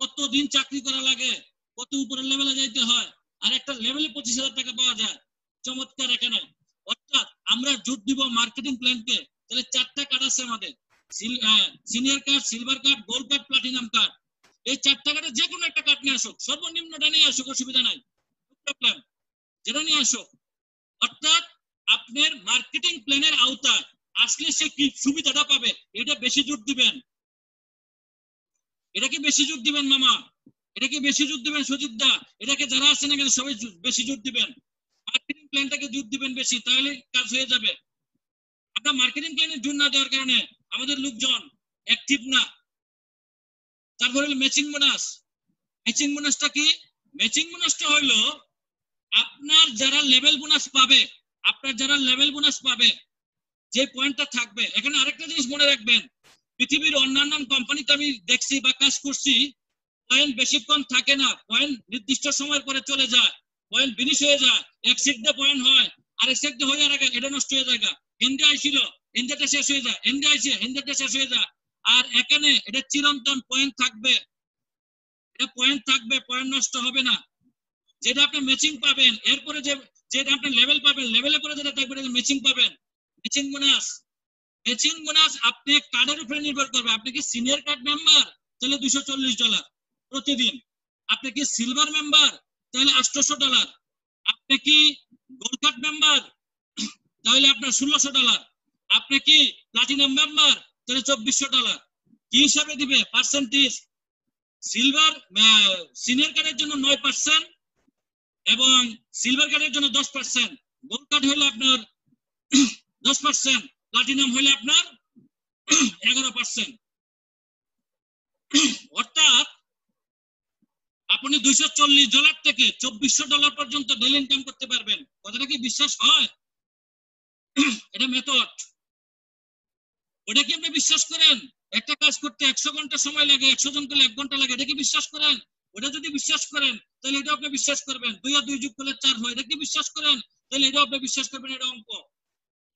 কতদিন চাকরি করা লাগে, কত উপরের লেভেলে যাইতে হয়, আর একটা লেভেলে 25,000 টাকা পাওয়া যায়। চমৎকার এখানে। অর্থাৎ আমরা জোর দিব মার্কেটিং প্ল্যানকে। তাহলে 4টা কার্ড আছে আমাদের, senior card, silver card, gold card, platinum card. এই 4টা কার্ডে যে কোনো একটা কার্ড নিয়ে আসো, সর্বনিম্নটা নিয়ে আসো, অসুবিধা নাই, প্রবলেম, যেটা নিয়ে আসো। অর্থাৎ আপনার মার্কেটিং প্ল্যানের আওতায় আসলে সে কি সুবিধাটা পাবে এটা বেশি জোর দিবেন। এটাকে বেশি জোর দিবেন মামা, এটাকে বেশি জোর দিবেন সজিত দা, এটাকে যারা আছেন এখানে সবাই বেশি জোর দিবেন, মার্কেটিং প্ল্যানটাকে জোর দিবেন বেশি, তাহলে কাজ হয়ে যাবে। আমরা মার্কেটিং প্ল্যানে জোর না দেওয়ার কারণে আমাদের লোকজন অ্যাক্টিভ না। তারপর হলো ম্যাচিং বোনাস। ম্যাচিং বোনাসটা কি? ম্যাচিং বোনাসটা হলো আপনার যারা লেভেল বোনাস পাবে, আপনার যারা লেভেল বোনাস পাবে যে পয়েন্টটা থাকবে। এখানে আরেকটা জিনিস মনে রাখবেন, পৃথিবীর অন্যান্য কোম্পানিতে আমি দেখছি বা কাজ করছি, পয়েন্ট বেশিক্ষণ থাকে না, পয়েন্ট নির্দিষ্ট সময়ের পরে চলে যায়, পয়েন্ট ফিনিশ হয়ে যায়, এক সেক্টে পয়েন্ট হয়, আরেক সেক্টে হয়ে যাওয়ার আগে এটা নষ্ট হয়ে যায়। ইন্ডিয়া আইছিল, ইন্ডিয়াটা শেষ হয়ে যায়, ইন্ডিয়া আইছে, ইন্ডিয়াটা শেষ হয়ে যায়। আর এখানে এটা চিরন্তন পয়েন্ট থাকবে, এটা পয়েন্ট থাকবে, পয়েন্ট নষ্ট হবে না। যেটা আপনি ম্যাচিং পাবেন, এরপরে যেটা আপনি লেভেল পাবেন, লেভেলের পরে যেটা থাকবে এটা ম্যাচিং পাবেন। ম্যাচিং বোনাস, ম্যাচিং বোনাস আপনি কার্ডের উপরে নির্ভর করবে। আপনি কি সিনিয়র কার্ড মেম্বার, তাহলে $240 প্রতিদিন। আপনি কি সিলভার মেম্বার, তাহলে $800। আপনি কি গোল্ড কার্ড মেম্বার, তাহলে আপনার $1600। আপনি কি প্লাটিনাম মেম্বার, তাহলে $2400। কি হিসাবে দিবে? পার্সেন্টেজ। সিলভার সিনিয়র কার্ডের জন্য 9% এবং সিলভার কার্ডের জন্য 10%, গোল্ড কার্ড হলো আপনার 10%, প্লাটিনাম হলে আপনার 11%। অর্থাৎ আপনি $240 থেকে $2400 পর্যন্ত ডেইলি ইনকাম করতে পারবেন। কথাটা কি বিশ্বাস হয়? এটা মেথড। ওটা কি আপনি বিশ্বাস করেন? একটা কাজ করতে 100 ঘন্টা সময় লাগে, 100 জন করলে 1 ঘন্টা লাগে, এটা কি বিশ্বাস করেন? ওটা যদি বিশ্বাস করেন তাহলে এটা আপনি বিশ্বাস করবেন। 2 আর 2 যোগ করলে 4 হয়, এটা কি বিশ্বাস করেন? তাহলে এটা আপনি বিশ্বাস করবেন, এটা অঙ্ক,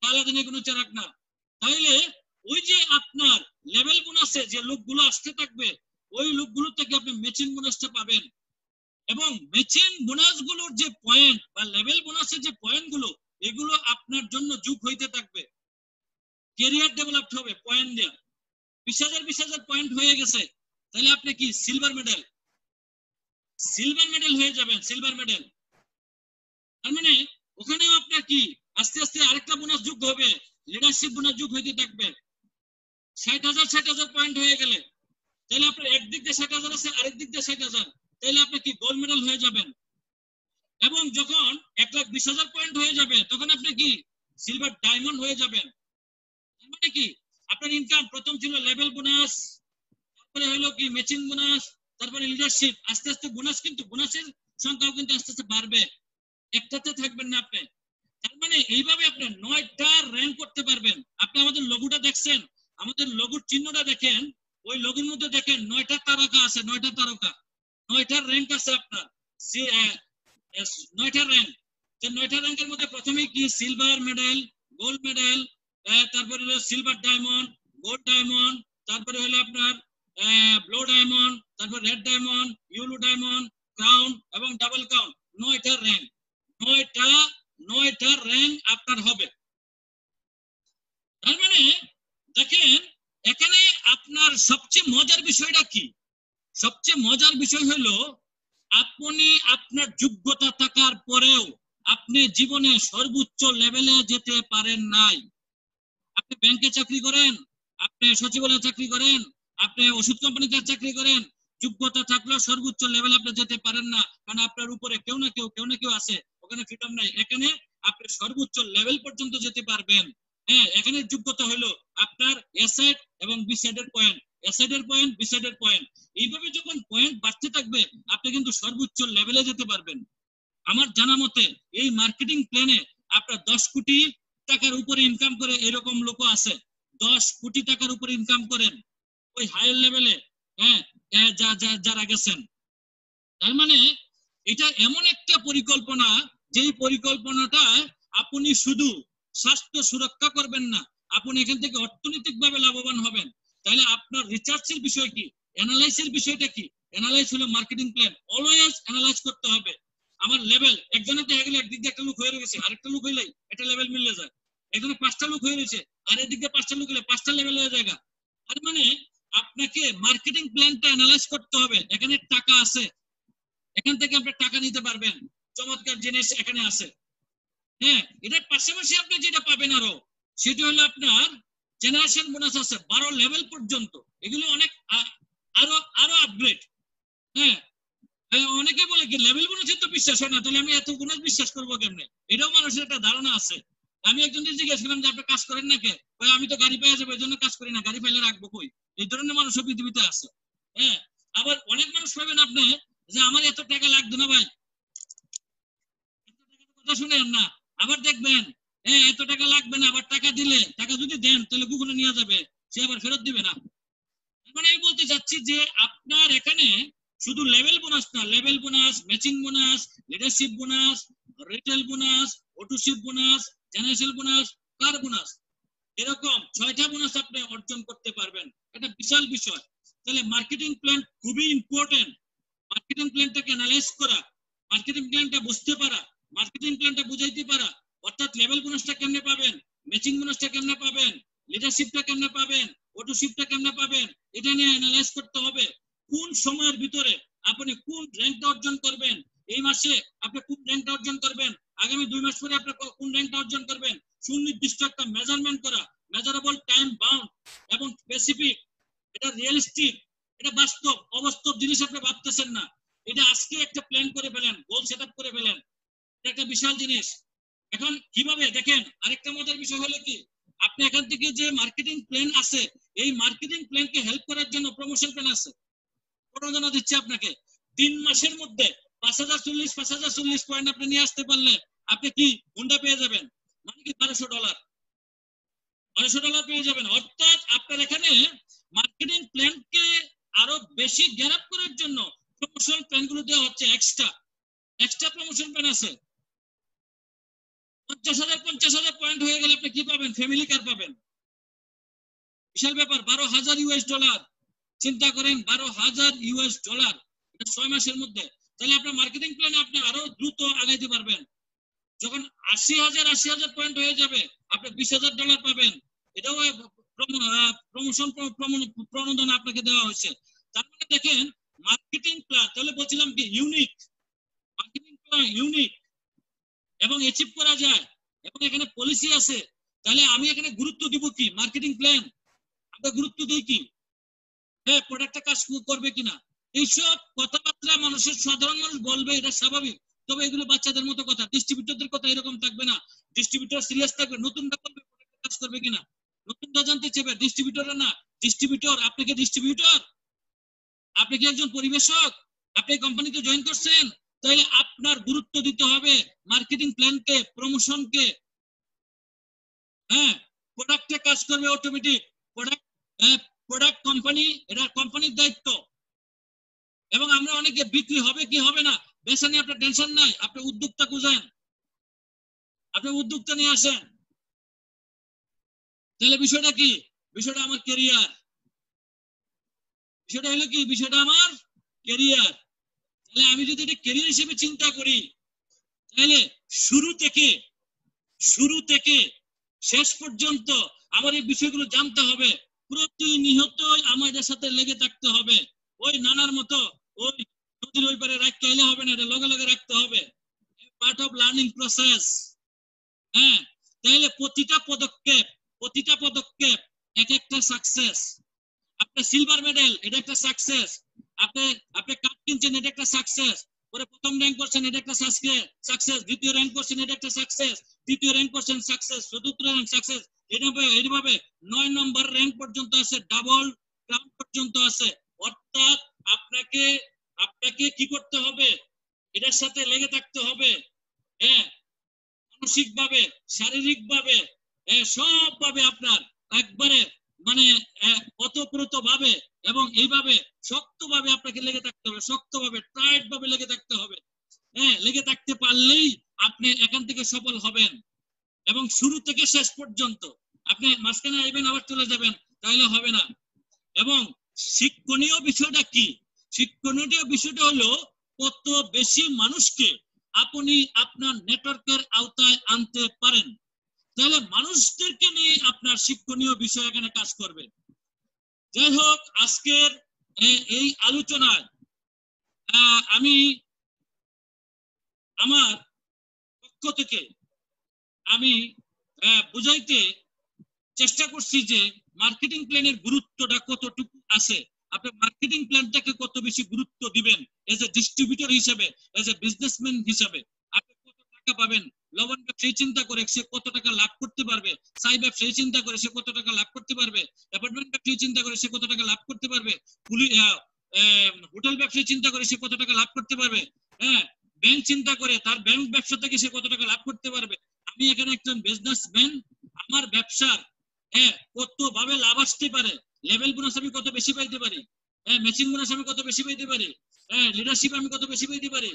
আলাদা কোনো চারাক না। তাইলে ওই যে আপনার লেভেল বোনাসে যে লোকগুলো আসতে থাকবে, ওই লোকগুলো থেকে আপনি ম্যাচিং বোনাসটা পাবেন। এবং ম্যাচিং বোনাসগুলোর যে পয়েন্ট বা লেভেল বোনাসের যে পয়েন্টগুলো, এগুলো আপনার জন্য যোগ হইতে থাকবে। ক্যারিয়ার ডেভেলপ হবে পয়েন্ট দেওয়া। 20,000 পয়েন্ট হয়ে গেছে, তাহলে আপনি কি সিলভার মেডেল, সিলভার মেডেল হয়ে যাবেন, সিলভার মেডেল। তার মানে ওখানেও আপনার কি আস্তে আস্তে আরেকটা বোনাস যোগ হবে, লিডারশিপ বোনাস যোগ হইতে থাকবে। 60,000 পয়েন্ট হয়ে গেলে তাহলে আপনার একদিক দিয়ে 60,000 আছে, আরেক দিক দিয়ে 60,000, তাহলে আপনি কি গোল্ড মেডেল হয়ে যাবেন। এবং যখন 1,20,000 পয়েন্ট হয়ে যাবে তখন আপনি কি সিলভার ডায়মন্ড হয়ে যাবেন। মানে কি আপনার ইনকাম প্রথম ছিল লেভেল বোনাস, তারপরে হলো কি ম্যাচিং বোনাস, তারপরে লিডারশিপ। আস্তে আস্তে বোনাস, কিন্তু বোনাসের সংখ্যাও কিন্তু আস্তে আস্তে বাড়বে, একটাতে থাকবেন না আপনি। তার মানে এইভাবে আপনি 9টা র্যাঙ্ক করতে পারবেন। আপনি আমাদের লোগোটা দেখছেন, আমাদের লোগোর চিহ্নটা দেখেন, ওই লোগোর মধ্যে দেখেন 9টা তারকা আছে, 9টা তারকা, 9টা র্যাঙ্ক আছে আপনার, 9টা র্যাঙ্ক। যে 9টা র্যাঙ্কের মধ্যে প্রথমেই কি সিলভার মেডেল, গোল্ড মেডেল, তারপরে হলো সিলভার ডায়মন্ড, গোল্ড ডায়মন্ড, তারপরে হলো আপনার ব্লু ডায়মন্ড, তারপর red diamond, yellow diamond, crown এবং ডাবল ক্রাউন। 9টা র্যাঙ্ক, 9টা র্যাঙ্ক আপনার হবে। তার মানে দেখেন এখানে আপনার সবচেয়ে মজার বিষয়টা কি? সবচেয়ে মজার বিষয় হলো আপনি আপনার যোগ্যতা থাকার পরেও আপনি জীবনে সর্বোচ্চ লেভেলে যেতে পারেন নাই। আপনি ব্যাংকে চাকরি করেন, আপনি সচিবালয়ে চাকরি করেন, আপনি ওষুধ কোম্পানিতে চাকরি করেন, যোগ্যতা থাকলেও সর্বোচ্চ লেভেলে আপনি যেতে পারেন না, কারণ আপনার উপরে কেউ না কেউ আছে, ওখানে ফ্রিডম নাই। এখানে আপনি সর্বোচ্চ লেভেল পর্যন্ত যেতে পারবেন। হ্যাঁ, এখানে যোগ্যতা হলো আপনার এ সাইড এবং বি সাইডের পয়েন্ট, এ সাইডের পয়েন্ট, বি সাইডের পয়েন্ট। এইভাবে যখন পয়েন্ট বাড়তে থাকবে আপনি কিন্তু সর্বোচ্চ লেভেলে যেতে পারবেন। আমার জানা মতে এই মার্কেটিং প্ল্যানে আপনার 10 কোটি টাকার উপরে ইনকাম করে এরকম লোক আছে, 10 কোটি টাকার উপরে ইনকাম করেন ওই হায়ার লেভেলে, হ্যাঁ, যারা গেছেন। তার মানে এটা এমন একটা পরিকল্পনা, যেই পরিকল্পনাটা আপনি শুধু স্বাস্থ্য সুরক্ষা করবেন না, আপনি এখান থেকে অর্থনৈতিকভাবে লাভবান হবেন। তাহলে আপনার রিসার্চের বিষয় কি, অ্যানালাইসিসের বিষয়টা কি? অ্যানালাইজ হলো মার্কেটিং প্ল্যান, অলওয়েজ অ্যানালাইজ করতে হবে। আমার লেভেল একজনের দেখা গেলে একদিক দিয়ে একটা লোক হয়ে গেছে, আরেকটা লোক হইলেই একটা লেভেল মিলে যায়। একজনে 5টা লোক হয়ে গেছে, আর এদিক দিয়ে 5টা লোক হলে 5টা লেভেল হয়ে যায়। তার মানে আপনাকে মার্কেটিং প্ল্যানটা অ্যানালাইজ করতে হবে। এখানে টাকা আছে, এখান থেকে আপনি টাকা নিতে পারবেন, চমৎকার জিনিস এখানে আছে। হ্যাঁ, এটার পাশাপাশি আপনি যেটা পাবেন আরো, সেটা হলো আপনার জেনারেশন বোনাস আছে 12 লেভেল পর্যন্ত। এগুলো অনেক আরো আরো আপগ্রেড। হ্যাঁ, অনেকে বলে কি লেভেল বোনাসের তো বিশ্বাস হয় না, তাহলে আমি এত বোনাস বিশ্বাস করবো কেমনে? এটাও মানুষের একটা ধারণা আছে। আমি একজনকে জিজ্ঞেস করলাম যে আপনি কাজ করেন না কে? আমি তো গাড়ি পেয়ে যাবো এই জন্য কাজ করি না, গাড়ি পাইলে রাখবো কই? এই ধরনের মানুষও পৃথিবীতে আছে। হ্যাঁ, আবার অনেক মানুষ পাবেন আপনি যে আমার এত টাকা লাগবে না ভাই, কথা শুনেন না, আবার দেখবেন হ্যাঁ এত টাকা লাগবে না, আবার টাকা দিলে, টাকা যদি দেন তাহলে গুগলে নিয়ে যাবে, সে আবার ফেরত দিবে না। মানে আমি বলতে চাচ্ছি যে আপনার এখানে শুধু লেভেল বোনাস না, level bonus, matching bonus, leadership bonus, retail bonus, autoship bonus, generation bonus, car bonus, এরকম 6টা বোনাস আপনি অর্জন করতে পারবেন। এটা বিশাল বিষয়। তাহলে মার্কেটিং প্ল্যান খুবই ইম্পর্টেন্ট। মার্কেটিং প্ল্যানটাকে অ্যানালাইজ করা, মার্কেটিং প্ল্যানটা বুঝতে পারা, মার্কেটিং প্ল্যানটা বুঝাইতে পারা, অর্থাৎ লেভেল বোনাসটা কেমনে পাবেন, ম্যাচিং বোনাসটা কেমনে পাবেন, লিডারশিপটা কেমনে পাবেন, অটোশিপটা কেমনে পাবেন, এটা নিয়ে অ্যানালাইজ করতে হবে। কোন সময়ের ভিতরে আপনি কোন র্যাঙ্কটা অর্জন করবেন, এই মাসে আপনি কোন র্যাঙ্কটা অর্জন করবেন, আগামী 2 মাস পরে আপনি কোন র্যাঙ্কটা অর্জন করবেন, সুনির্দিষ্ট একটা মেজারমেন্ট করা, মেজারেবল, টাইম বাউন্ড এবং স্পেসিফিক, এটা রিয়েলিস্টিক, এটা বাস্তব। অবাস্তব জিনিস আপনি ভাবতেছেন না, এটা আজকে একটা প্ল্যান করে ফেলেন, গোল সেট আপ করে ফেলেন, এটা একটা বিশাল জিনিস। এখন কিভাবে দেখেন, আরেকটা মজার বিষয় হলো কি, আপনি এখান থেকে যে মার্কেটিং প্ল্যান আছে, এই মার্কেটিং প্ল্যানকে হেল্প করার জন্য প্রমোশন প্ল্যান আছে, প্রণোদনা দিচ্ছে আপনাকে। 3 মাসের মধ্যে 5040 পয়েন্ট আপনি নিয়ে আসতে পারলে আপনি কি হুন্ডা পেয়ে যাবেন, মানে কি $1200 পেয়ে যাবেন। অর্থাৎ আপনার এখানে মার্কেটিং প্ল্যানকে আরো বেশি গ্যাপ করার জন্য প্রমোশন প্ল্যান গুলো দেওয়া হচ্ছে। এক্সট্রা প্রমোশন প্ল্যান আছে। 50,000 পয়েন্ট হয়ে গেলে আপনি কি পাবেন, ফ্যামিলি কার পাবেন, বিশাল ব্যাপার। $12,000, চিন্তা করেন, $12,000, এটা 6 মাসের মধ্যে। তাহলে আপনার মার্কেটিং প্ল্যানে আপনি আরো দ্রুত আগাইতে পারবেন। যখন 80,000 পয়েন্ট হয়ে যাবে আপনি $20,000 পাবেন। এটাও প্রমোশন প্রণোদনা আপনাকে দেওয়া হয়েছে। তার মানে দেখেন মার্কেটিং প্ল্যান, তাহলে বলছিলাম কি ইউনিক, মার্কেটিং প্ল্যান ইউনিক এবং অ্যাচিভ করা যায়, এবং এখানে পলিসি আছে। তাহলে আমি এখানে গুরুত্ব দিব কি, মার্কেটিং প্ল্যান আমরা গুরুত্ব দিই কি, হ্যাঁ প্রোডাক্টটা কাজ করবে কিনা, এইসব কথাবার্তা মানুষের, সাধারণ মানুষ বলবে, এটা স্বাভাবিক। তবে এগুলো বাচ্চাদের মতো কথা, ডিস্ট্রিবিউটরদের কথা এরকম থাকবে না। ডিস্ট্রিবিউটর সিরিয়াস থাকবে, নতুনটা বলবে প্রোডাক্টটা কাজ করবে কিনা, নতুনটা জানতে চাইবে, ডিস্ট্রিবিউটর না। ডিস্ট্রিবিউটর, আপনি কি ডিস্ট্রিবিউটর, আপনি কি একজন পরিবেশক, আপনি কোম্পানিতে জয়েন করছেন, তাহলে আপনার গুরুত্ব দিতে হবে মার্কেটিং প্ল্যানকে, প্রমোশনকে। হ্যাঁ, প্রোডাক্টে কাজ করবে অটোমেটিক, প্রোডাক্ট কোম্পানি, এটা কোম্পানির দায়িত্ব। এবং আমরা অনেকে বিক্রি হবে কি হবে না বেচা নিয়ে আপনার টেনশন নাই, আপনি উদ্যোক্তা খুঁজেন, আপনি উদ্যোক্তা নিয়ে আসেন। তাহলে বিষয়টা কি, বিষয়টা আমার ক্যারিয়ার, বিষয়টা হলো কি, বিষয়টা আমার ক্যারিয়ার। তাহলে আমি যদি এটা ক্যারিয়ার হিসেবে চিন্তা করি, তাহলে শুরু থেকে শেষ পর্যন্ত আমার এই বিষয়গুলো জানতে হবে, প্রতিনিয়ত আমাদের সাথে লেগে থাকতে হবে। ওই নানার মতো ওই নদীর ওই পারে রাখতে হলে হবে না, এটা লগে লগে রাখতে হবে, পার্ট অফ লার্নিং প্রসেস। হ্যাঁ, তাহলে প্রতিটা পদক্ষেপ এক একটা সাকসেস। আপনি সিলভার মেডেল, এটা একটা সাকসেস। আপনি কাপ কিনছেন, এটা একটা সাকসেস। পরে প্রথম র্যাঙ্ক করছেন, এটা একটা সাকসেস। দ্বিতীয় র্যাঙ্ক করছেন, এটা একটা সাকসেস। তৃতীয় র্যাঙ্ক করছেন, সাকসেস। চতুর্থ র্যাঙ্ক সাকসেস। এইভাবে 9 নম্বর র্যাঙ্ক পর্যন্ত আছে, ডাবল ক্রাউন পর্যন্ত আছে। অর্থাৎ আপনাকে কি করতে হবে, এটার সাথে লেগে থাকতে হবে। হ্যাঁ, মানসিক ভাবে, শারীরিক ভাবে, সব ভাবে আপনার একবারে মানে অতপ্রত ভাবে এবং এইভাবে শক্তভাবে আপনাকে লেগে থাকতে হবে, শক্তভাবে টাইট ভাবে লেগে থাকতে হবে। হ্যাঁ, লেগে থাকতে পারলেই আপনি এখান থেকে সফল হবেন। এবং শুরু থেকে শেষ পর্যন্ত, আপনি মাঝখানে আইবেন আবার চলে যাবেন, তাহলে হবে না। এবং শিক্ষণীয় বিষয়টা কি, শিক্ষণীয় বিষয়টা হলো কত বেশি মানুষকে আপনি আপনার নেটওয়ার্কের আওতায় আনতে পারেন, তাহলে মানুষদেরকে নিয়ে আপনার শিক্ষণীয় বিষয় এখানে কাজ করবে। যাই হোক, আজকের এই আলোচনায় আমি আমার পক্ষ থেকে আমি বুঝাইতে চেষ্টা করছি যে মার্কেটিং প্ল্যানের গুরুত্বটা কতটুকু আছে আপনার মার্কেটিং প্ল্যানটাকে কত বেশি গুরুত্ব দিবেন এজ এ ডিস্ট্রিবিউটর হিসেবে, এজ এ বিজনেসম্যান হিসেবে। আপনি কত টাকা পাবেন, লবণ ব্যবসায়ী চিন্তা করে সে কত টাকা লাভ করতে পারবে, ছাই ব্যবসায়ী চিন্তা করে সে কত টাকা লাভ করতে পারবে, অ্যাপার্টমেন্ট ব্যবসায়ী চিন্তা করে সে কত টাকা লাভ করতে পারবে, হোটেল ব্যবসায়ী চিন্তা করে সে কত টাকা লাভ করতে পারবে, হ্যাঁ, ব্যাংক চিন্তা করে তার ব্যাংক ব্যবসা থেকে সে কত টাকা লাভ করতে পারবে। আমি এখানে একজন বিজনেসম্যান, আমার ব্যবসার কত ভাবে লাভ আসতে পারে, লেভেল বোনাস আমি কত বেশি পাইতে পারি, মেশিন বোনাস আমি কত বেশি পাইতে পারি, লিডারশিপ আমি কত বেশি পাইতে পারি,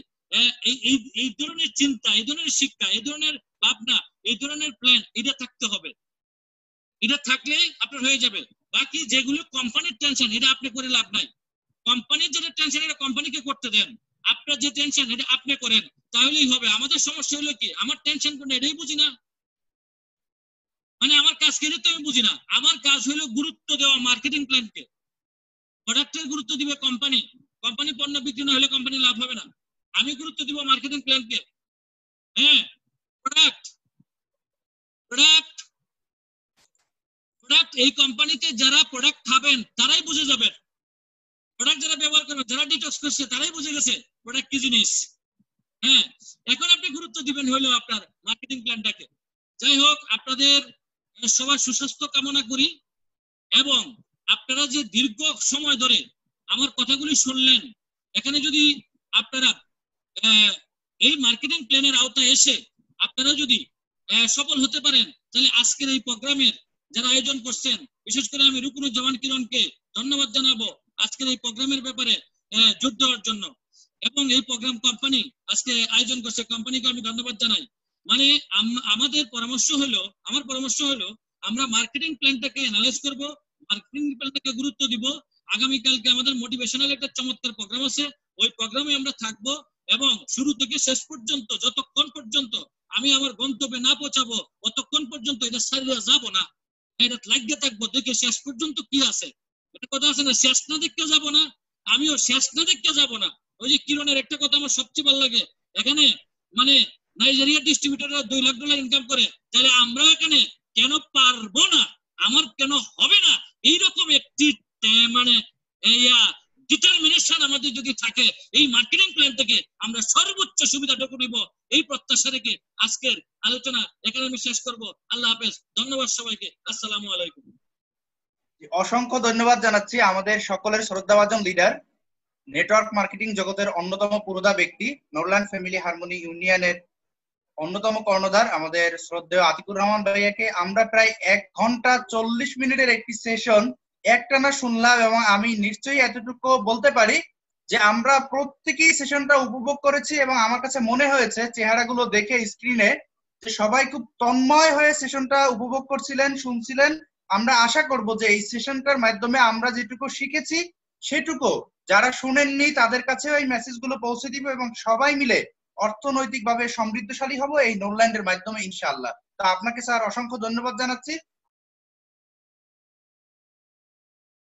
এই ধরনের চিন্তা, এই ধরনের শিক্ষা, এই ধরনের ভাবনা, এই ধরনের প্ল্যান এটা থাকতে হবে। এটা থাকলেই আপনার হয়ে যাবে। বাকি যেগুলো কোম্পানির টেনশন, এটা আপনি করে লাভ নাই। কোম্পানির যেটা টেনশন এটা কোম্পানিকে করতে দেন, আপনার যে টেনশন এটা আপনি করেন, তাহলেই হবে। আমাদের সমস্যা হলো কি, আমার টেনশন কোন এটাই বুঝি না, মানে আমার কাজ কে তো আমি বুঝি না। আমার কাজ হলো গুরুত্ব দেওয়া মার্কেটিং প্ল্যানকে। প্রোডাক্টের গুরুত্ব দিবে কোম্পানি, কোম্পানি পণ্য বিক্রি না হলে কোম্পানি লাভ হবে না। আমি গুরুত্ব দিব মার্কেটিং প্ল্যানকে। হ্যাঁ, প্রোডাক্ট প্রোডাক্ট প্রোডাক্ট এই কোম্পানিতে যারা প্রোডাক্ট খাবেন তারাই বুঝে যাবেন, প্রোডাক্ট যারা ব্যবহার করবেন, যারা ডিটক্স করছে তারাই বুঝে গেছে প্রোডাক্ট কি জিনিস। হ্যাঁ, এখন আপনি গুরুত্ব দিবেন হলো আপনার মার্কেটিং প্ল্যানটাকে। যাই হোক, আপনাদের সবার সুস্বাস্থ্য কামনা করি, এবং আপনারা যে দীর্ঘ সময় ধরে আমার কথাগুলি শুনলেন, এখানে যদি আপনারা এই মার্কেটিং প্ল্যানের আওতায় এসে আপনারা যদি সফল হতে পারেন, তাহলে আজকের এই প্রোগ্রামের যারা আয়োজন করছেন, বিশেষ করে আমি রুকুনুজ্জামান কিরণকে ধন্যবাদ জানাবো আজকের এই প্রোগ্রামের ব্যাপারে জোর দেওয়ার জন্য। এবং এই প্রোগ্রাম কোম্পানি আজকে আয়োজন করছে, কোম্পানিকে আমি ধন্যবাদ জানাই। মানে আমাদের পরামর্শ হলো, আমার পরামর্শ হলো আমরা মার্কেটিং প্ল্যানটাকে অ্যানালাইজ করব, মার্কেটিং প্ল্যানটাকে গুরুত্ব দিব। আগামীকালকে আমাদের মোটিভেশনাল একটা চমৎকার প্রোগ্রাম আছে, ওই প্রোগ্রামে আমরা থাকবো, এবং শুরু থেকে শেষ পর্যন্ত যতক্ষণ পর্যন্ত আমি আমার গন্তব্যে না পৌঁছাবো ততক্ষণ পর্যন্ত এটা ছাড়িয়ে যাবো না, এটা লাগিয়ে থাকবো, দেখে শেষ পর্যন্ত কি আছে। এটা কথা আছে না, শেষ না দেখতে যাবো না, আমিও শেষ না দেখতে যাবো না। ওই যে কিরণের একটা কথা আমার সবচেয়ে ভালো লাগে, এখানে মানে নাইজেরিয়া ডিস্ট্রিবিউটররা $2 লাখ ইনকাম করে, তাহলে আমরা এখানে কেন পারবো না, আমার কেন হবে না, এইরকম একটি মানে ডিটারমিনেশন আমাদের যদি থাকে, এই মার্কেটিং প্ল্যান থেকে আমরা সর্বোচ্চ সুবিধাটুকু নিব, এই প্রত্যাশা রেখে আজকের আলোচনা এখানে আমি শেষ করব। আল্লাহ হাফেজ, ধন্যবাদ সবাইকে, আসসালামু আলাইকুম। অসংখ্য ধন্যবাদ জানাচ্ছি আমাদের সকলের শ্রদ্ধাভাজন লিডার, নেটওয়ার্ক মার্কেটিং জগতের অন্যতম পুরোধা ব্যক্তি, নোরল্যান্ড ফ্যামিলি হারমোনি ইউনিয়নের অন্যতম কর্ণধার আমাদের শ্রদ্ধেয় আতিকুর রহমান ভাইয়াকে আমরা প্রায় 1 ঘন্টা 40 মিনিটের একটি সেশন একটানা শুনলাম, এবং আমি নিশ্চয়ই এতটুকু বলতে পারি যে আমরা প্রত্যেকেই সেশনটা উপভোগ করেছি, এবং আমার কাছে মনে হয়েছে চেহারাগুলো দেখে স্ক্রিনে যে সবাই খুব তন্ময় হয়ে সেশনটা উপভোগ করছিলেন, শুনছিলেন। আমরা আশা করব যে এই সেশনটার মাধ্যমে আমরা যেটুকু শিখেছি সেটুকু যারা শুনেননি তাদের কাছে এই মেসেজগুলো পৌঁছে দিব, এবং সবাই মিলে অর্থনৈতিকভাবে সমৃদ্ধশালী হব এই নোরল্যান্ডের মাধ্যমে ইনশাআল্লাহ। তো আপনাকে স্যার অসংখ্য ধন্যবাদ জানাচ্ছি।